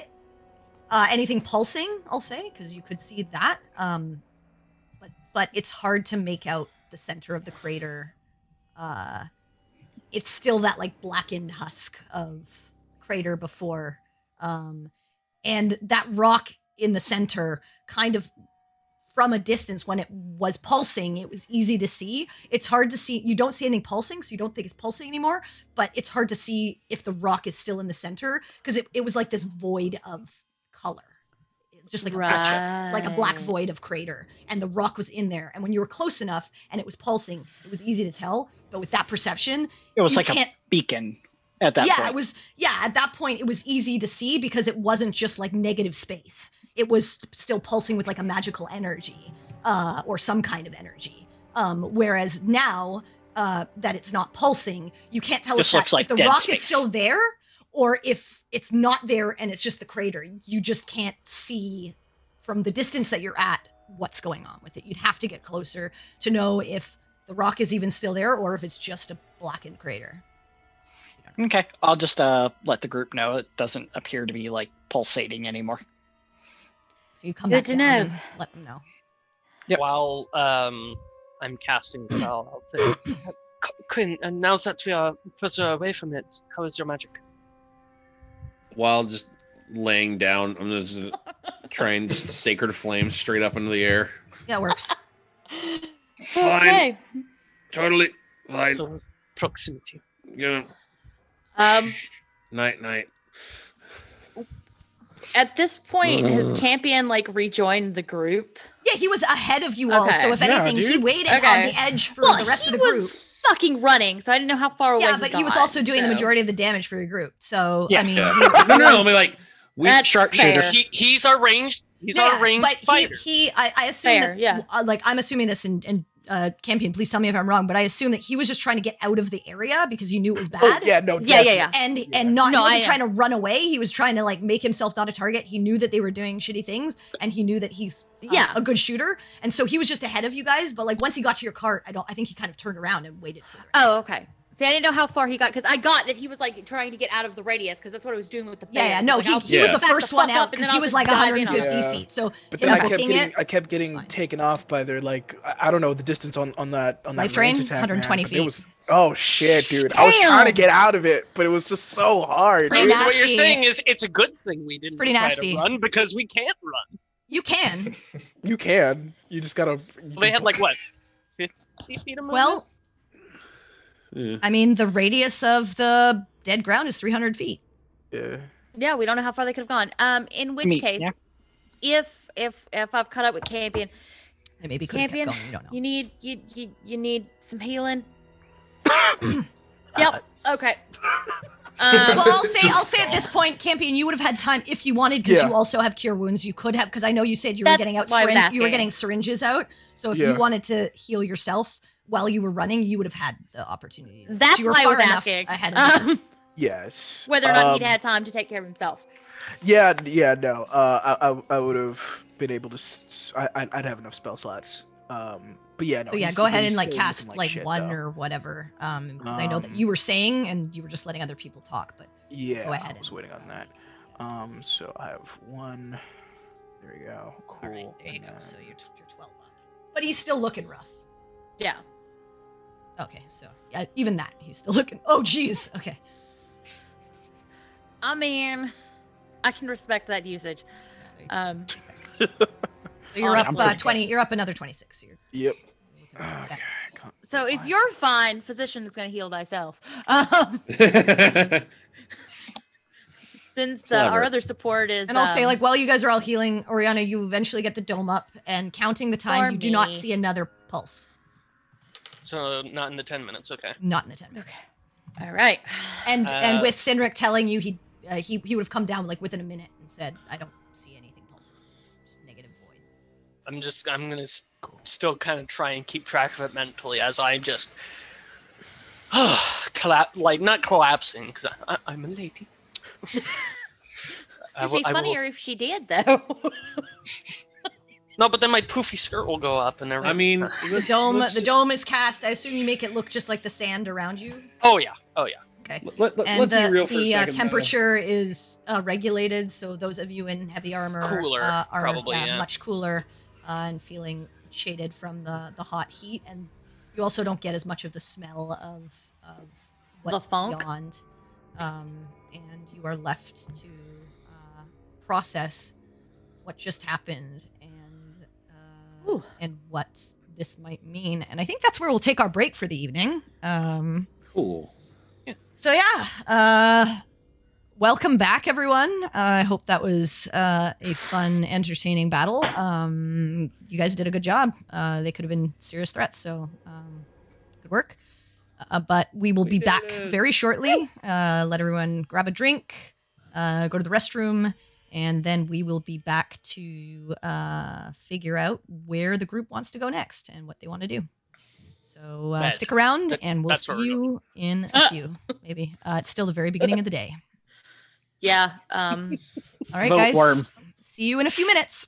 anything pulsing, I'll say, because you could see that. But it's hard to make out the center of the crater. It's still that like blackened husk of crater before. And that rock in the center kind of from a distance when it was pulsing, it was easy to see. It's hard to see. You don't see anything pulsing, so you don't think it's pulsing anymore, but it's hard to see if the rock is still in the center because it was like this void of color. Just like a black void of crater, and the rock was in there. And when you were close enough and it was pulsing, it was easy to tell. But with that perception, It was like a beacon at that point. It was. Yeah, at that point, it was easy to see because it wasn't just like negative space. It was still pulsing with like a magical energy, or some kind of energy. Whereas now that it's not pulsing, you can't tell if the rock space is still there or if it's not there and it's just the crater. You just can't see from the distance that you're at what's going on with it. You'd have to get closer to know if the rock is even still there or if it's just a blackened crater. You don't Okay, I'll just let the group know it doesn't appear to be like pulsating anymore. So you come Good back to down know. and let them know. Yep. While I'm casting the spell, I'll say, Quinn, and now that we are further away from it, how is your magic? While just laying down, I'm just gonna try and just sacred flame straight up into the air. Yeah, it works. Fine. Okay. Totally fine. So proximity. Gonna night. At this point, has Campion like rejoined the group? Yeah, he was ahead of you all. Okay. So if Yeah, anything, he dude. waited on Okay. the edge for Well, the rest he of the group. was fucking running, so I didn't know how far away. Yeah, but he was got, also doing the so- majority of the damage for your group. So Yeah. I mean, Yeah. he No, I was- mean like we That's sharpshooter. fair. He's our ranged. He's our ranged but fighter. I assume Fair, that, yeah. like I'm assuming this, and Campion, please tell me if I'm wrong, but I assume that he was just trying to get out of the area because he knew it was bad. Oh, yeah, no, Yeah. And Yeah. and not No, he wasn't I- trying to run away. He was trying to like make himself not a target. He knew that they were doing shitty things, and he knew that he's Yeah. a good shooter, and so he was just ahead of you guys. But like once he got to your cart, I think he kind of turned around and waited for the rest. Oh, okay. See, I didn't know how far he got because I got that he was like trying to get out of the radius because that's what I was doing with the bear. Yeah, no, Like, he I'll was the back first one fuck out up and because then he I'll was just like dive in 150 on it. Yeah. feet. So But him then booking it, I kept getting fine. taken off by their like I don't know the distance on that Life range drain, attack, 120 man, but feet. It was oh shit, dude! I was trying to get out of it, but it was just so hard. pretty dude. So what you're nasty. saying is it's a good thing we didn't pretty try nasty. to run because we can't run. you can. You can. You just gotta. Well, they had like what, 50 feet of movement? Well, Yeah. I mean, the radius of the dead ground is 300 feet. Yeah. Yeah, we don't know how far they could have gone. In which case, yeah. if I've caught up with Campion, They maybe could have kept Campion, going. You don't know. you need you need some healing. Yep. Okay. Well, I'll say at this point, Campion, you would have had time if you wanted, because Yeah. you also have cure wounds. You could have, because I know you said you were That's getting out why I was you were asking. getting syringes out. So if Yeah. you wanted to heal yourself while you were running, you would have had the opportunity. That's you were why I was far enough asking. ahead of you. Yes. Whether or not he'd had time to take care of himself. Yeah. No. I would have been able to. I'd have enough spell slots. But yeah. No, So yeah, he's- go ahead he's and like still cast looking like shit, one though. or whatever. Because I know that Um, you were saying and you were just letting other people talk, but Yeah, Go ahead I was and- waiting on that. So I have one. There we go. Cool. all right, there you and go. then- So you're 12 up. But he's still looking rough. Yeah. Okay, so yeah, even that he's still looking. Oh, geez. Okay. I mean, I can respect that usage. So you're up Honestly. 20. You're up another 26. So you're Yep. looking at Okay. that. So if you're fine, physician is going to heal thyself. Since Clever. our other support is. And I'll say, like, while you guys are all healing, Oriana, you eventually get the dome up, and counting the time, For you do not me. see another pulse. So not in the 10 minutes, okay. Not in the 10 minutes. All right. And with Cindric telling you he would have come down like within a minute and said, I don't see anything pulsing. Just negative void. I'm gonna still kind of try and keep track of it mentally as I just not collapsing because I'm a lady. It'd be funnier if she did, though. No, but then my poofy skirt will go up and everything. I mean, The dome is cast. I assume you make it look just like the sand around you. Oh yeah. Okay. let's be real for a the second. temperature is regulated, so those of you in heavy armor Cooler, are probably, yeah. much cooler and feeling shaded from the hot heat, and you also don't get as much of the smell of what's The funk? beyond, and you are left to process what just happened and what this might mean. And I think that's where we'll take our break for the evening. Cool. So yeah, welcome back, everyone. I hope that was a fun, entertaining battle. You guys did a good job. They could have been serious threats, so good work. But we will be back very shortly. Let everyone grab a drink, go to the restroom, and then we will be back to figure out where the group wants to go next and what they want to do. So stick around, and we'll That's see where we're you in a few, maybe. It's still the very beginning of the day. Yeah. All right, Vote guys. worm. See you in a few minutes.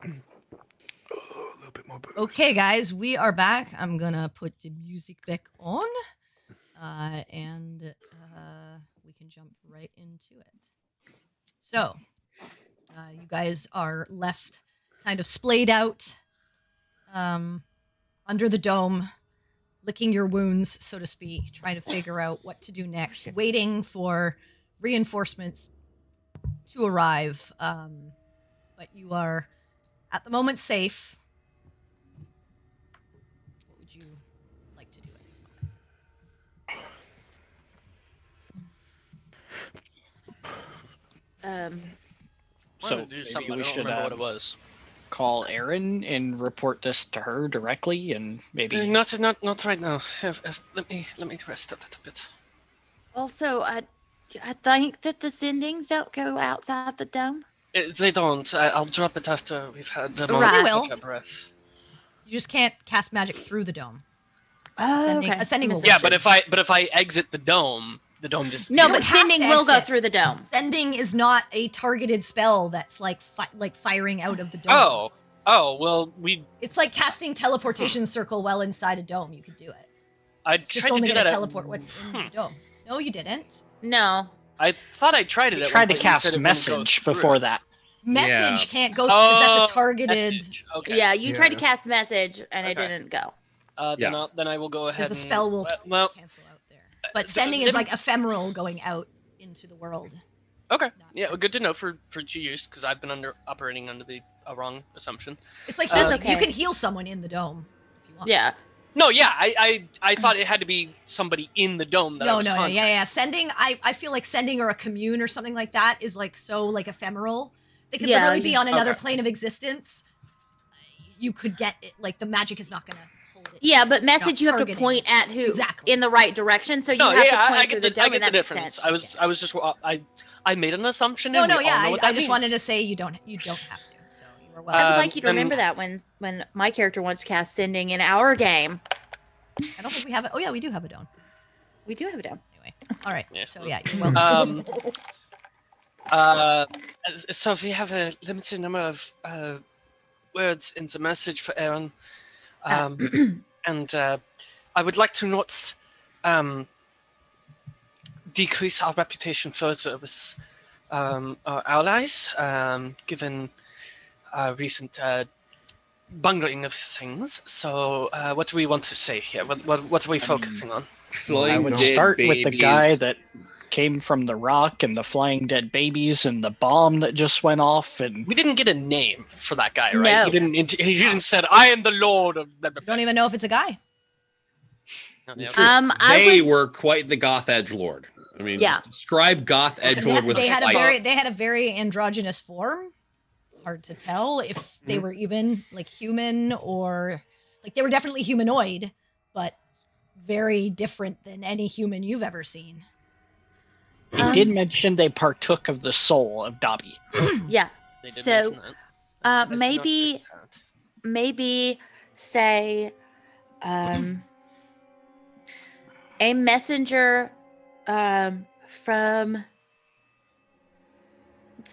A little bit more booze. Okay, guys, we are back. I'm gonna put the music back on, and we can jump right into it. So, you guys are left kind of splayed out under the dome, licking your wounds, so to speak, trying to figure out what to do next, waiting for reinforcements to arrive. But you are, at the moment, safe. What would you like to do at this moment? So Wanted to do maybe something, we I don't should remember what it was. call Erin and report this to her directly, and maybe Not right now. Let me rest a little bit. Also, I think that the sendings don't go outside the dome. They don't. I'll drop it after we've had a Right. moment They to will. catch our breath. You just can't cast magic through the dome. Oh, A sending will Yeah, work. but if I exit the dome just No, You but don't have sending to will go exit. through the dome. Sending is not a targeted spell that's like firing out of the dome. Oh well, It's like casting teleportation circle while inside a dome. You could do it. I Just tried to only do gonna that. teleport what's in the dome. No, you didn't. No. I thought I tried it. we at tried one to point, you cast said it wouldn't go message through. before that. Message can't go because that's a targeted. Message. Okay. Yeah, you tried to Yeah. cast message and it Okay. didn't go. Then I will go ahead. Because the spell will Well, cancel out there. But sending is like ephemeral going out into the world. okay. Yeah, well, good to know for use because I've been operating under the wrong assumption. It's like That's healing. okay. You can heal someone in the dome if you want. Yeah. No, yeah, I thought it had to be somebody in the dome that I No, was no, contacting. yeah. Sending, I feel like sending or a commune or something like that is like so like ephemeral. They could Yeah, literally be on another okay. plane of existence. You could get it, like the magic is not gonna hold it. Yeah, but message you have to targeting. point at who Exactly. in the right direction, so you No, have yeah, to point I through get the dome, I get and the that makes difference. sense. I was just I made an assumption. No, and no, we yeah. all know what I that just means. wanted to say you don't have to. So you were I welcome. would like you to then- remember that when my character wants to cast sending in our game. I don't think we have it. Oh yeah, we do have a dome. We do have a dome. Anyway, all right. Yeah. So yeah, you're welcome. So if you have a limited number of words in the message for Aaron, and I would like to not decrease our reputation further with our allies, given our recent bungling of things. So what do we want to say here? What are we focusing on? I Flying would dead start with the babies. guy that came from the rock and the flying dead babies and the bomb that just went off, and We didn't get a name for that guy, right? No. He didn't said, "I am the Lord of." Blah, blah, You don't even know if it's a guy. blah." It's Okay. true. I They would. were quite the goth edgelord. I mean, Yeah. describe goth edgelord with They a had a fight. very androgynous form. Hard to tell if they were even like human or like they were definitely humanoid, but very different than any human you've ever seen. he did mention they partook of the soul of Dobby. Yeah. They did So, mention that. I did not maybe- get that. Maybe say a messenger from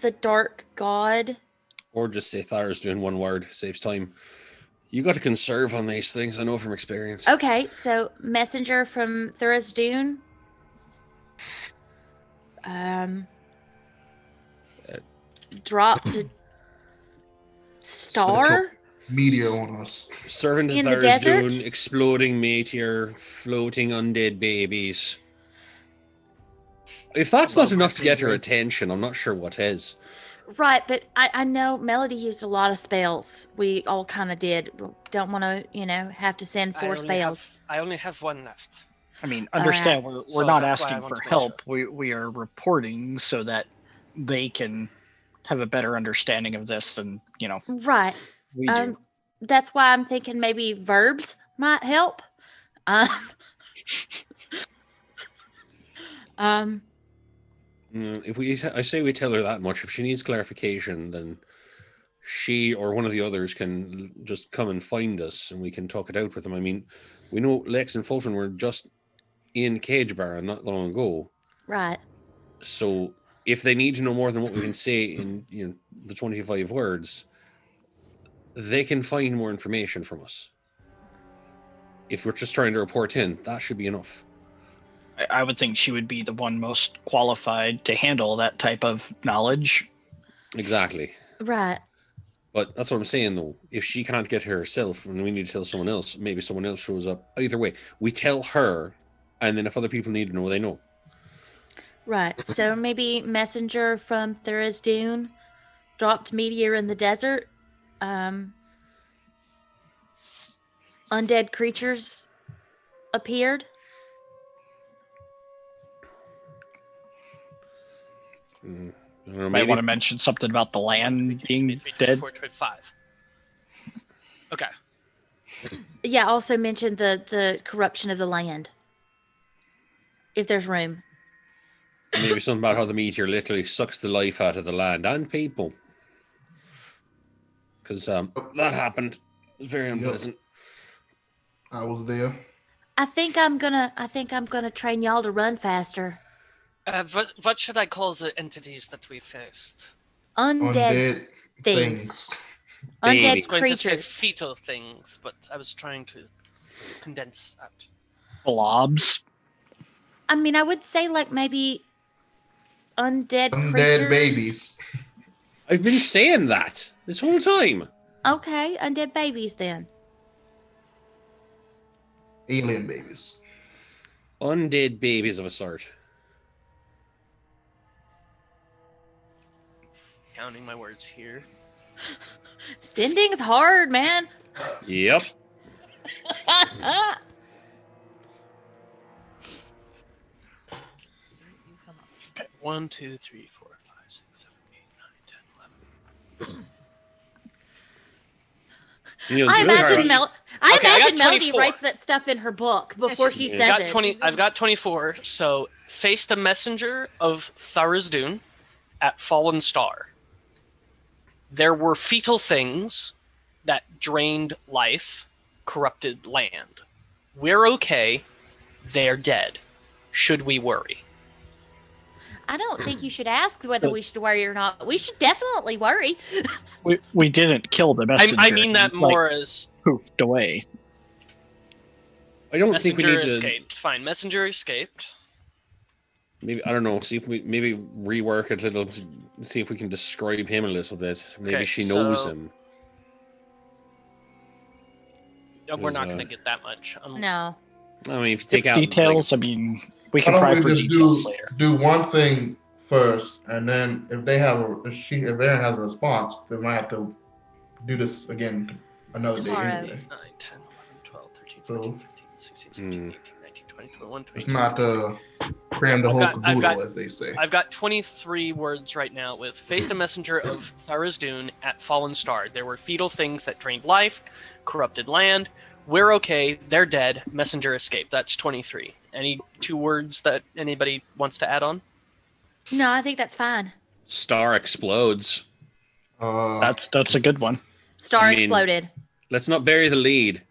the dark god. Or just say Tharizdun one word, saves time. You got to conserve on these things, I know from experience. Okay, so messenger from Tharizdun. Dropped a star. Media on us. Servant of In the desert? Tharizdun, exploding meteor, floating undead babies. If that's not enough to get her attention, I'm not sure what is. Right, but I know Melody used a lot of spells. We all kind of did. Don't want to, have to send four spells. I only have one left. I mean, understand we're So not that's why I asking want for to make help. We are reporting so that they can have a better understanding of this than Right. we do. That's why I'm thinking maybe verbs might help. If I say we tell her that much, if she needs clarification, then she or one of the others can just come and find us, and we can talk it out with them. I mean, we know Lex and Fulton were just in Cage Bar not long ago, Right. so if they need to know more than what we can say in the 25 words, they can find more information from us. If we're just trying to report in, that should be enough. I would think she would be the one most qualified to handle that type of knowledge. Exactly. Right. But that's what I'm saying, though. If she can't get here herself and we need to tell someone else, maybe someone else shows up. Either way, we tell her, and then if other people need to know, they know. Right. So maybe messenger from Tharizdun dropped meteor in the desert. Undead creatures appeared. I don't know, Might maybe. want to mention something about the land being dead. 425. Okay. Yeah, also mention the corruption of the land. If there's room. Maybe something about how the meteor literally sucks the life out of the land and people. Because that happened. It was very unpleasant. I was there. I think I'm gonna train y'all to run faster. What should I call the entities that we faced? Undead things. Undead I was going to say creatures. fetal things, but I was trying to condense that. Blobs. I mean, I would say like maybe undead Undead creatures. babies. I've been saying that this whole time. Okay, undead babies then. Alien babies. Undead babies of a sort. Counting my words here. Sending's hard, man. Yep. So you come up. Okay. 1, 2, 3, 4, 5, 6, 7, 8, 9, 10, 11. You know, I it's really imagine hard. I Okay, I got imagine Melody 24. writes that stuff in her book before she she- I've says got it. 20. I've got 24. So faced a messenger of Tharizdun at Fallen Star. There were fetal things that drained life, corrupted land. We're okay. They're dead. Should we worry? I don't think you should ask whether we should worry or not. We should definitely worry. We didn't kill the messenger. I mean that He, more as poofed away. I don't think we messenger need to. escaped. Fine, messenger escaped. Maybe I don't know. See if we maybe rework it a little. See if we can describe him a little bit. Maybe Okay, she knows so- him. We're not There's, going to get that much. No. I mean, if you take out Details. I mean, we Why can don't try we for just details later. do one thing first, and then if Aaron has a response, they might have to do this again another day Tomorrow. anyway. 9, 10, 11, 12, 13, So- 14, 15, 16, 17, 18, 19, 20, 21, It's 22. not cram the I've whole got- I've caboodle, got- as they say. I've got 23 words right now with faced a messenger of Tharizdun at Fallen Star. There were fetal things that drained life, corrupted land. We're okay. They're dead. Messenger escaped. That's 23. Any 2 words that anybody wants to add on? No, I think that's fine. Star explodes. That's a good one. Star I mean- exploded. Let's not bury the lead.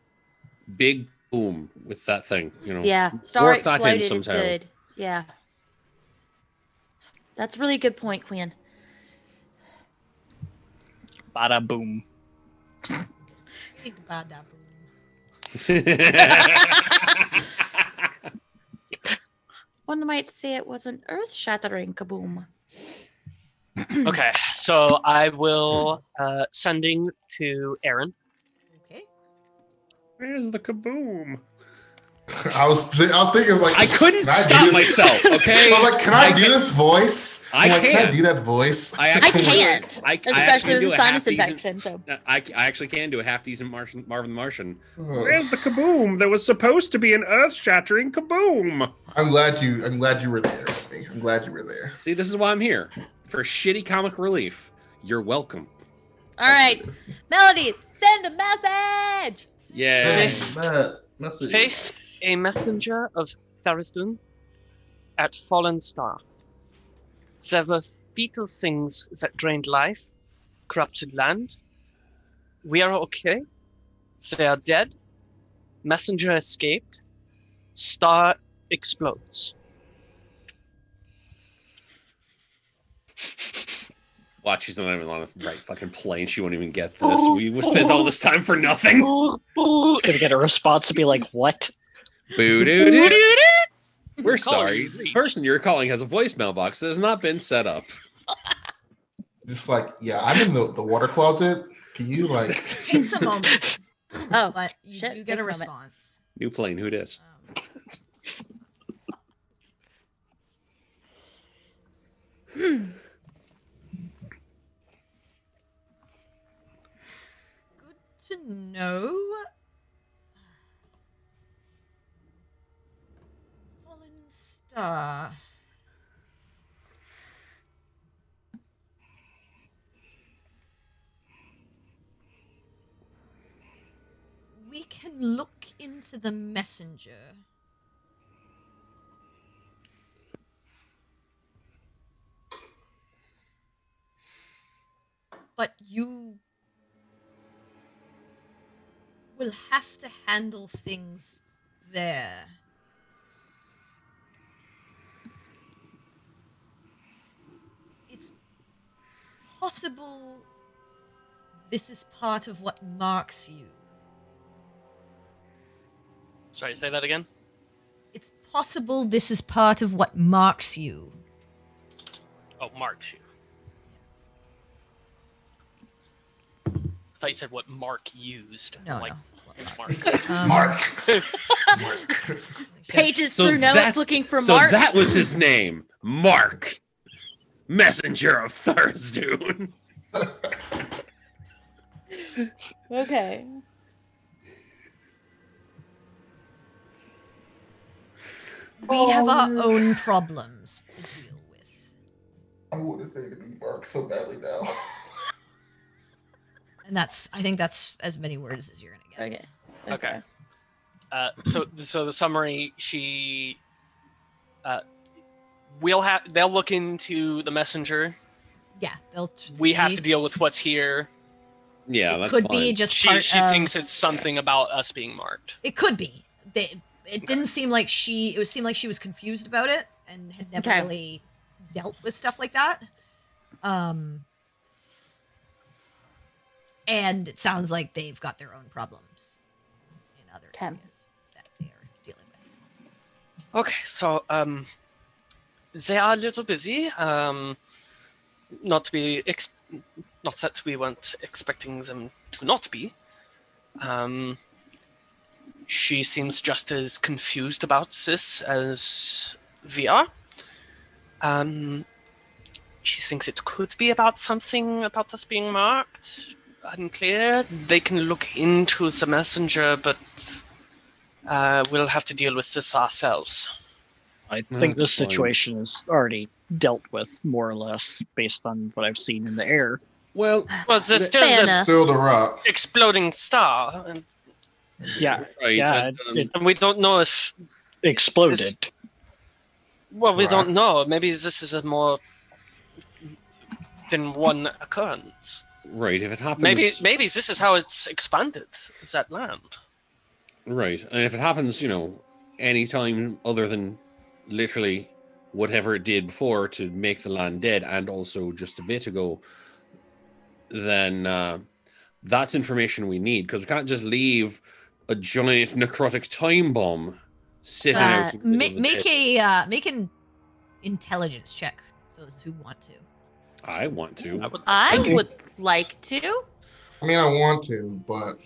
Big boom with that thing. You know. Yeah, Star Work that in exploded is sometime. good. Yeah. That's a really good point, Quinn. Bada boom. Big bada boom. One might say it was an earth-shattering kaboom. Okay, so I will sending to Aaron. Okay. Where's the kaboom? I was thinking like I couldn't can I do stop this? myself. Okay. I was like, can I do this voice? I I'm like, can I can. do that voice? I can't, I especially actually with do a a sinus half-decent- infection. So I actually can do a half decent Marvin the Martian. Ugh. the kaboom? There was supposed to be an earth-shattering kaboom. I'm glad you were there with me. I'm glad you were there. See, this is why I'm here. For shitty comic relief. You're welcome. all right, Melody, send a message. Yeah. Yes. Message. Faced a messenger of Tharizdun at Fallen Star. There were fetal things that drained life, corrupted land. We are okay. They are dead. Messenger escaped. Star explodes. Watch, she's not even on the right fucking plane. She won't even get this. We spent all this time for nothing. Gonna get a response to be like, what? Boo-doo-doo-doo-doo. We're Calling sorry. reached. The person you're calling has a voicemail box that has not been set up. Just like, yeah, I'm in the water closet. Can you like? It takes a moment, Oh, but you shit, do get a takes a moment. response. New plane, who dis? Good to know. Fallen Star. We can look into the messenger. But you will have to handle things there. It's possible this is part of what marks you. Sorry, say that again. It's possible this is part of what marks you. Oh, marks you. I thought you said what Mark used. No, like, no. which Mark? Mark. Pages through notes looking for so Mark. that was his name, Mark, messenger of Tharizdun. Okay. We have our own problems to deal with. I want to say to be Mark so badly now. And I think that's as many words as you're gonna get. Okay. So the summary, she they'll look into the messenger. Yeah, We have to deal with what's here. Yeah, it that's could fine. be just She part of, thinks it's something about us being marked. It could be. It didn't seem like it seemed like she was confused about it and had never really dealt with stuff like that. And it sounds like they've got their own problems in other areas that they are dealing with. Okay, so they are a little busy. Not that we weren't expecting them to not be. She seems just as confused about this as we are. She thinks it could be about something about us being marked. Unclear. They can look into the messenger, but we'll have to deal with this ourselves. I think this That's fine. situation is already dealt with, more or less, based on what I've seen in the air. Well, There's still Fair the enough. Still the rock. exploding star, and Yeah, right. yeah, and, it we don't know if... exploded. Well, we Right. don't know. Maybe this is a more than one occurrence. right, if it happens... Maybe this is how it's expanded, is that land. Right, and if it happens, any time other than literally whatever it did before to make the land dead, and also just a bit ago, then that's information we need, because we can't just leave a giant necrotic time bomb sitting out. in the middle of the day. Make an intelligence check, those who want to. I want to. I Okay. would like to. I mean, I want to, but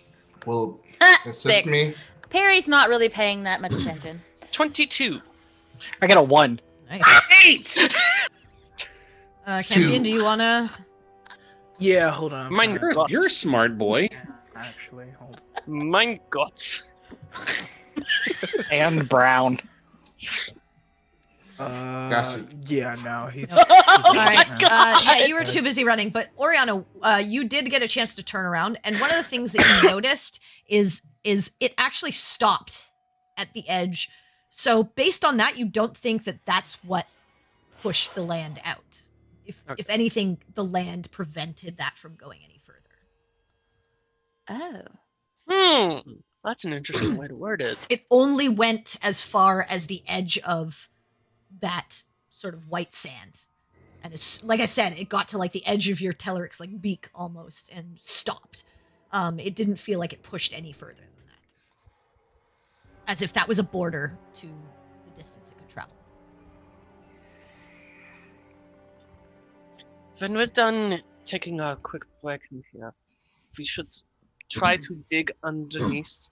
will assist 6. me? Perry's not really paying that much attention. 22. I got a 1. Nice. 8! Campion, do you wanna? Yeah, hold on. I'm Mine- trying You're a smart boy. to- Actually, hold Mein Gott. And brown. Gotcha. Yeah, no, he's. Oh All my right. God. Yeah, you were too busy running, but Oriana, you did get a chance to turn around, and one of the things that you noticed is it actually stopped at the edge. So based on that, you don't think that that's what pushed the land out. If anything, the land prevented that from going any further. Oh. That's an interesting way to word it. It only went as far as the edge of that sort of white sand, And it's, like I said, it got to like the edge of your Teleric's like beak almost and stopped. It didn't feel like it pushed any further than that. As if that was a border to the distance it could travel. When we're done taking a quick break in here, we should try to dig underneath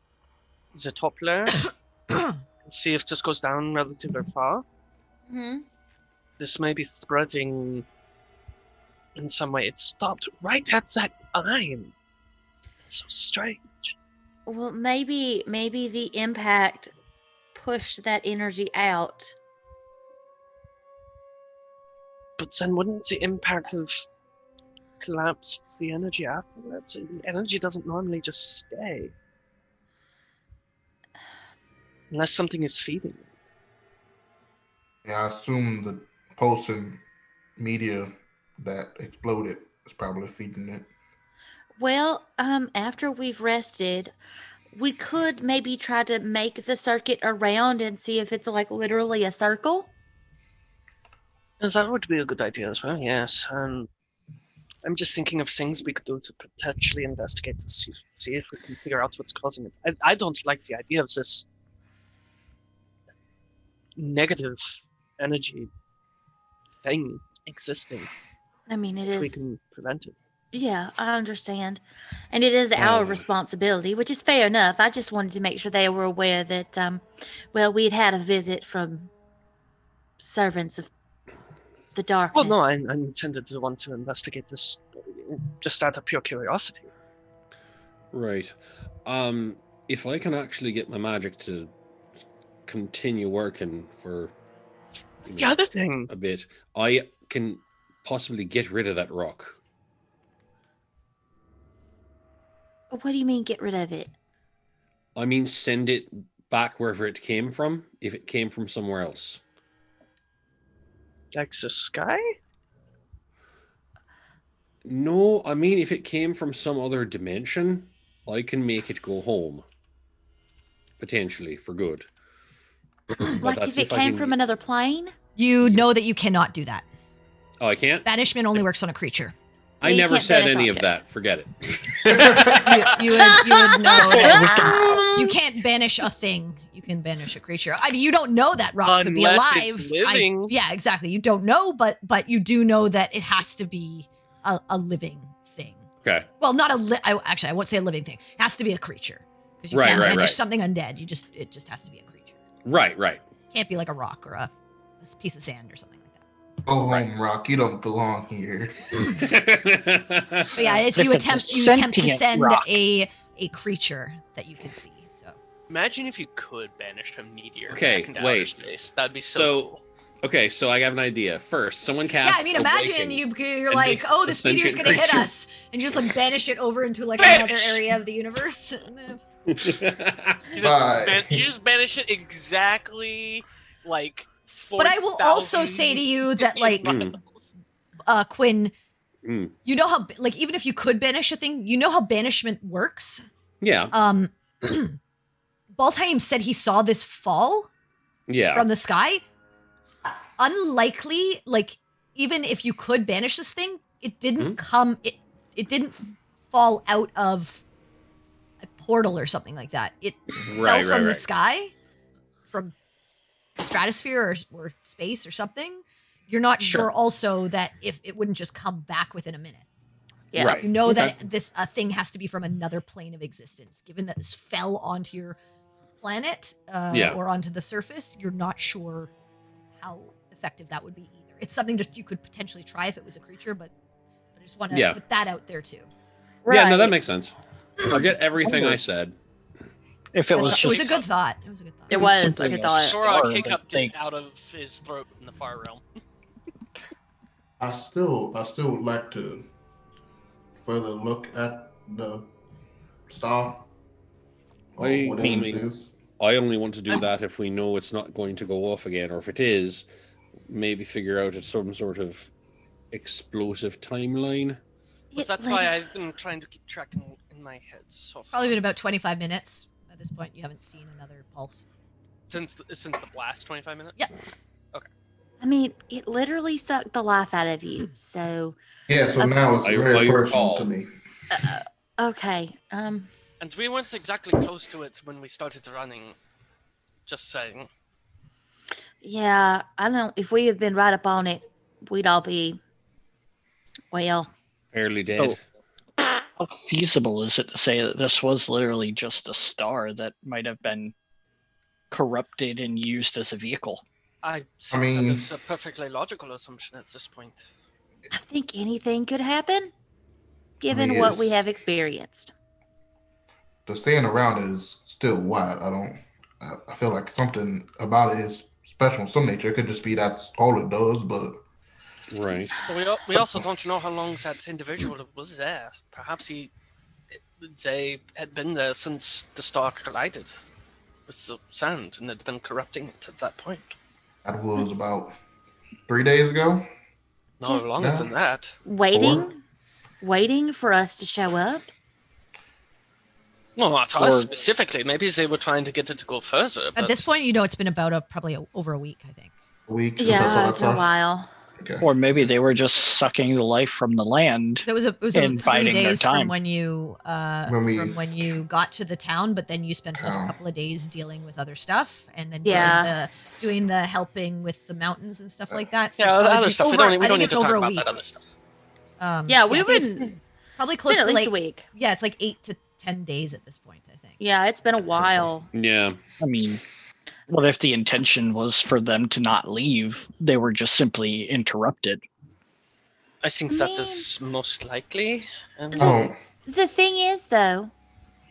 the top layer and see if this goes down relatively far. Hmm. This may be spreading in some way. It stopped right at that line. It's so strange. Well, maybe the impact pushed that energy out. But then wouldn't the impact have collapsed the energy afterwards? Energy doesn't normally just stay. Unless something is feeding it. Yeah, I assume the pulsing media that exploded is probably feeding it. Well, after we've rested, we could maybe try to make the circuit around and see if it's like literally a circle. Yes, that would be a good idea as well, yes. I'm just thinking of things we could do to potentially investigate to see if we can figure out what's causing it. I don't like the idea of this negative energy thing existing. I mean, it if we is. can prevent it. Yeah, I understand. And it is our responsibility, which is fair enough. I just wanted to make sure they were aware that, well, we'd had a visit from servants of the darkness. Well, no, I intended to want to investigate this just out of pure curiosity. Right. If I can actually get my magic to continue working for The other thing, a bit, I can possibly get rid of that rock. What do you mean, get rid of it? I mean, send it back wherever it came from, if it came from somewhere else. like the sky? No, I mean, if it came from some other dimension, I can make it go home. Potentially, for good. But Like that's if it I came can from another plane? You know that you cannot do that. Oh, I can't? Banishment only works on a creature. I you never can't said banish any objects. of that. Forget it. You would know that you can't banish a thing. You can banish a creature. I mean, you don't know that rock could be Unless alive. it's living. Yeah, exactly. You don't know, but you do know that it has to be a living thing. Okay. Well, not actually, I won't say a living thing. It has to be a creature. Because you Right, can't right, banish right. something undead. It just has to be a creature. Right. Can't be like a rock or a piece of sand or something like that. Go home, Rock. You don't belong here. But yeah, it's If you it's a attempt to sentient send rock. a creature that you can see. So Imagine if you could banish a meteor Okay, back into outer wait. space. That'd be so So, cool. Okay, so I have an idea. First, someone yeah, casts I mean, imagine Awaken. you're and like, makes oh, a this meteor's sentient gonna hit creature. us, and you just like banish it over into like Banish! another area of the universe. And then- You just, Bye. you just banish it exactly like 4,000 But I will also say to you that like miles. Quinn, Mm. you know how like even if you could banish a thing, you know how banishment works. Yeah, Baltaim said he saw this fall yeah. from the sky. Unlikely, like even if you could banish this thing, it didn't come. It didn't fall out of a portal or something like that. It fell from the sky, from the stratosphere or space or something. You're not sure also that if it wouldn't just come back within a minute. Yeah. Right. You know Okay. that this thing has to be from another plane of existence. Given that this fell onto your planet or onto the surface, you're not sure how effective that would be either. It's something that you could potentially try if it was a creature, but I just want to put that out there too. Yeah, no, that makes sense. Forget everything I said. If it was It was a just good thought. It was a good thought. It was Simply like a a thought. star. Sorok Or hiccuped they- it out of his throat in the far realm. I still would like to further look at the star. Or I whatever mean- this is. I only want to do that if we know it's not going to go off again, or if it is, maybe figure out some sort of explosive timeline. But that's why I've been trying to keep track in my head so far. Probably been about 25 minutes at this point. You haven't seen another pulse. Since the blast, 25 minutes? Yeah. Okay. I mean, it literally sucked the life out of you. So, Yeah, so now it's I very personal recall. to me. okay. And we weren't exactly close to it when we started running. Just saying. Yeah, I don't. If we had been right up on it, we'd all be, well, Fairly dead. How feasible is it to say that this was literally just a star that might have been corrupted and used as a vehicle? I think mean- that is a perfectly logical assumption at this point. I think anything could happen, given mean, what we it's- have experienced. The saying around it is still wild. I feel like something about it is special in some nature. It could just be that's all it does, but Right. But we also don't know how long that individual was there. Perhaps they had been there since the star collided with the sand and had been corrupting it at that point. that was about 3 days ago. No Just- longer than that. Waiting for us to show up. Well, not us specifically. Maybe they were trying to get it to go further. But At this point, it's been about probably over a week, I think. A week. since I saw Yeah, that it's been a star. while. Okay. Or maybe they were just sucking the life from the land. It was And 3 biding their days time. from when you When from when you got to the town, but then you spent like a Town. couple of days dealing with other stuff, and then Yeah. doing the helping with the mountains and stuff like that. So yeah, it's the probably other just stuff. over- We I don't think need it's to over talk a about week. that other stuff. Yeah, we I think it's wouldn't. probably It's close been to at least like a week. yeah, it's like 8 to 10 days at this point, I think. Yeah, it's been a while. Yeah. I mean, what if the intention was for them to not leave? They were just simply interrupted. I think that is most likely. Oh, The thing is, though,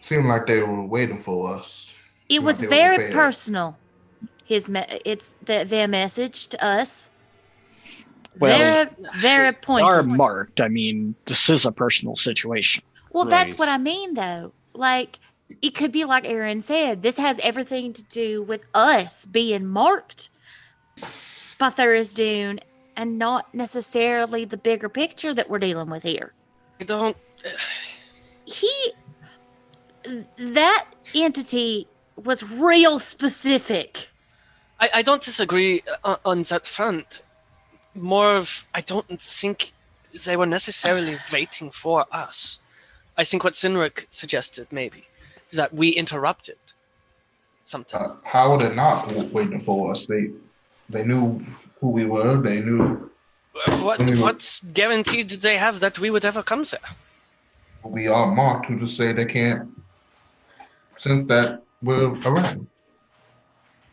seemed like they were waiting for us. it Seemed was like they were very prepared. personal. It's their message to us. Well, very, very They are pointed. marked. I mean, this is a personal situation. Well, that's Right. what I mean, though. Like, it could be like Aaron said. This has everything to do with us being marked by Tharizdun and not necessarily the bigger picture that we're dealing with here. I don't. That entity was real specific. I don't disagree on that front. More of, I don't think they were necessarily waiting for us. I think what Sinric suggested maybe is that we interrupted something. How were they not waiting for us? They knew who we were. They knew What guarantee did they have that we would ever come there? we are marked. Who just say they can't sense that we're around?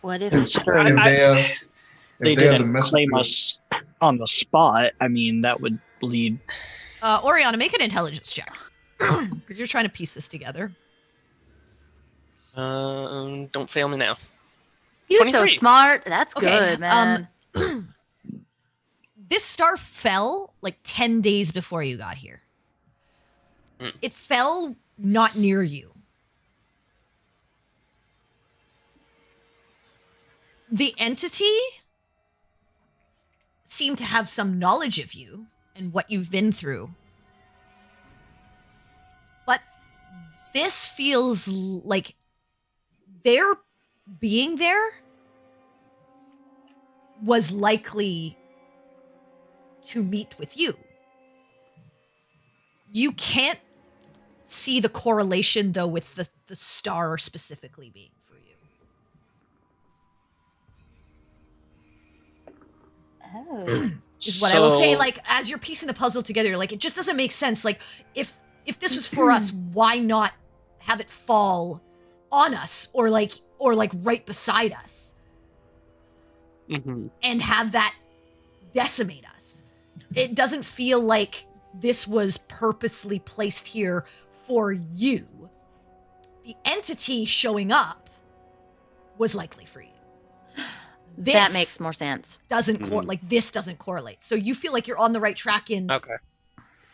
What if? Considering If they they're the didn't messenger- claim us on the spot, I mean, that would lead. Oriana, make an intelligence check because you're trying to piece this together. Don't fail me now. You're so 23. smart. That's Okay, good, man. This star fell like 10 days before you got here. Mm. It fell not near you. The entity seemed to have some knowledge of you and what you've been through. But this feels like their being there was likely to meet with you. You can't see the correlation, though, with the star specifically being for you. Oh. Is what I will say. Like, as you're piecing the puzzle together, like, it just doesn't make sense. Like, if this was for us, why not have it fall on us or right beside us Mm-hmm. and have that decimate us? It doesn't feel like this was purposely placed here for you. The entity showing up was likely for you. That makes more sense. This doesn't correlate. So you feel like you're on the right track in Okay.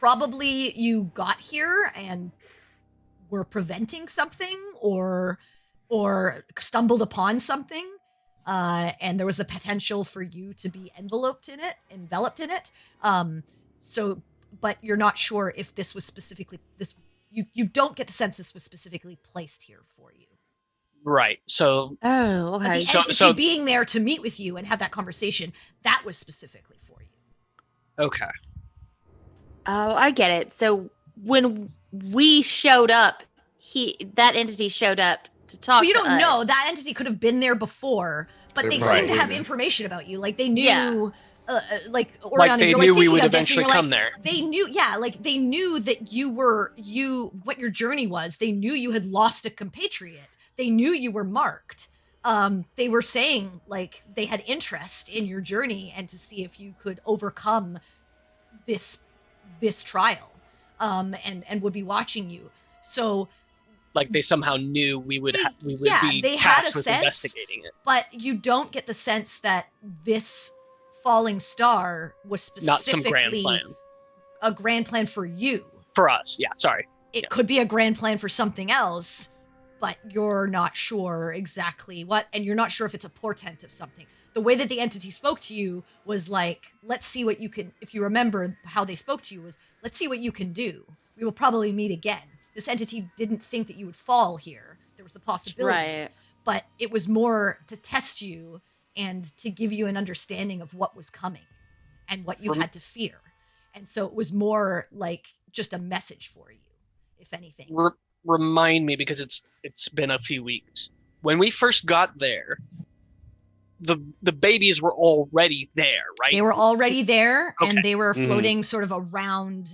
probably you got here and were preventing something or stumbled upon something, and there was the potential for you to be enveloped in it. But you're not sure if this was specifically this. You don't get the sense this was specifically placed here for you. Right. So Oh, But the okay. entity being there to meet with you and have that conversation, that was specifically for you. okay. Oh, I get it. So when we showed up, that entity showed up to talk Well, you to don't know. us. That entity could have been there before, but They they probably seem to have didn't. information about you. Like they knew, Yeah. like Oriana, Like they you're knew we thinking would of this, and eventually you're come like, there. They knew, yeah, like they knew that what your journey was. They knew you had lost a compatriot. They knew you were marked. They were saying like they had interest in your journey and to see if you could overcome this trial, and would be watching you. So Like they somehow knew we would be they had tasked a with sense, investigating it. but you don't get the sense that this falling star was specifically Not some grand plan a grand plan for you. for us. Yeah. Sorry. It could be a grand plan for something else, but you're not sure exactly what, and you're not sure if it's a portent of something. The way that the entity spoke to you was like, let's see what you can, if you remember how they spoke to you, was let's see what you can do. We will probably meet again. This entity didn't think that you would fall here. There was a possibility, Right. but it was more to test you and to give you an understanding of what was coming and what you had to fear. And so it was more like just a message for you, if anything. Remind me, because it's been a few weeks. When we first got there, the babies were already there, right? They were already there, Okay. and they were floating sort of around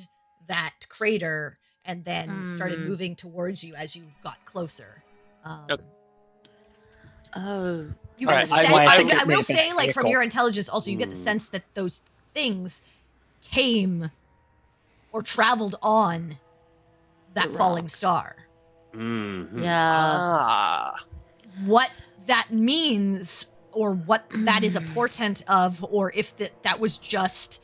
that crater, and then started moving towards you as you got closer. Okay. Oh. You get Alright, the I- sense, I- I will I- say, like from vehicle. your intelligence, also you get the sense that those things came or traveled on that The falling rock. star. Mhm. Yeah. Ah. What that means, or what that is a portent of, or if that was just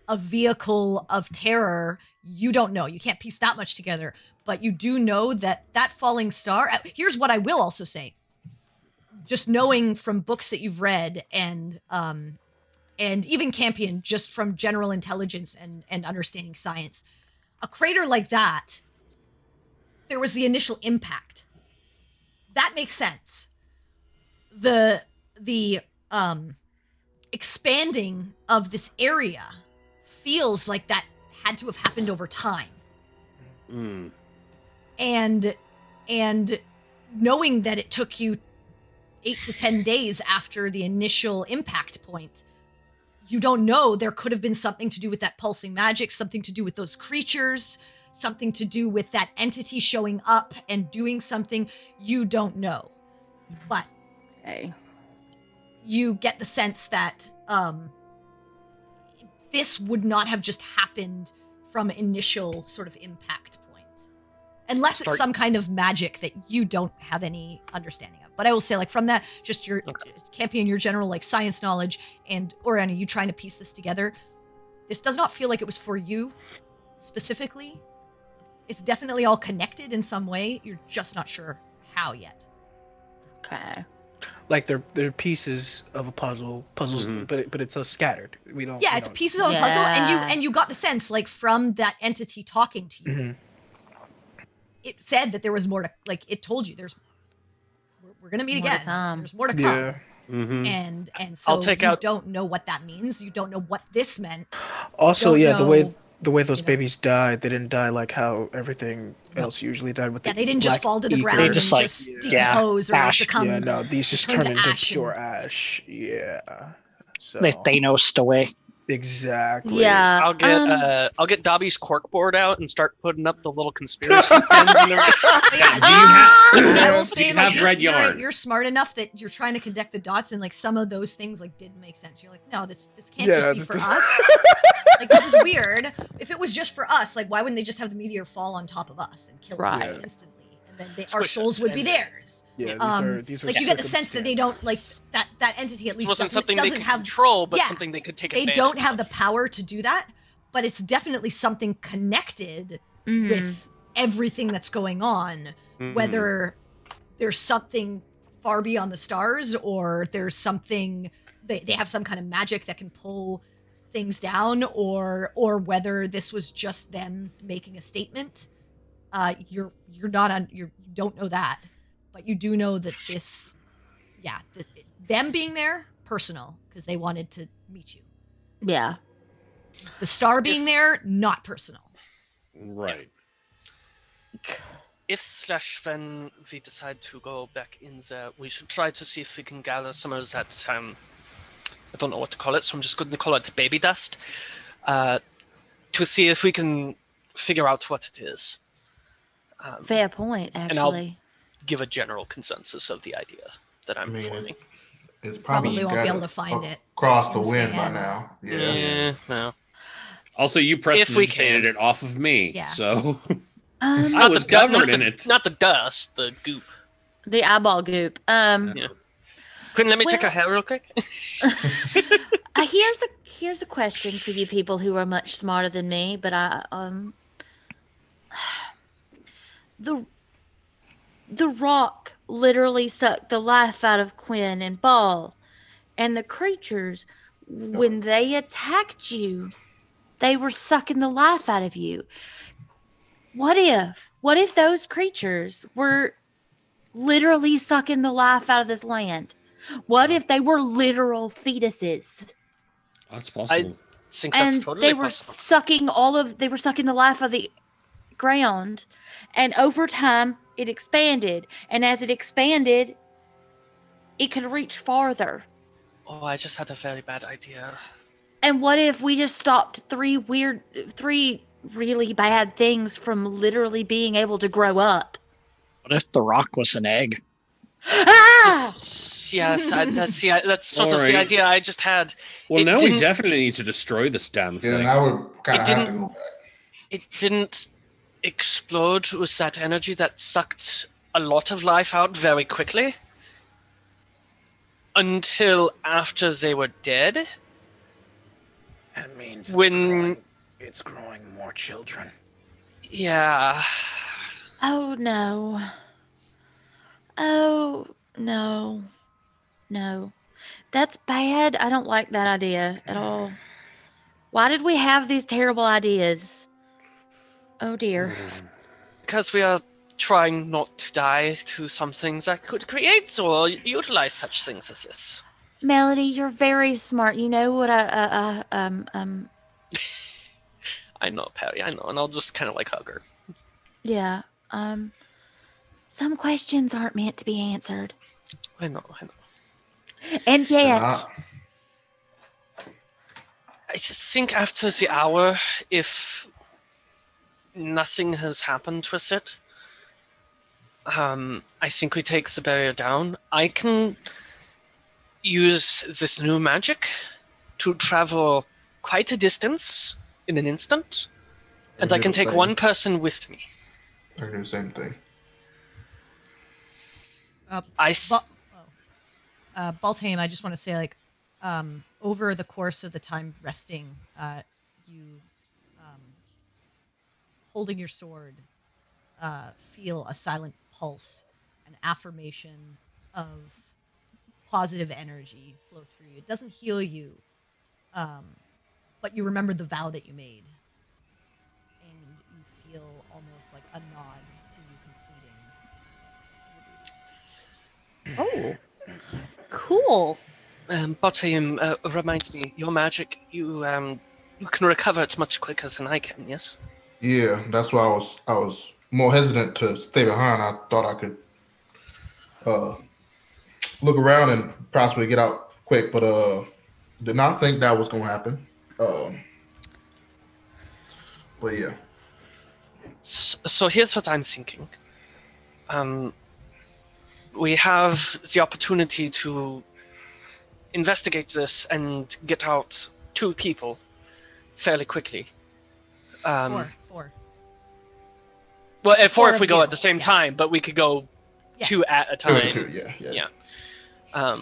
a vehicle of terror, you don't know. You can't piece that much together, but you do know that that falling star. Here's what I will also say: just knowing from books that you've read, and even Campion, just from general intelligence and understanding science, a crater like that, there was the initial impact. That makes sense. The expanding of this area feels like that had to have happened over time. Mm. And knowing that it took you 8 to 10 days after the initial impact point, you don't know. There could have been something to do with that pulsing magic, something to do with those creatures, something to do with that entity showing up and doing something. You don't know. But Okay. you get the sense that this would not have just happened from initial sort of impact point. Unless it's some kind of magic that you don't have any understanding of. But I will say, like, from that, just your Campion, your general, like, science knowledge, and Oriana, you trying to piece this together, this does not feel like it was for you specifically. It's definitely all connected in some way. You're just not sure how yet. Okay. Like they're pieces of a puzzles, but it's so scattered. It's pieces of a puzzle, and you got the sense, like, from that entity talking to you, it said that there was more to, like, it told you we're gonna meet More to again. come. There's more to come. Yeah. Mm-hmm. And so I'll take you out- don't know what that means. You don't know what this meant. Also, Don't yeah, know, the way those you know. babies died, they didn't die like how everything else usually died with Yeah, the they didn't just black fall to the ether. ground They and just, like, just yeah, decompose or like ash. become. Yeah, no, these just turn turn to into ash pure and- ash. Yeah. So They Thanos away. exactly. Yeah. I'll get Dobby's corkboard out and start putting up the little conspiracy pins in the I will Do say, you like, have red yarn? you're smart enough that you're trying to connect the dots, and like some of those things like didn't make sense. You're like, no, this can't Yeah, just be this for is- us. Like, this is weird. If it was just for us, like, why wouldn't they just have the meteor fall on top of us and kill Right. us instantly, and then our Squish souls us would be and- theirs? Yeah, these are Like, you get the sense that they don't, like, that entity at This least wasn't doesn't, something they doesn't could have control, but yeah, something they could take they advantage don't of. have the power to do that, but it's definitely something connected Mhm. with everything that's going on, Mhm. whether there's something far beyond the stars, or there's something they have some kind of magic that can pull things down, or whether this was just them making a statement. You don't know that, but you do know that them being there, personal, because they wanted to meet you. Yeah. The star being there, not personal. Right. If/when we decide to go back in there, we should try to see if we can gather some of that, I don't know what to call it, so I'm just going to call it baby dust, to see if we can figure out what it is. Fair point, And actually. I'll give a general consensus of the idea that I'm forming. It's Probably won't be able to find it. across the in wind by sand. now. Yeah. Yeah, no. Also, you If we precipitated can. it off of me, Yeah. so Um, I was covered in it. Not the dust, the goop. the eyeball goop. Yeah. Quinn, let me check her hair real quick. Here's a question for you people who are much smarter than me, but the rock literally sucked the life out of Quinn and Ball, and the creatures, when they attacked you, they were sucking the life out of you. What if those creatures were literally sucking the life out of this land? What if they were literal fetuses? That's possible. I think that's And totally they were possible. sucking the life of the ground, and over time it expanded, and as it expanded it could reach farther. Oh, I just had a very bad idea. And what if we just stopped three really bad things from literally being able to grow up? What if the rock was an egg? Ah! Yes, that's sort of the Alright. idea I just had. Well, It now we didn't- definitely need to destroy this damn Yeah, thing. now we're kind of It have to didn't- go back. It didn't explode with that energy that sucked a lot of life out very quickly until after they were dead. That means it's growing more children. Yeah. Oh no. Oh no. No. That's bad. I don't like that idea at all. Why did we have these terrible ideas? Oh dear. Because we are trying not to die to some things that could create or utilize such things as this. Melody, you're very smart. You know what I know, Perry, I know, and I'll just kind of like hug her. yeah. Some questions aren't meant to be answered. I know. And They're yet, not. I just think after the hour, if nothing has happened with it, I think we take the barrier down. I can use this new magic to travel quite a distance in an instant, and I can take one person with me. I can do the same thing. Baltame, I just want to say, like, over the course of the time resting, you, holding your sword, feel a silent pulse, an affirmation of positive energy flow through you. It doesn't heal you, but you remember the vow that you made, and you feel almost like a nod to you completing your duty. oh, cool. Baltame reminds me, your magic, you can recover it much quicker than I can, yes? Yeah, that's why I was more hesitant to stay behind. I thought I could look around and possibly get out quick, but did not think that was gonna happen. But yeah. So here's what I'm thinking. We have the opportunity to investigate this and get out 2 people fairly quickly. Four. Well, 4 Four if we of go you, at the same yeah. time, but we could go Yeah. 2 at a Two and time. two, yeah.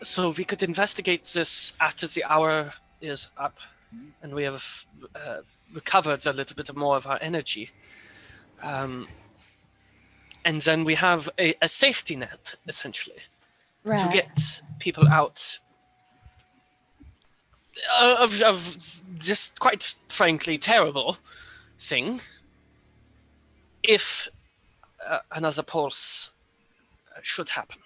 So we could investigate this after the hour is up, and we have recovered a little bit more of our energy. And then we have a safety net, essentially, Right. to get people out of just quite frankly terrible thing. If another pulse should happen.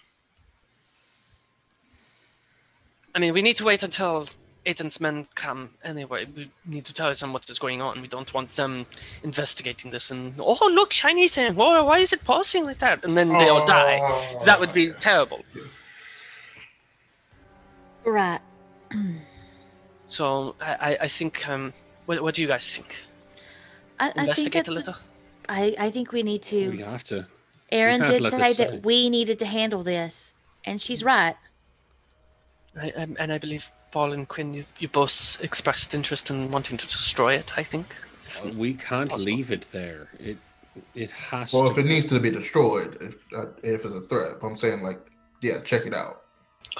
I mean, we need to wait until Aiden's men come anyway. We need to tell them what is going on. We don't want them investigating this and, oh, look, shiny thing. Oh, why is it pulsing like that? And then they all die. That would be terrible. Right. So I think, what do you guys think? I think Investigate a little? I think we need to. We have to. Aaron we have to did let say this that slide. we needed to handle this, and she's right. And I believe Paul and Quinn, you both expressed interest in wanting to destroy it, I think. We can't possible. leave it there. It has Well, to. if it needs to be destroyed, if it's a threat, I'm saying, like, yeah, check it out.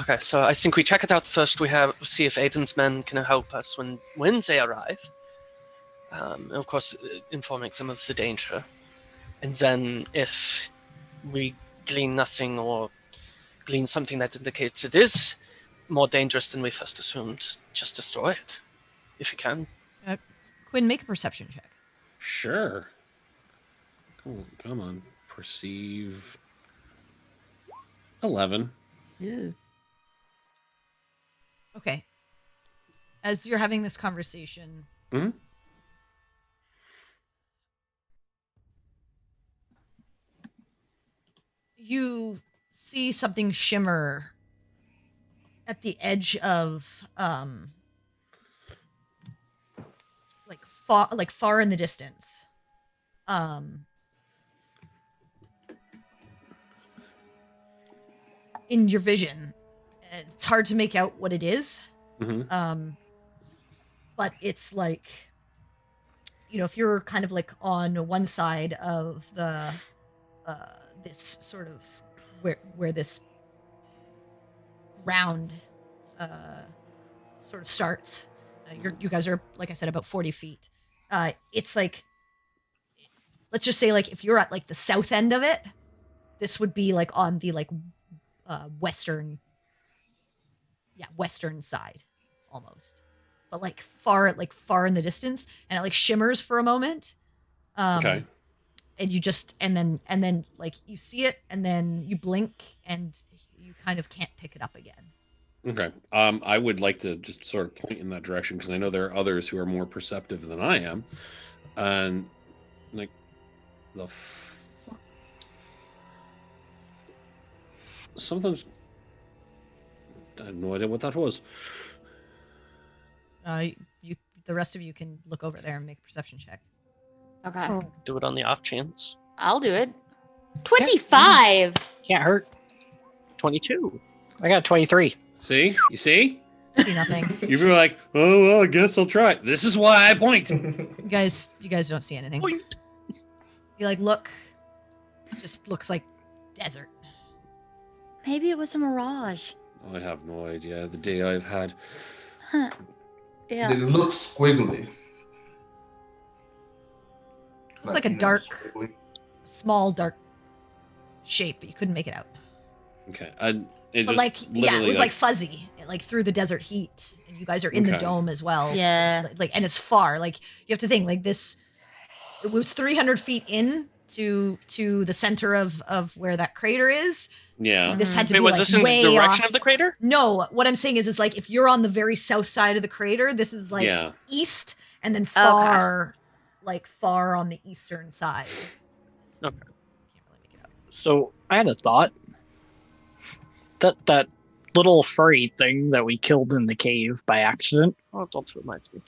Okay, so I think we check it out first. We see if Aiden's men can help us when they arrive. Of course, informing them of the danger. And then if we glean nothing or glean something that indicates it is more dangerous than we first assumed, just destroy it, if you can. Quinn, make a perception check. Sure. Come on. Perceive. 11. Ooh. Okay. As you're having this conversation, Mhm. you see something shimmer at the edge of far in the distance. In your vision. It's hard to make out what it is. Mm-hmm. But it's like, if you're kind of like on one side of the this sort of where this round sort of starts, you guys are, like I said, about 40 feet. It's like, let's just say, like, if you're at like the south end of it, this would be like on the western side almost, but like far in the distance, and it like shimmers for a moment. Okay. And you just and then like you see it, and then you blink and you kind of can't pick it up again. Okay. I would like to just sort of point in that direction because I know there are others who are more perceptive than I am, and like the fuck. Sometimes I have no idea what that was. The rest of you can look over there and make a perception check. Okay. Do it on the off chance. I'll do it. 25. Can't hurt. 22. I got 23. See? You see? See nothing. You'd be like, oh, well, I guess I'll try it. This is why I point. You guys don't see anything. Point. You like look. It just looks like desert. Maybe it was a mirage. I have no idea. The day I've had. Huh. Yeah. It looks squiggly. It's like a dark, squiggly. small, dark shape, but you couldn't make it out. Okay. It was like fuzzy, like through the desert heat, and you guys are in the Okay. dome as well. Yeah. Like, and it's far. Like, you have to think, like, this. It was 300 feet in to the center of where that crater is. Yeah. This had to Wait, be was like this in way the direction off. of the crater? No, what I'm saying is like if you're on the very south side of the crater, this is like Yeah. east, and then far on the eastern side. Okay. Can't really make it out. So I had a thought. That little furry thing that we killed in the cave by accident. Oh, don't remind me.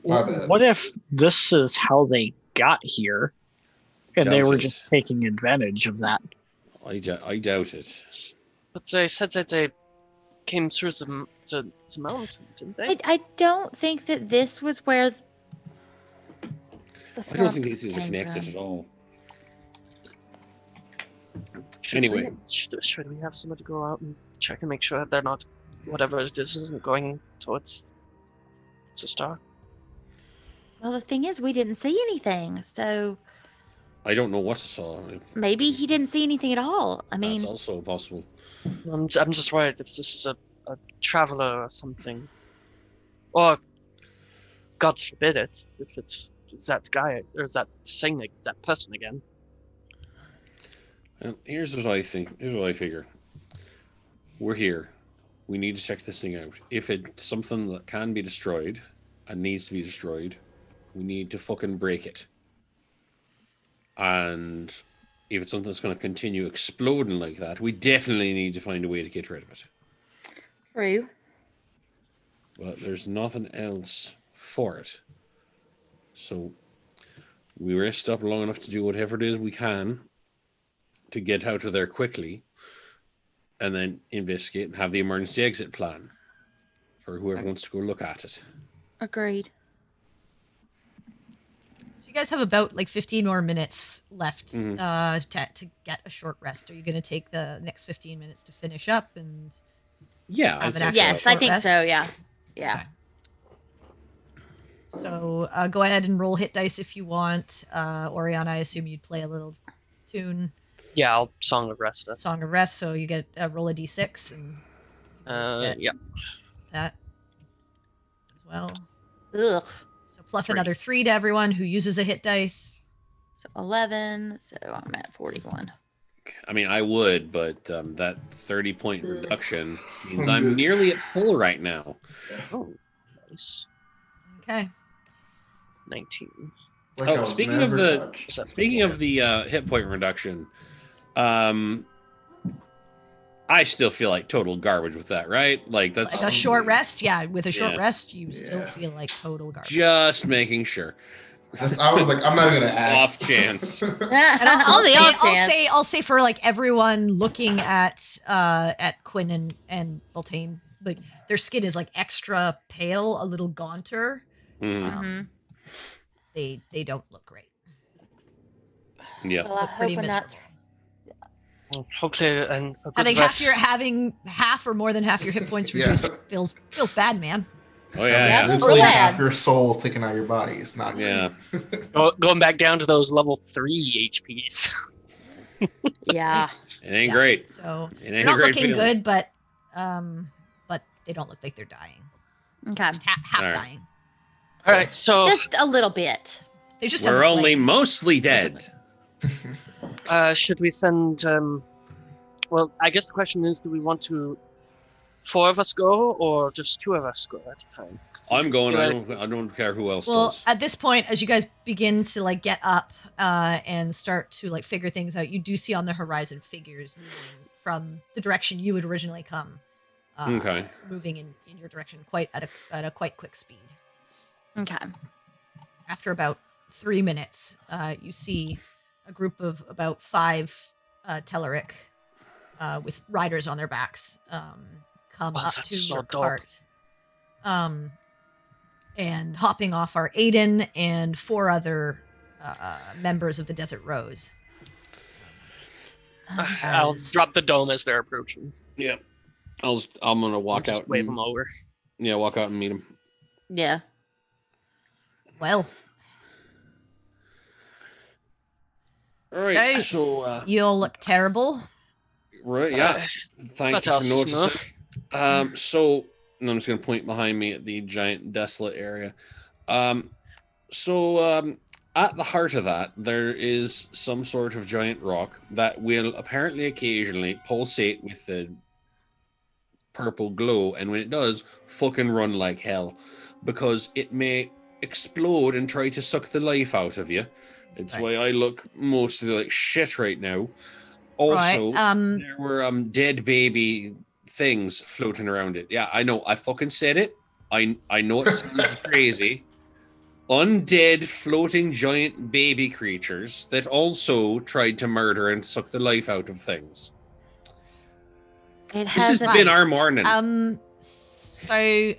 My bad. What if this is how they got here, and they were Doubt it. just taking advantage of that? I doubt it. But they said that they came through the mountain, didn't they? I don't think that this was where the I don't think fox these are came connected from. at all. Anyway, should we have somebody go out and check and make sure that they're not, whatever it is, isn't going towards the star? Well, the thing is, we didn't see anything, so I don't know what I saw. maybe he didn't see anything at all. I mean, That's also possible. I'm just worried if this is a traveler or something, or God forbid it, if it's that guy or that thing, that person again. And here's what I think. Here's what I figure. We're here. We need to check this thing out. If it's something that can be destroyed and needs to be destroyed, we need to fucking break it. And if it's something that's going to continue exploding like that, we definitely need to find a way to get rid of it. True. But there's nothing else for it. So we rest up long enough to do whatever it is we can to get out of there quickly, and then investigate and have the emergency exit plan for whoever wants to go look at it. Agreed. So you guys have about like 15 more minutes left Mhm. to get a short rest. Are you going to take the next 15 minutes to finish up and Yeah, have I'd an say actual so. Yes, I short think rest? so. Yeah. Yeah. Okay. So go ahead and roll hit dice if you want. Oriana, I assume you'd play a little tune, Yeah, I'll Song of Rest us. Song of Rest, so you get roll a d6 and get Yeah. that as well. Ugh. So plus 3. another 3 to everyone who uses a hit dice. So 11. So I'm at 41. I mean, I would, but that 30-point reduction means I'm I'm good. nearly at full right now. Oh, nice. Okay. 19. Like I Oh, was speaking of never the touched. hit point reduction, I still feel like total garbage with that, right? Like that's Like a short rest? Yeah, with a short Yeah. rest, you still Yeah. feel like total garbage. just making sure. I was like, I'm not gonna ask. Off chance. And On the off chance. I'll say for like everyone looking at Quinn and Beltane, like their skin is like extra pale, a little gaunter. Mhm. Mhm. They don't look great. Yeah. Well, I Look pretty hope I'm not. miserable. Well, hopefully, and a good Having half or more than half your hit points Yeah. reduced feels bad, man. Oh yeah. Yeah, Yeah. we'll Literally bad. half your soul taken out of your body. It's not good. Yeah. going back down to those level 3 HPs. Yeah. It ain't Yeah. great. So It they're ain't a not great looking feeling. good, but they don't look like they're dying. Okay. Just half Alright. dying. All right, so Just a little bit. They just have We're the only plague. mostly dead. should we send? Well, I guess the question is, do we want to 4 of us go or just 2 of us go at a time? 'Cause I'm going. I Right. don't care who else Well, goes. at this point, as you guys begin to like get up and start to like figure things out, you do see on the horizon figures moving from the direction you had originally come. Okay. Moving in your direction quite at a quite quick speed. Okay. After about 3 minutes, you see a group of about 5 Telleric with riders on their backs come Oh, up that's to so your dope. cart. And hopping off are Aiden and 4 other members of the Desert Rose. I'll As- drop the dome as they're approaching. Yeah. I'm gonna walk Just out. wave And, them over. yeah, walk out and meet him. Yeah. Well, All right. Okay. So you'll look terrible. right. Yeah. Uh, Thank That's you for us, no? noticing. So and I'm just going to point behind me at the giant desolate area. So at the heart of that, there is some sort of giant rock that will apparently occasionally pulsate with the purple glow, and when it does, fucking run like hell, because it may explode and try to suck the life out of you. It's Right. why I look mostly like shit right now. Also, Right. there were dead baby things floating around it. Yeah, I know. I fucking said it. I know it sounds crazy. Undead floating giant baby creatures that also tried to murder and suck the life out of things. It This has hasn't. been our morning. So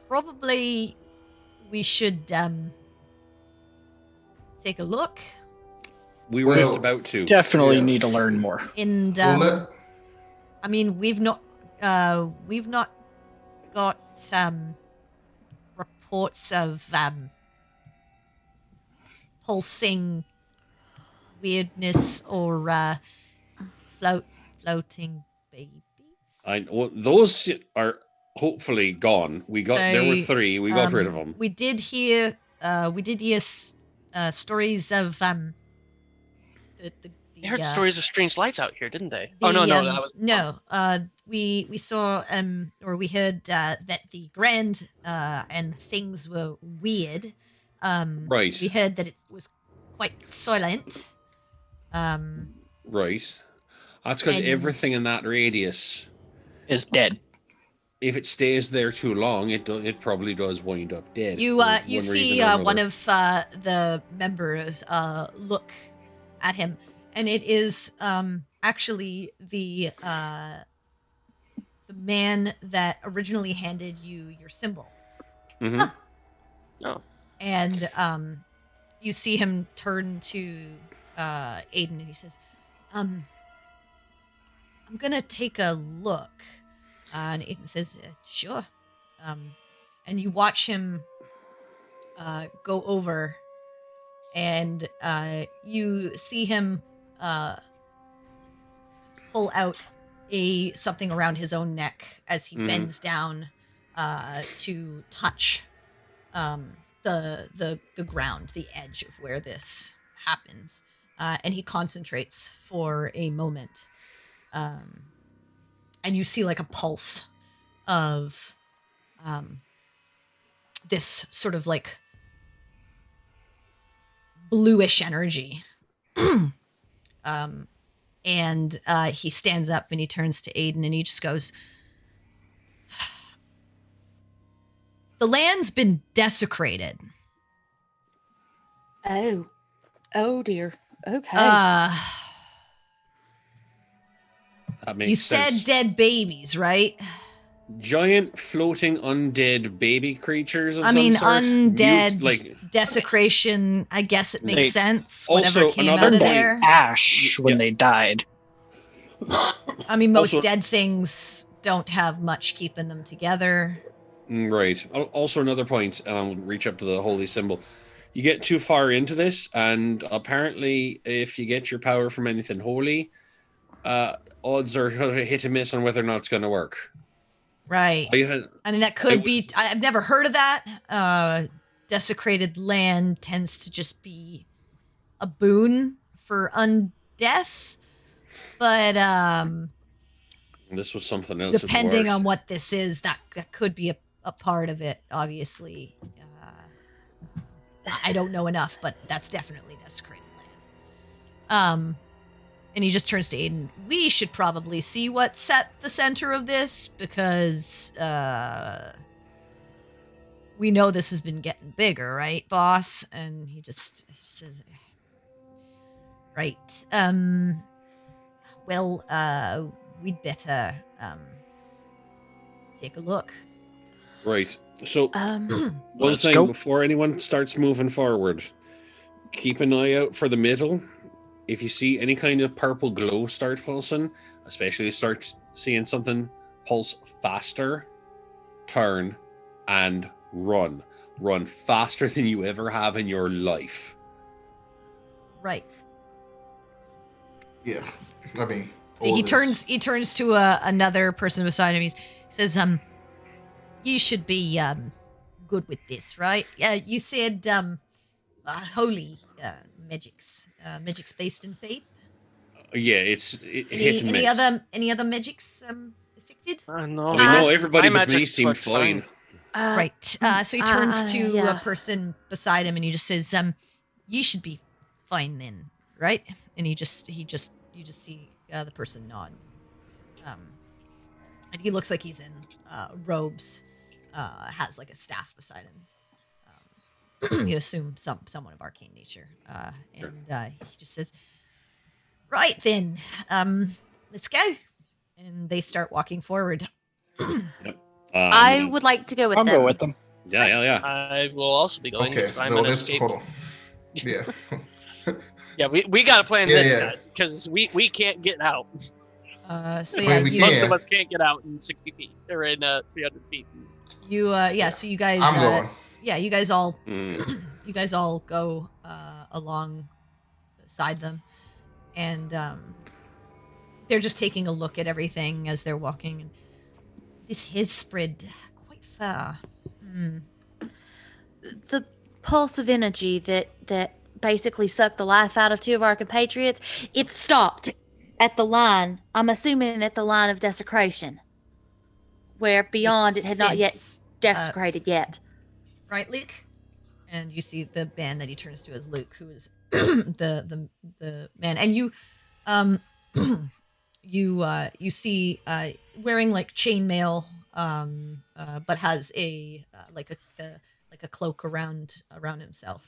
probably we should take a look We were Well, just about to. Definitely Yeah. need to learn more. and Well, let- I mean we've not got reports of pulsing weirdness or floating babies. Well, those are hopefully gone. There were So, 3. We got rid of them. We did hear stories of the They heard stories of strange lights out here, didn't they? The, Oh no, that was no. We saw or we heard that the grand and things were weird. Right. We heard that it was quite silent. Right. That's because And- everything in that radius, Is dead. if it stays there too long, it probably does wind up dead. You for one you reason see or one another. of the members look at him, and it is actually the man that originally handed you your symbol. Mhm. Oh. And you see him turn to Aiden, and he says, I'm gonna take a look. And Aiden says, sure. And you watch him go over, and you see him pull out something around his own neck as he bends down to touch the ground, the edge of where this happens, and he concentrates for a moment, and you see like a pulse of this sort of like bluish energy. And he stands up and he turns to Aiden and he just goes, the land's been desecrated. Oh dear. Okay. That makes You sense. said dead babies, right? Giant floating undead baby creatures of I some mean, sort. undead desecration. I guess it makes They- sense. Also, Whatever came another out of point- there. Ash when Yeah. they died. I mean, most Also- dead things don't have much keeping them together. Right. Also, another point, and I'll reach up to the holy symbol. You get too far into this, and apparently, if you get your power from anything holy, odds are hit and miss on whether or not it's going to work. Right. I mean, that could be. I've never heard of that. Desecrated land tends to just be a boon for undeath, but This was something else. depending on what this is, that could be a part of it. Obviously, I don't know enough, but that's definitely desecrated land. And he just turns to Aiden. We should probably see what's at the center of this, because we know this has been getting bigger, right, boss? And he just says, right. Well, we'd better take a look. Right. So, one Let's thing go. before anyone starts moving forward, keep an eye out for the middle. If you see any kind of purple glow start pulsing, especially start seeing something pulse faster, turn and run. Run faster than you ever have in your life. Right. Yeah, I mean, all He this- turns to another person beside him. He says, you should be good with this, right? You said holy magics, magics based in faith. Yeah, it's hit and miss. Any other magics affected? no. I mean, no, everybody my but me magics seemed worked fine. Right. So he turns to yeah. a person beside him and he just says, you should be fine then, right? And you just see the person nod. And he looks like he's in robes, has like a staff beside him. You assume someone of arcane nature. Sure. And he just says, right then, let's go. And they start walking forward. I would like to go with I'll them. go with them. Yeah. I will also be going Okay, because I'm no, an this, escape. hold on. Yeah. Yeah, we got to plan Yeah, this, yeah. guys, because we can't get out. So I yeah, mean, we you, Most Yeah. of us can't get out in 60 feet or in 300 feet. so you guys, I'm going. you guys all Mm. you guys all go alongside them, and they're just taking a look at everything as they're walking. And this has spread quite far. The pulse of energy that basically sucked the life out of 2 of our compatriots, it stopped at the line. I'm assuming at the line of desecration, where beyond it had not yet desecrated yet. Right, Luke? And you see the man that he turns to as Luke, who is the man, and you you see wearing like chainmail, but has a like a cloak around himself.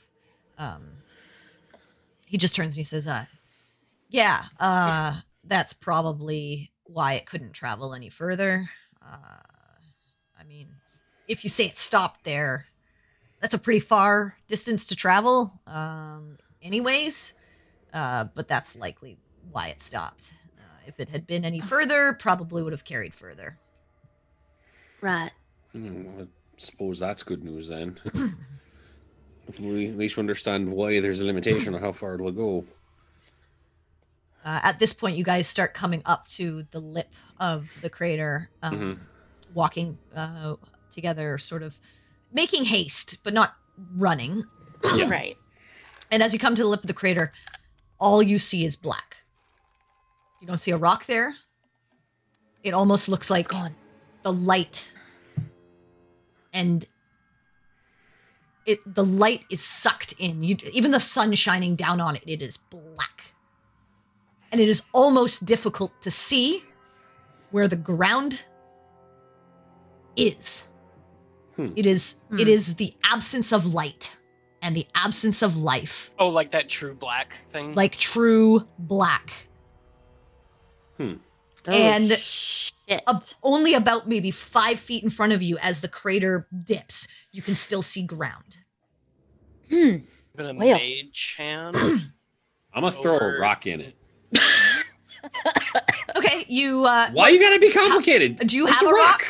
He just turns and he says, that's probably why it couldn't travel any further. I mean, if you say it stopped there, that's a pretty far distance to travel, anyways. But that's likely why it stopped. If it had been any further, probably would have carried further. Right. I suppose that's good news then. At least we understand why there's a limitation on how far it'll go. At this point, you guys start coming up to the lip of the crater, walking together, sort of making haste, but not running. Yeah. Right. And as you come to the lip of the crater, all you see is black. You don't see a rock there. It almost looks like the light, and the light is sucked in. Even the sun shining down on it, it is black. And it is almost difficult to see where the ground is. It is the absence of light and the absence of life. Oh, like that true black thing? Like true black. And only about maybe 5 feet in front of you, as the crater dips, you can still see ground. Mage hand. I'm gonna throw a rock in it. Okay, you. Why you gotta be complicated? Do you have a rock?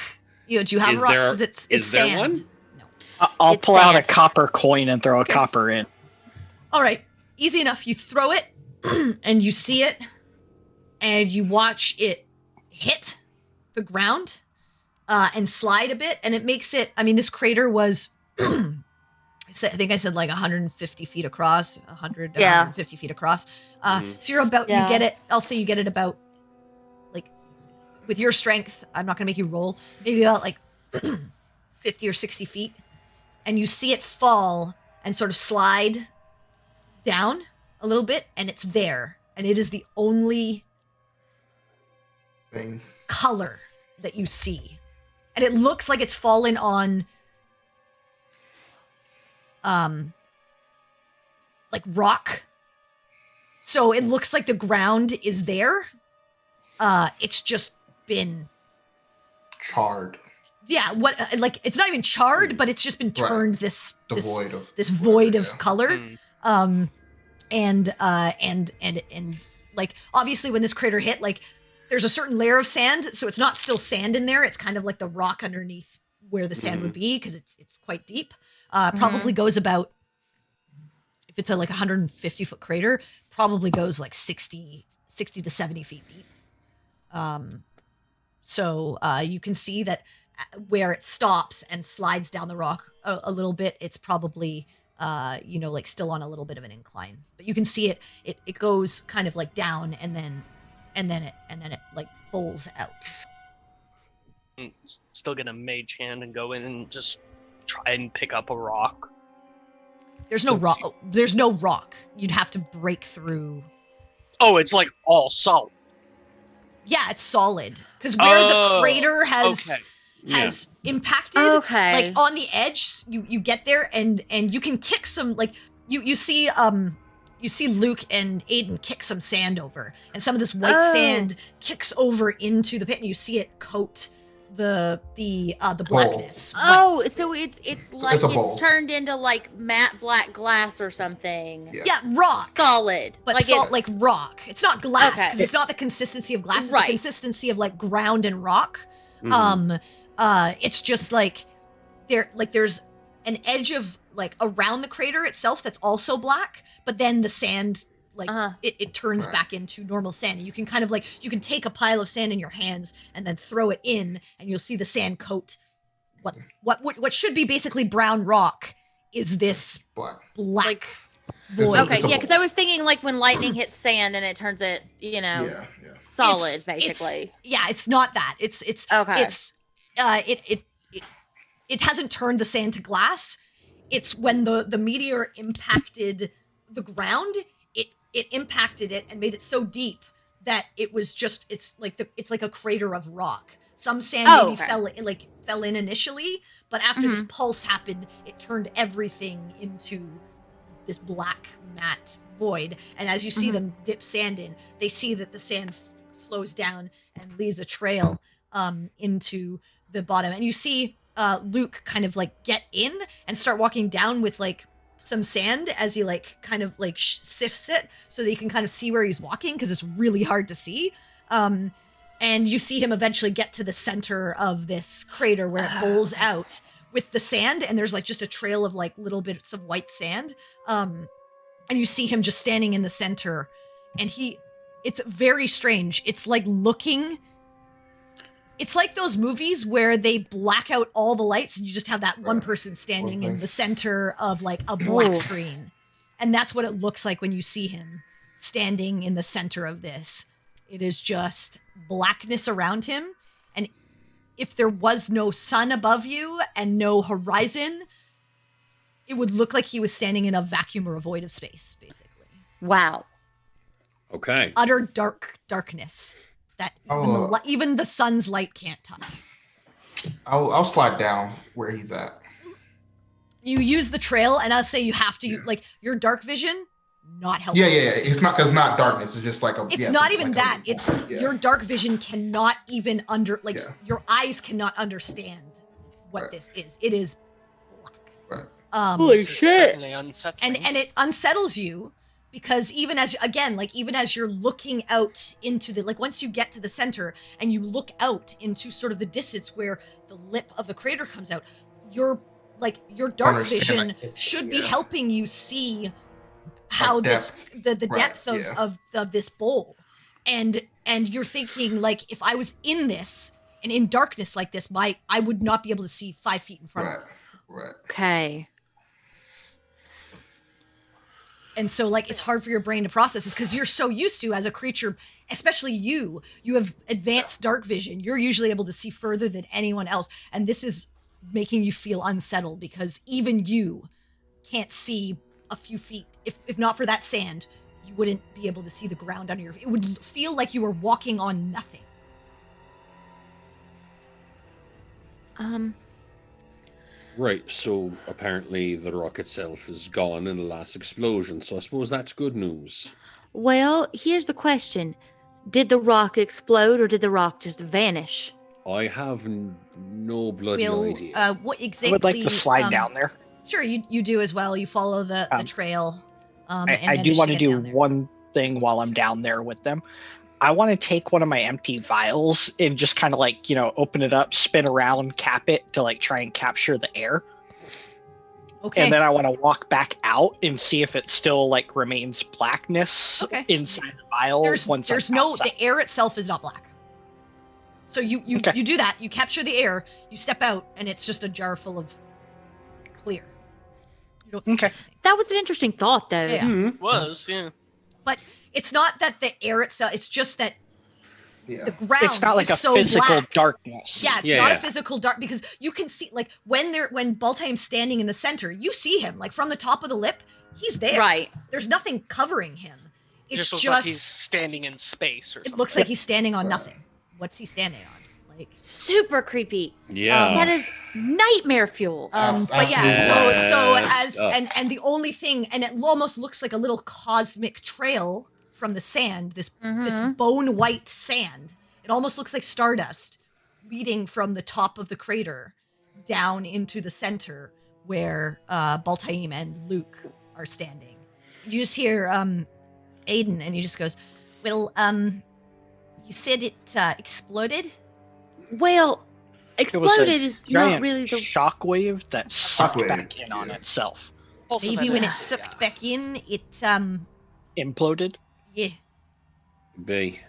Do you have a rock? There, it's is there sand. one? No. I'll pull out a copper coin and throw a copper in. All right, easy enough. You throw it, and you see it, and you watch it hit the ground and slide a bit, and it makes it. I mean, this crater was. I think I said like 150 feet across, 150 feet across. So you're about, you get it, I'll say you get it about, like, with your strength, I'm not going to make you roll, maybe about like 50 or 60 feet. And you see it fall and sort of slide down a little bit, and it's there. And it is the only color that you see. And it looks like it's fallen on like rock. So it looks like the ground is there. It's just been charred. Yeah, like it's not even charred, but it's just been turned this void of color. And like obviously when this crater hit, like there's a certain layer of sand, so it's not still sand in there. It's kind of like the rock underneath where the sand would be, because it's quite deep. Probably goes about, if it's a like 150 foot crater, probably goes like 60 to 70 feet deep. So you can see that where it stops and slides down the rock a little bit, it's probably like still on a little bit of an incline. But you can see it goes kind of like down and then it like bowls out. Still get a mage hand and go in and just try and pick up a rock. There's no rock. There's no rock. You'd have to break through. Oh, it's like all solid. Yeah, it's solid, because where the crater has impacted, like on the edge, you get there and you can kick some, like you see Luke and Aiden kick some sand over, and some of this white sand kicks over into the pit, and you see it coat the blackness. Oh, so it's like it's turned into like matte black glass or something. Yeah, rock. Solid. But like rock. It's not glass, because it's not the consistency of glass, it's the consistency of like ground and rock. It's just like there's an edge of like around the crater itself that's also black, but then the sand it turns back into normal sand. And you can kind of like, you can take a pile of sand in your hands and then throw it in, and you'll see the sand coat what should be basically brown rock is this black void. Okay, It's a yeah, because I was thinking like when lightning hits sand and it turns it, Yeah. solid, basically. It's not that. It's Okay. it hasn't turned the sand to glass. It's when the meteor impacted the ground, it impacted it and made it so deep that it was just it's like a crater of rock. Some sand maybe fell in initially, but after this pulse happened, it turned everything into this black matte void. And as you see them dip sand in, they see that the sand flows down and leaves a trail into the bottom. And you see Luke kind of like get in and start walking down with like some sand as he like kind of like sifts it so that you can kind of see where he's walking because it's really hard to see. And you see him eventually get to the center of this crater where it bowls out with the sand, and there's like just a trail of like little bits of white sand. And you see him just standing in the center, and it's very strange. It's like it's like those movies where they black out all the lights and you just have that one person standing in the center of like a black screen. And that's what it looks like when you see him standing in the center of this. It is just blackness around him. And if there was no sun above you and no horizon, it would look like he was standing in a vacuum or a void of space, basically. Wow. Okay. Utter darkness that even the sun's light can't touch. I'll slide down where he's at. You use the trail, and I'll say you have to like your dark vision. Not helpful. Yeah. It's not darkness. It's just like a. It's not even like that. It's your dark vision cannot even your eyes cannot understand what this is. It is black. Right. Holy shit! Certainly unsettling. And it unsettles you because even as you're looking out into the once you get to the center and you look out into sort of the distance where the lip of the crater comes out, your dark vision should be helping you see how the depth of this bowl, and you're thinking like if I was in this and in darkness like this, I would not be able to see 5 feet in front of me. Right. Okay. And so like it's hard for your brain to process this because you're so used to, as a creature, especially you have advanced dark vision. You're usually able to see further than anyone else, and this is making you feel unsettled because even you can't see a few feet. If not for that sand, you wouldn't be able to see the ground under your feet. It would feel like you were walking on nothing. Right, so apparently the rock itself is gone in the last explosion, so I suppose that's good news. Well, here's the question. Did the rock explode or did the rock just vanish? I have no bloody idea. What exactly? I would like to slide down there. Sure, you do as well. You follow the trail. I do want to do one thing while I'm down there with them. I want to take one of my empty vials and just kind of open it up, spin around, cap it to try and capture the air. Okay. And then I want to walk back out and see if it still remains blackness inside the vial. The air itself is not black. So you do that. You capture the air. You step out, and it's just a jar full of clear. You don't see anything. That was an interesting thought, though. Yeah. It was, yeah. But it's not that the air itself. It's just that the ground. It's not like is a so physical black. darkness. Yeah, it's not a physical dark because you can see when Baltaim's standing in the center, you see him from the top of the lip. He's there. Right. There's nothing covering him. It's just looks like he's standing in space or something. It looks like he's standing on nothing. What's he standing on? Super creepy. Yeah. That is nightmare fuel. But yeah, so and the only thing, and it almost looks like a little cosmic trail from the sand, this bone white sand. It almost looks like stardust leading from the top of the crater down into the center where Baltaim and Luke are standing. You just hear Aiden, and he just goes, "Well, you said it exploded." Well, exploded is not really the shockwave that sucked back in on itself. Also maybe when it sucked back in, it imploded. Yeah. Maybe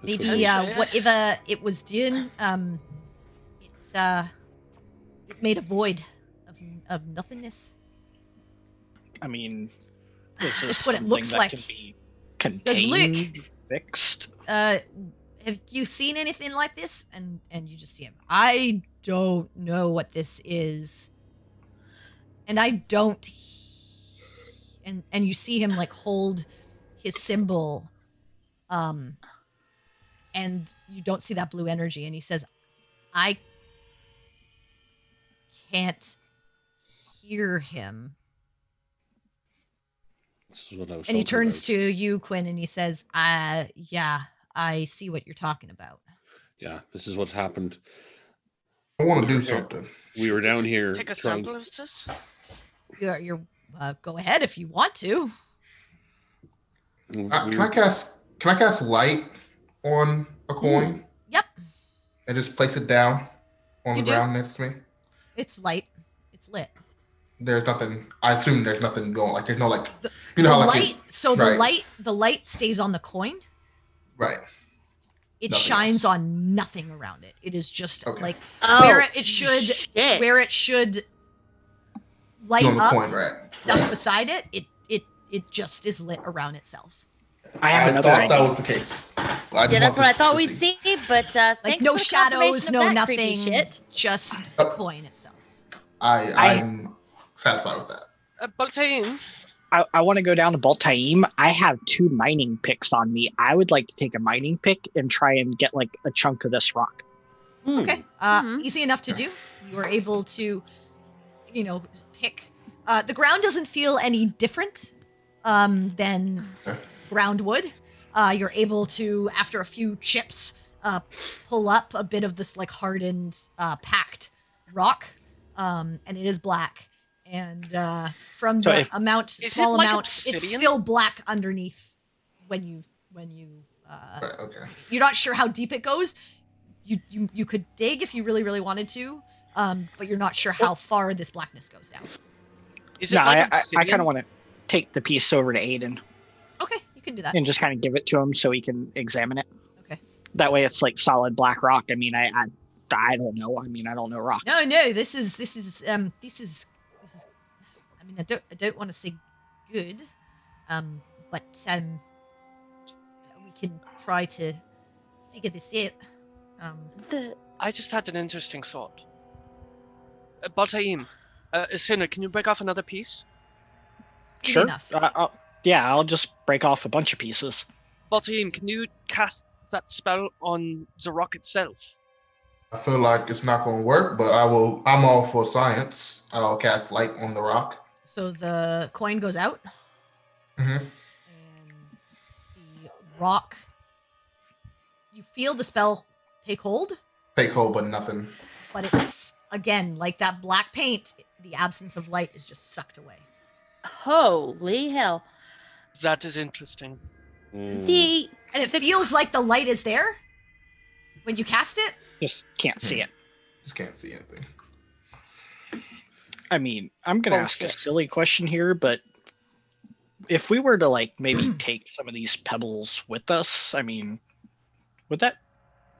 whatever it was doing, it made a void of nothingness. I mean, Is this It's what it something looks that like. can be Does Luke- contained, fixed? Have you seen anything like this? And you just see him. I don't know what this is. And I don't. And you see him like hold his symbol. And you don't see that blue energy. And he says, I can't hear him. This is what I was And he talking turns about. to you, Quinn, and he says, yeah, I see what you're talking about. Yeah, this is what's happened. I want to do Here. something. We were down here Take a trying sample of this. You're go ahead if you want to. we Can were- I cast light on a coin Yep, and just place it down on You the do? ground next to me? it's light. It's lit. There's nothing. I assume there's nothing going. Like there's no like. The- You know the how like light. So right. the light stays on the coin. right. It Nothing shines else. on nothing around it. It is just Okay. like Oh, where it should shit. where it should light On the up coin, right? stuff Right. beside it. It just is lit around itself. I have I another thought idea. that was the case. I just Yeah, that's want what I to thought we'd see. see, but Like thanks no for the shadows, confirmation no of that creepy nothing. shit. Just the coin itself. I'm satisfied with that. Baltain, I want to go down to Baltaim. I have 2 mining picks on me. I would like to take a mining pick and try and get like a chunk of this rock. Okay. Mhm. Easy enough to do. You are able to, pick. The ground doesn't feel any different than ground would. You're able to, after a few chips, pull up a bit of this like hardened, packed rock, and it is black. And from So the if- small like amount, it's obsidian? still black underneath. When you Right. Okay. you're not sure how deep it goes. You could dig if you really, really wanted to, but you're not sure how far this blackness goes down. is it No, like I obsidian? kind of want to take the piece over to Aiden Okay, you can do that. and just kind of give it to him so he can examine it. Okay. That way, it's like solid black rock. I mean, I don't know. I mean, I don't know rocks. No, this is. I mean, I don't want to say good, but we can try to figure this out. The I just had an interesting thought. Baltaim, Sinner, can you break off another piece? Easy Sure. enough. I'll just break off a bunch of pieces. Baltaim, can you cast that spell on the rock itself? I feel like it's not going to work, but I'm all for science. I'll cast light on the rock. So the coin goes out, hmm and the rock. You feel the spell take hold, Take hold, but nothing. but it's again like that black paint. The absence of light is just sucked away. holy hell. That is interesting. The And it feels like the light is there when you cast it. Just can't see it. Just can't see anything. I mean, I'm gonna ask a Bullshit. silly question here, but if we were to like maybe take some of these pebbles with us, I mean, would that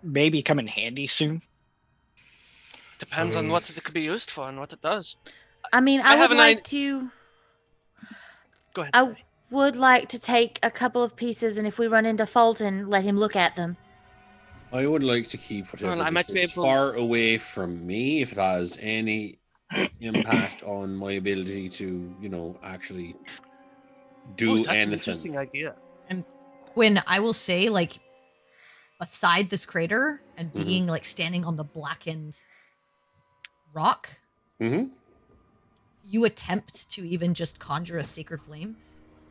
maybe come in handy soon? Depends on what it could be used for and what it does. I mean, I I have would an like to. Go ahead. I would like to take a couple of pieces, and if we run into Fulton, let him look at them. I would like to keep whatever Well, I might this be is able- far away from me if it has any impact on my ability to, actually do Oh, that's an anything. interesting idea. When I will say, like, beside this crater and Mhm. being like standing on the blackened rock, hmm you attempt to even just conjure a sacred flame.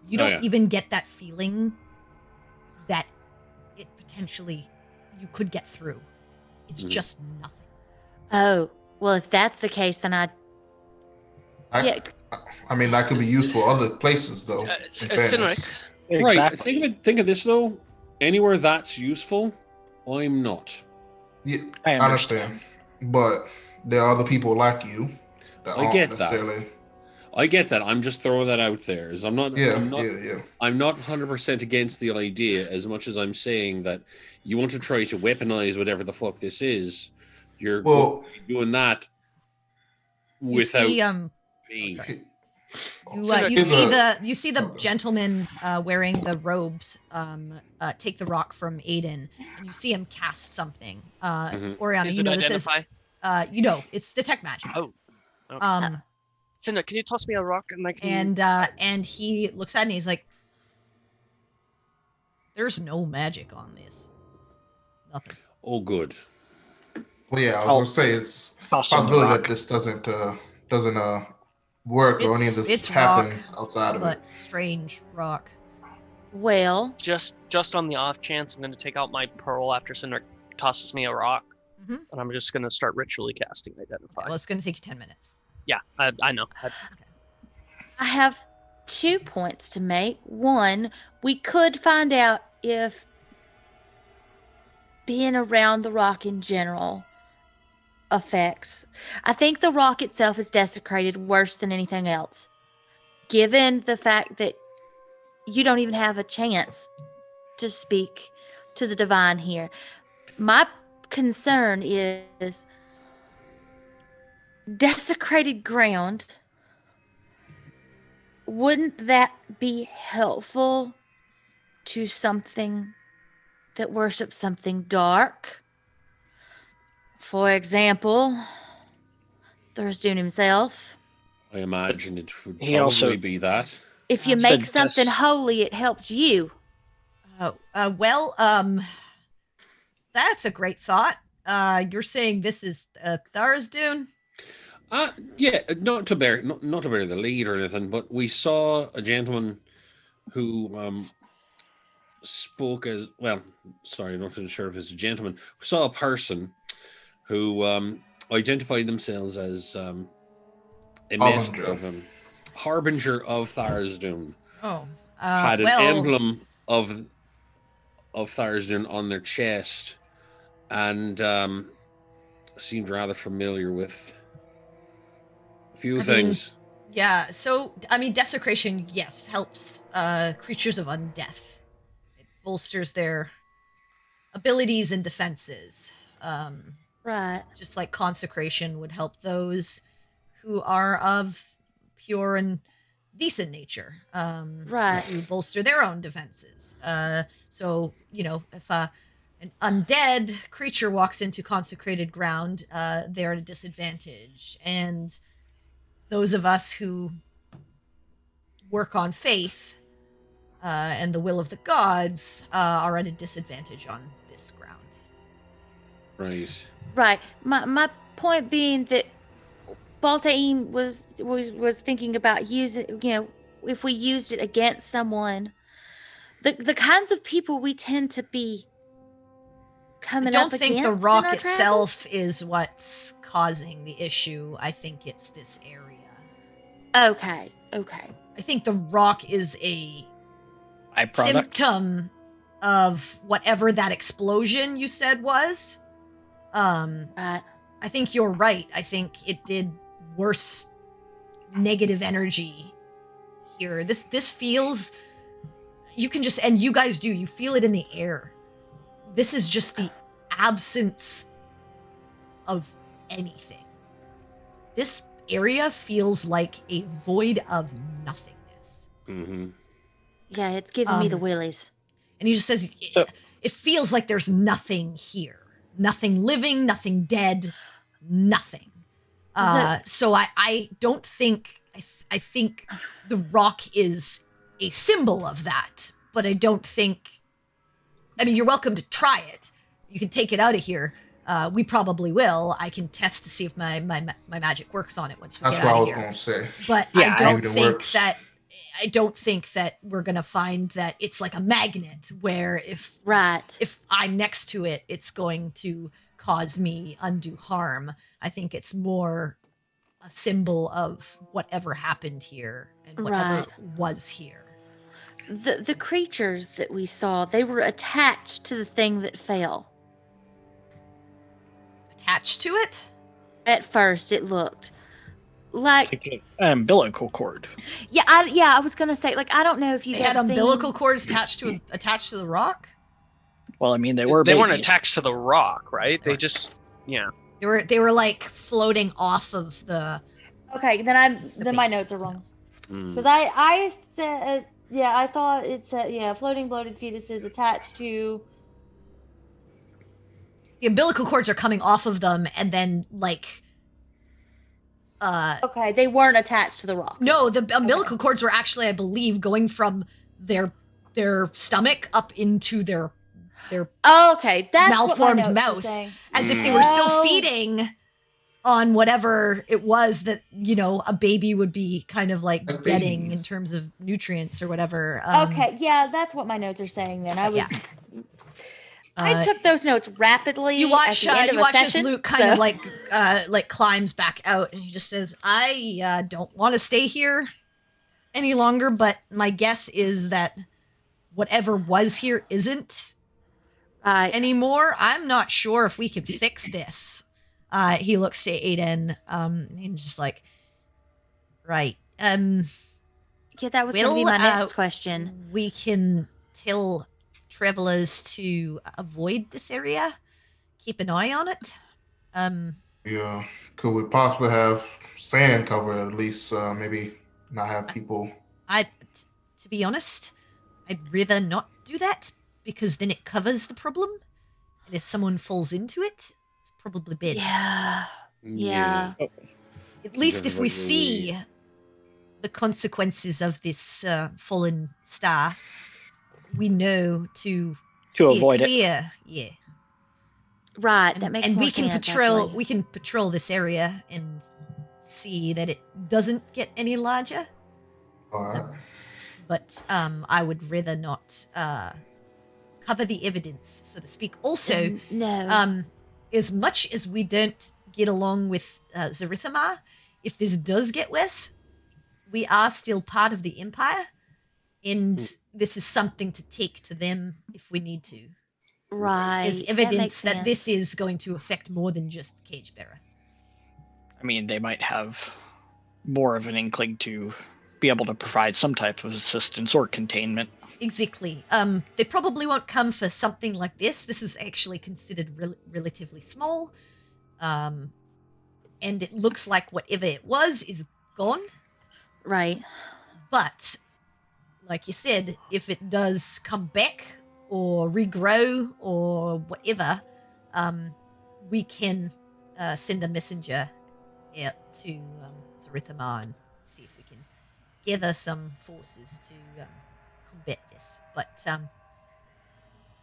You Oh, don't yeah. even get that feeling that it potentially you could get through. It's Mhm. just nothing. Oh, well, if that's the case, then I mean, yeah. that could be used for other places, though. It's in Sinric. fairness. Right. Exactly. Think of this though. Anywhere that's useful, I'm not. Yeah, I I understand. But there are other people like you that I aren't get that. necessarily. I get that. I'm just throwing that out there. As I'm not. Yeah, I'm not. yeah. I'm not 100% against the idea as much as I'm saying that you want to try to weaponize whatever the fuck this is. You're Well, doing that You without see, me. sorry. You Is you see the okay. gentleman wearing the robes take the rock from Aiden, and you see him cast something. Oriana, Is you it know this is identify? it's detect magic. Oh. Okay. Um, Cinder, can you toss me a rock and I can... and he looks at it and he's like, "There's no magic on this. Nothing." Oh, good. Well, yeah, I was I'll gonna say it's a toss him the possibility rock. that this doesn't work or any of this It's happens rock, outside of it. but strange rock. Well, Just on the off chance, I'm going to take out my pearl after Cinder tosses me a rock, Mhm. and I'm just going to start ritually casting Identify. Well, it's going to take you 10 minutes. Yeah, I know. I have 2 points to make. One, we could find out if being around the rock in general affects. I think the rock itself is desecrated worse than anything else. Given the fact that you don't even have a chance to speak to the divine here. My concern is desecrated ground. Wouldn't that be helpful to something that worships something dark? For example, Tharizdun himself. I imagine it would He probably also- be that. If you Said make this- something holy, it helps you. That's a great thought. You're saying this is Tharizdun? Yeah, not to bear the lead or anything, but we saw a gentleman who spoke as well. Sorry, not too sure if it's a gentleman. We saw a person who identified themselves as a messenger of him, harbinger of Tharizdun. Oh, Had an emblem of Tharizdun on their chest, and seemed rather familiar with a few things. Yeah, so, desecration, yes, helps creatures of undeath. It bolsters their abilities and defenses. Right. Just like consecration would help those who are of pure and decent nature. Right. To bolster their own defenses. So, if an undead creature walks into consecrated ground, they're at a disadvantage. And those of us who work on faith and the will of the gods are at a disadvantage on this ground. Right. Right. My point being that Baltaim was thinking about using, if we used it against someone, the kinds of people we tend to be coming up against. I don't think the in rock our itself is what's causing the issue. I think it's this area. Okay. I think the rock is a Byproduct. symptom of whatever that explosion you said was. Right. I think you're right. I think it did worse negative energy here. This feels, you can just, and you guys do, you feel it in the air. This is just the absence of anything. This area feels like a void of nothingness. Mm-hmm. Yeah, it's giving me the willies. And he just says, it feels like there's nothing here. Nothing living, nothing dead, nothing. So I don't think, I think the rock is a symbol of that, but I don't think, you're welcome to try it. You can take it out of here. We probably will. I can test to see if my magic works on it once we That's get what I out was of here. gonna say. But Yeah, I don't think that we're gonna find that it's like a magnet where if I'm next to it, it's going to cause me undue harm. I think it's more a symbol of whatever happened here and whatever was here. The creatures that we saw, they were attached to the thing that fell. Attached to it? At first, it looked like Like an umbilical cord. Yeah, I was gonna say, I don't know if you They had ever seen- umbilical cords attached to the rock. Well, they They were weren't babies. attached to the rock, right? They just, They were like floating off of the. Okay, then my notes are wrong. Because I said, I thought it said, floating bloated fetuses attached to. The umbilical cords are coming off of them, and then Okay, they weren't attached to the rock. No, the umbilical cords were actually, I believe, going from their stomach up into their okay, that's malformed what my notes mouth, were saying. as if they were still feeding on whatever it was that a baby would be kind of like getting in terms of nutrients or whatever. Okay, yeah, that's what my notes are saying. Then I took those notes rapidly. You watch, at the end of a as session, Luke kind of like climbs back out, and he just says, "I don't want to stay here any longer, but my guess is that whatever was here isn't anymore. I'm not sure if we can fix this." He looks to Aiden, and he's just like, "Right, yeah, that was going to be my next question. We can tell travelers to avoid this area, keep an eye on it." Yeah, could we possibly have sand cover at least? Maybe not have people. To be honest, I'd rather not do that, because then it covers the problem, and if someone falls into it, it's probably bad. Yeah. At least if we see the consequences of this fallen star, we know to avoid clear. Yeah. Right, that makes and more we can sense, patrol. actually. We can patrol this area and see that it doesn't get any larger. All right. But I would rather not cover the evidence, so to speak. Also, no. As much as we don't get along with Zarithama, if this does get worse, we are still part of the Empire, and this is something to take to them if we need to. Right. As evidence that this is going to affect more than just Cage Bearer. I mean, they might have more of an inkling to be able to provide some type of assistance or containment. Exactly. They probably won't come for something like this. This is actually considered relatively small. And it looks like whatever it was is gone. Right. But, like you said, if it does come back or regrow or whatever, we can send a messenger out to Zarithama and see if we can gather some forces to combat this. But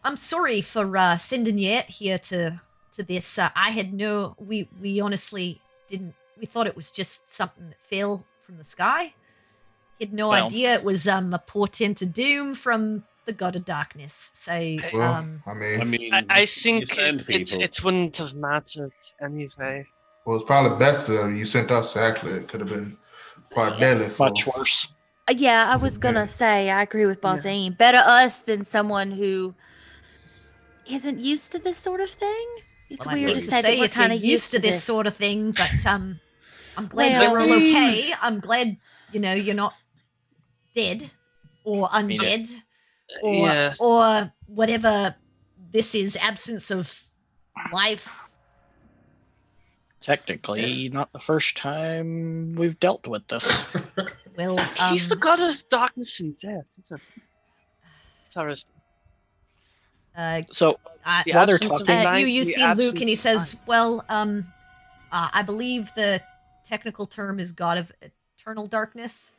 I'm sorry for sending you out here to this. I had we honestly didn't. We thought it was just something that fell from the sky. Had no idea it was a portent of doom from the god of darkness. So I think it wouldn't have mattered anyway. Well, it's probably best you sent us. Actually, it could have been quite deadly. Much worse. Yeah, I was gonna say I agree with Boss Aim. Better us than someone who isn't used to this sort of thing. It's weird to say that we're kind of used to this sort of thing, but I'm glad you're all okay. I'm glad you're not dead or undead or whatever this is, absence of life. Technically, not the first time we've dealt with this. Well, he's the god of darkness and death. He's a Tharizdun. So while they're talking, you see Luke, and he says, "Well, I believe the technical term is god of eternal darkness."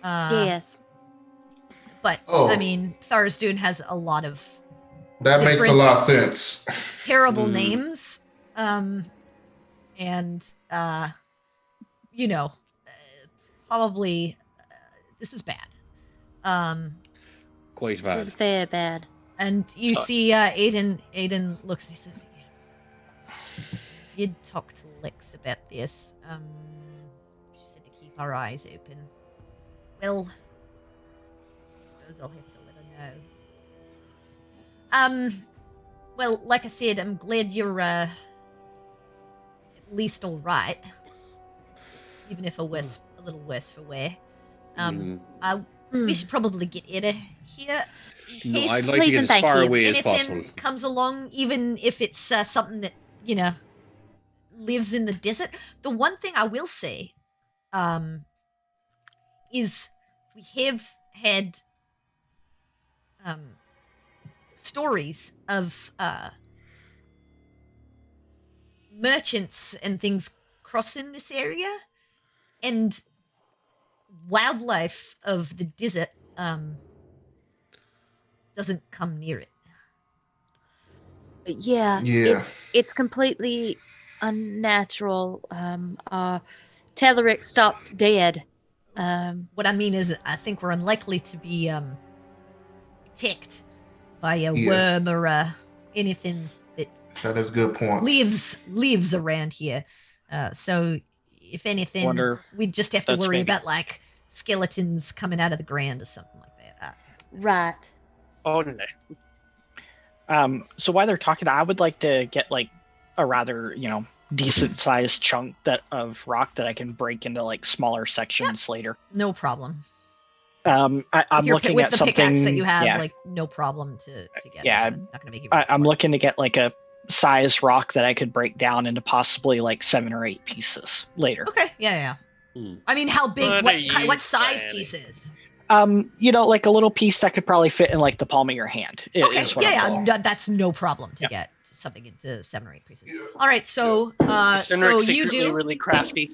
Yes. But I mean, Tharizdun has a lot of that makes a lot of sense. Terrible names, and probably this is bad. Quite bad. This is very bad. And you see Aiden looks, he says, did talk to Lex about this. She said to keep our eyes open. Well, I suppose I'll have to let her know. Well, like I said, I'm glad you're at least all right. Even if a little worse for wear. We should probably get Eda here. No, I'd like to get as far away as possible. Anything comes along, even if it's something that, lives in the desert. The one thing I will say, is we have had stories of merchants and things crossing this area, and wildlife of the desert doesn't come near it. Yeah, Yeah. it's completely unnatural. Tellerick stopped dead. What I mean is, I think we're unlikely to be attacked by a Yeah. worm or anything that That is a good point. lives around here. So, if anything, Wonder we'd just have to that's worry maybe- about like skeletons coming out of the ground or something like that. Right. Oh no. So while they're talking, I would like to get like a rather, decent sized chunk of rock that I can break into like smaller sections later. No problem. I'm looking with at the something. pickaxe that you have, yeah, like no problem to get. Yeah, I'm not gonna make you. I'm looking to get like a size rock that I could break down into possibly like 7 or 8 pieces later. Okay. Yeah. Hmm. I mean, how big? What are you What size planning? pieces? Like a little piece that could probably fit in like the palm of your hand. Okay. Is what I'm Yeah. going. That's no problem to get something into 7 or 8 pieces. Yeah. All right. So, so Cynric's you secretly do, really crafty.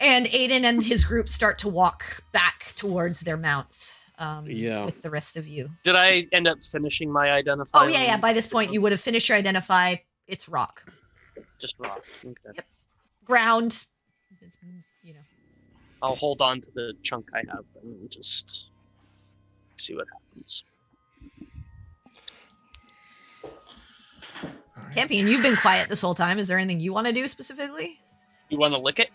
and Aiden and his group start to walk back towards their mounts. Yeah. With the rest of you. Did I end up finishing my identify? Oh yeah. By this point, you would have finished your identify. It's rock, Just rock. Okay. Yep. ground. It's, I'll hold on to the chunk I have then and just see what happens. Campion, you've been quiet this whole time. Is there anything you want to do specifically? You want to lick it?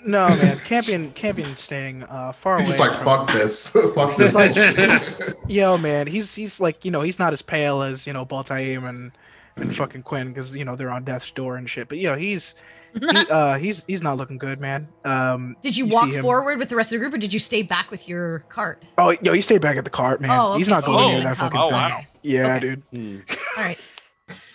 No, man. Campion staying far away. He's like, from- fuck this. Fuck this. Yo, man, he's like, he's not as pale as, Baltaim and fucking Quinn, because, they're on death's door and shit. But, he's not looking good, man. Did you You walk see him- forward with the rest of the group, or did you stay back with your cart? Oh, he stayed back at the cart, man. Oh, He's okay, not so going you near didn't that have- fucking oh, thing. wow. Yeah, Okay. dude. Hmm.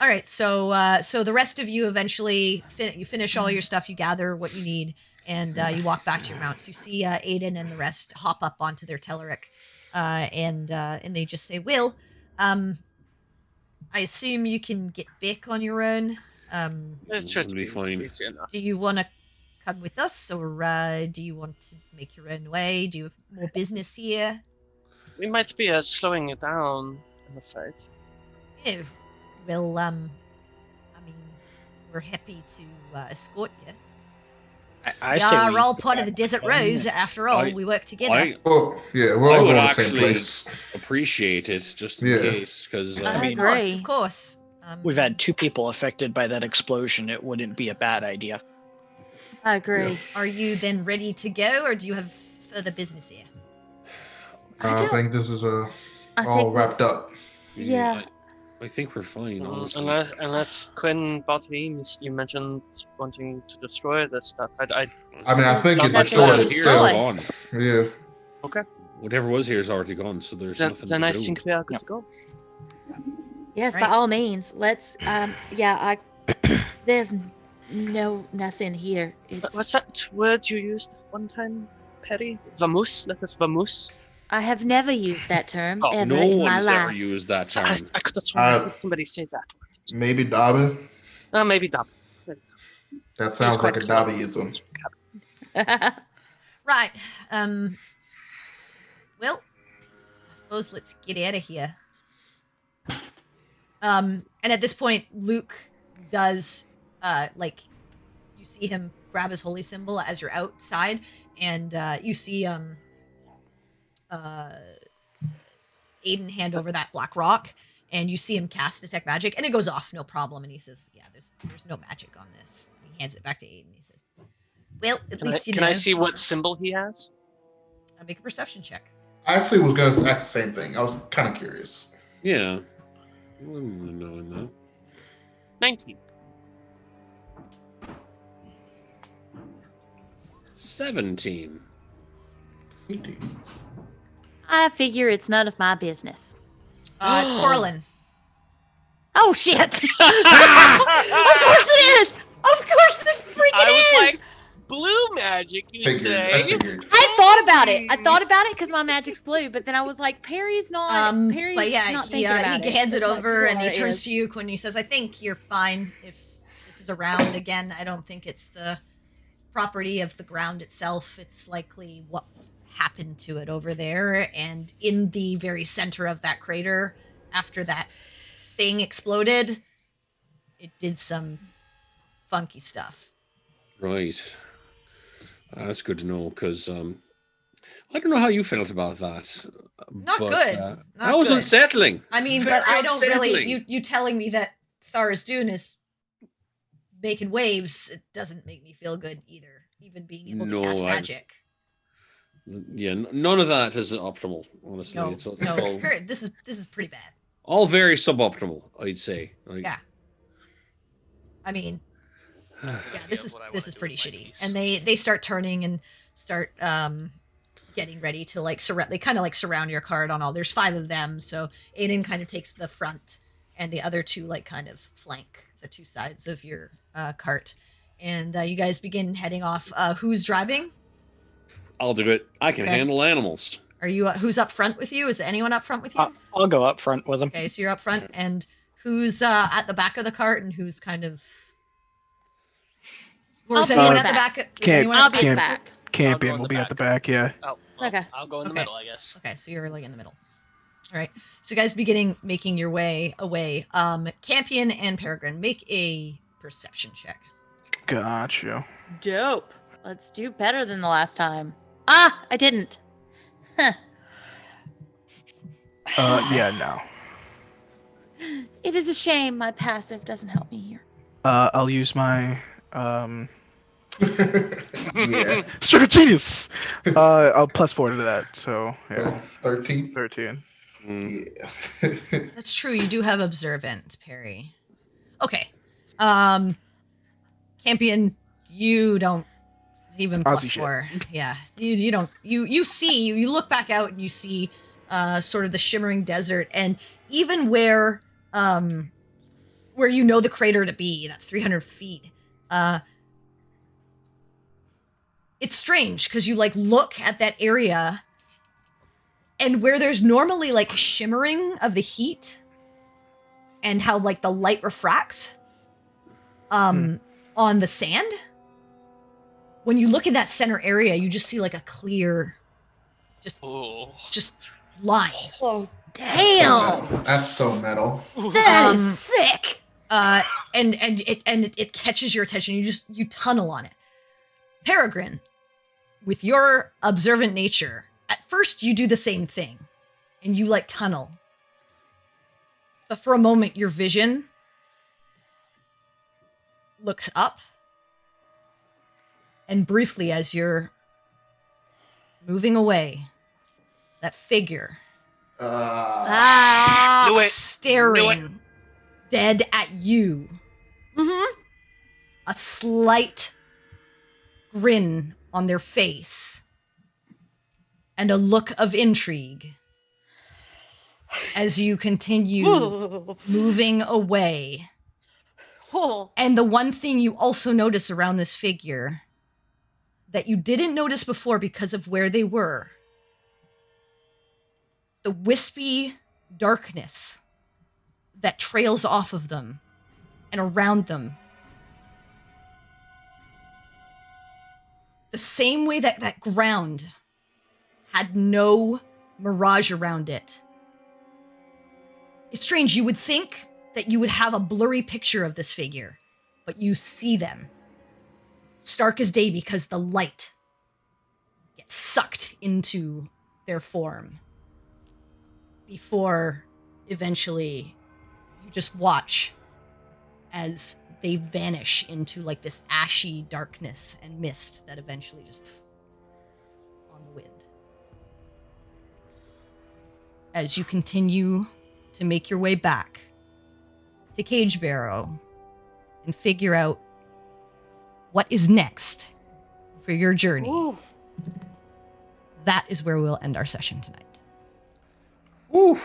All right. So the rest of you eventually you finish all your stuff, you gather what you need, and you walk back to your mounts. You see Aiden and the rest hop up onto their Telleric, and they just say, "Will, I assume you can get back on your own. It's just Would be fine. easy enough. Do you want to come with us, or do you want to make your own way? Do you have more business here?" We might be slowing it down, I'm afraid. Yeah, well, I mean, we're happy to escort you. I say Yeah, we we're all get part of the back. Desert Rose. After all, I- we work together. Oh, yeah, we're I all would going to the same actually place. appreciate it just in Yeah. case, because I of agree. course, of course. We've had 2 people affected by that explosion. It wouldn't be a bad idea. I agree. Are you then ready to go, or do you have further business here? I don't- think this is I all think wrapped up. Yeah. I think we're fine. Honestly. Unless Quinn Bartolome, you mentioned wanting to destroy this stuff. I I mean, I think it That's destroyed what Here's it's itself. gone. Yeah. Whatever was here is already gone, so there's then, nothing then to I do. think we are good to go. Yes, Right. by all means. Let's. There's nothing here. It's, What's that word you used one time, Perry? Vamoose? That is vamoose. I have never used that term Oh, ever No in my one's life. ever used that I, term. I could have sworn I heard somebody say that. Maybe Dobby. Maybe that. That sounds quite like a clever. Dobbyism. Right. Well, I suppose let's get out of here. And at this point, Luke does, you see him grab his holy symbol as you're outside, and you see Aiden hand over that black rock, and you see him cast detect magic, and it goes off no problem. And he says, "Yeah, there's no magic on this." He hands it back to Aiden. He says, "Well, at least you know." Can I see what symbol he has? Make a perception check. I actually was going to ask the same thing. I was kind of curious. Yeah. I wouldn't want to know that. 19. 17. 18. I figure it's none of my business. It's Corlin. Oh shit! Of course it is. Of course it freaking I was is. like, blue magic, you I say? figured. I thought about it. I thought about it because my magic's blue, but then I was like, Perry's not. Perry's but yeah, not he thinking about he it hands it as much over as and he Laura turns is. to you, Quinn. And he says, "I think you're fine if this is around again. I don't think it's the property of the ground itself. It's likely what happened to it over there, and in the very center of that crater, after that thing exploded, it did some funky stuff." Right. That's good to know, because I don't know how you felt about that. Not but, good. That was good. unsettling. I mean, Very but I don't really. unsettling. You telling me that Tharizdun is making waves, it doesn't make me feel good either. Even being able to cast magic. Yeah, none of that is optimal. Honestly, No, it's all, this is pretty bad. all very suboptimal, I'd say. Like, Yeah. I mean, yeah, this is pretty shitty. And they start turning and start getting ready to like surround. They kind of like surround your cart on all. There's 5 of them, so Aiden kind of takes the front, and the other 2 like kind of flank the 2 sides of your cart. And you guys begin heading off. Who's driving? I'll do it. I can handle animals. Are you? Who's up front with you? Is anyone up front with you? I'll go up front with him. Okay, so you're up front, and who's at the back of the cart, and who's kind of? Or is anyone at the back? I'll be at the back. Campion will be at the back, yeah. Oh, well, Okay. I'll go in the middle, I guess. Okay, so you're like in the middle. All right. So you guys making your way away. Campion and Peregrine, make a perception check. Gotcha. Dope. Let's do better than the last time. Ah, I didn't. Huh. Yeah, no. It is a shame my passive doesn't help me here. I'll use my Yeah. stroke of genius. I'll +4 to that, so yeah. 13. 13. Yeah. That's true. You do have observant, Perry. Okay. Campion, you don't even I'll +4. Yeah. You don't. You see. You look back out and you see sort of the shimmering desert, and even where you know the crater to be, that 300 feet. It's strange because you like look at that area, and where there's normally like shimmering of the heat and how like the light refracts on the sand, when you look in that center area, you just see like a clear just line. Oh, damn. That's so metal. That is sick. And it catches your attention. You tunnel on it. Peregrine, with your observant nature, at first you do the same thing, and you like tunnel. But for a moment, your vision looks up, and briefly, as you're moving away, that figure staring dead at you. Mm-hmm. A slight grin on their face and a look of intrigue as you continue moving away. And the one thing you also notice around this figure that you didn't notice before because of where they were, the wispy darkness that trails off of them and around them. The same way that that ground had no mirage around it. It's strange, you would think that you would have a blurry picture of this figure, but you see them stark as day because the light gets sucked into their form before eventually you just watch as they vanish into like this ashy darkness and mist that eventually just on the wind. As you continue to make your way back to Cage Barrow and figure out what is next for your journey. Ooh. That is where we'll end our session tonight. Woo.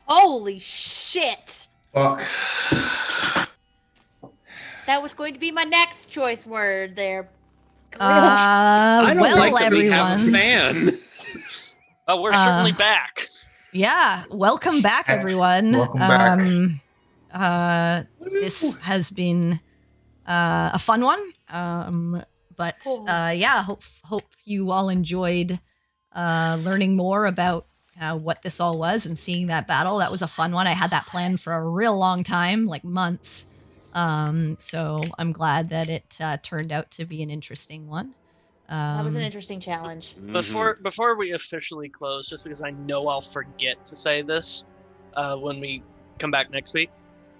Holy shit. Fuck. That was going to be my next choice word there, I don't well, like that everyone. we have a fan. Oh, we're certainly back. Yeah, welcome back, everyone. Welcome back. This has been a fun one. But yeah, hope you all enjoyed learning more about what this all was and seeing that battle. That was a fun one. I had that planned for a real long time, like months. So I'm glad that it turned out to be an interesting one. That was an interesting challenge. Before we officially close, just because I know I'll forget to say this when we come back next week,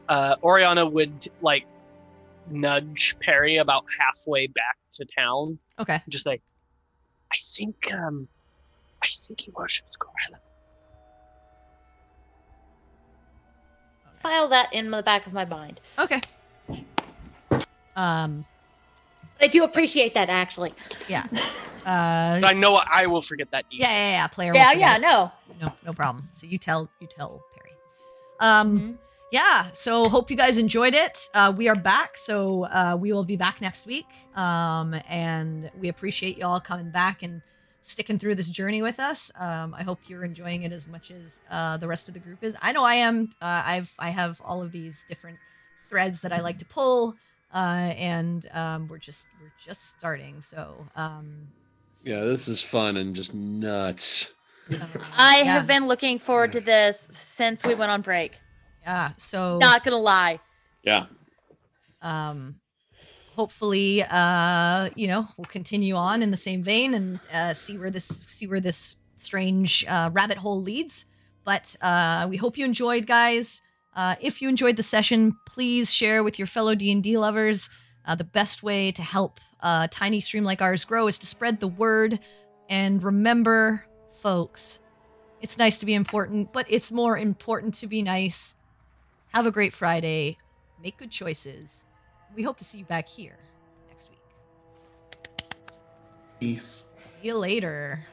Oriana would like nudge Perry about halfway back to town. Okay. Just like, I think he worships Gorilla. File that in the back of my mind. Okay. I do appreciate that, actually. Yeah. I know I will forget that. Yeah. Player. No. No problem. So you tell Perry. Yeah. So hope you guys enjoyed it. We are back. So we will be back next week. And we appreciate y'all coming back and sticking through this journey with us. I hope you're enjoying it as much as the rest of the group is. I know I am. I have all of these different threads that I like to pull. And we're just starting. So yeah, this is fun and just nuts. I have been looking forward to this since we went on break. Yeah, so not gonna lie. Yeah. Hopefully, we'll continue on in the same vein and see where this strange rabbit hole leads. But we hope you enjoyed, guys. If you enjoyed the session, please share with your fellow D&D lovers. The best way to help a tiny stream like ours grow is to spread the word. And remember, folks, it's nice to be important, but it's more important to be nice. Have a great Friday. Make good choices. We hope to see you back here next week. Peace. See you later.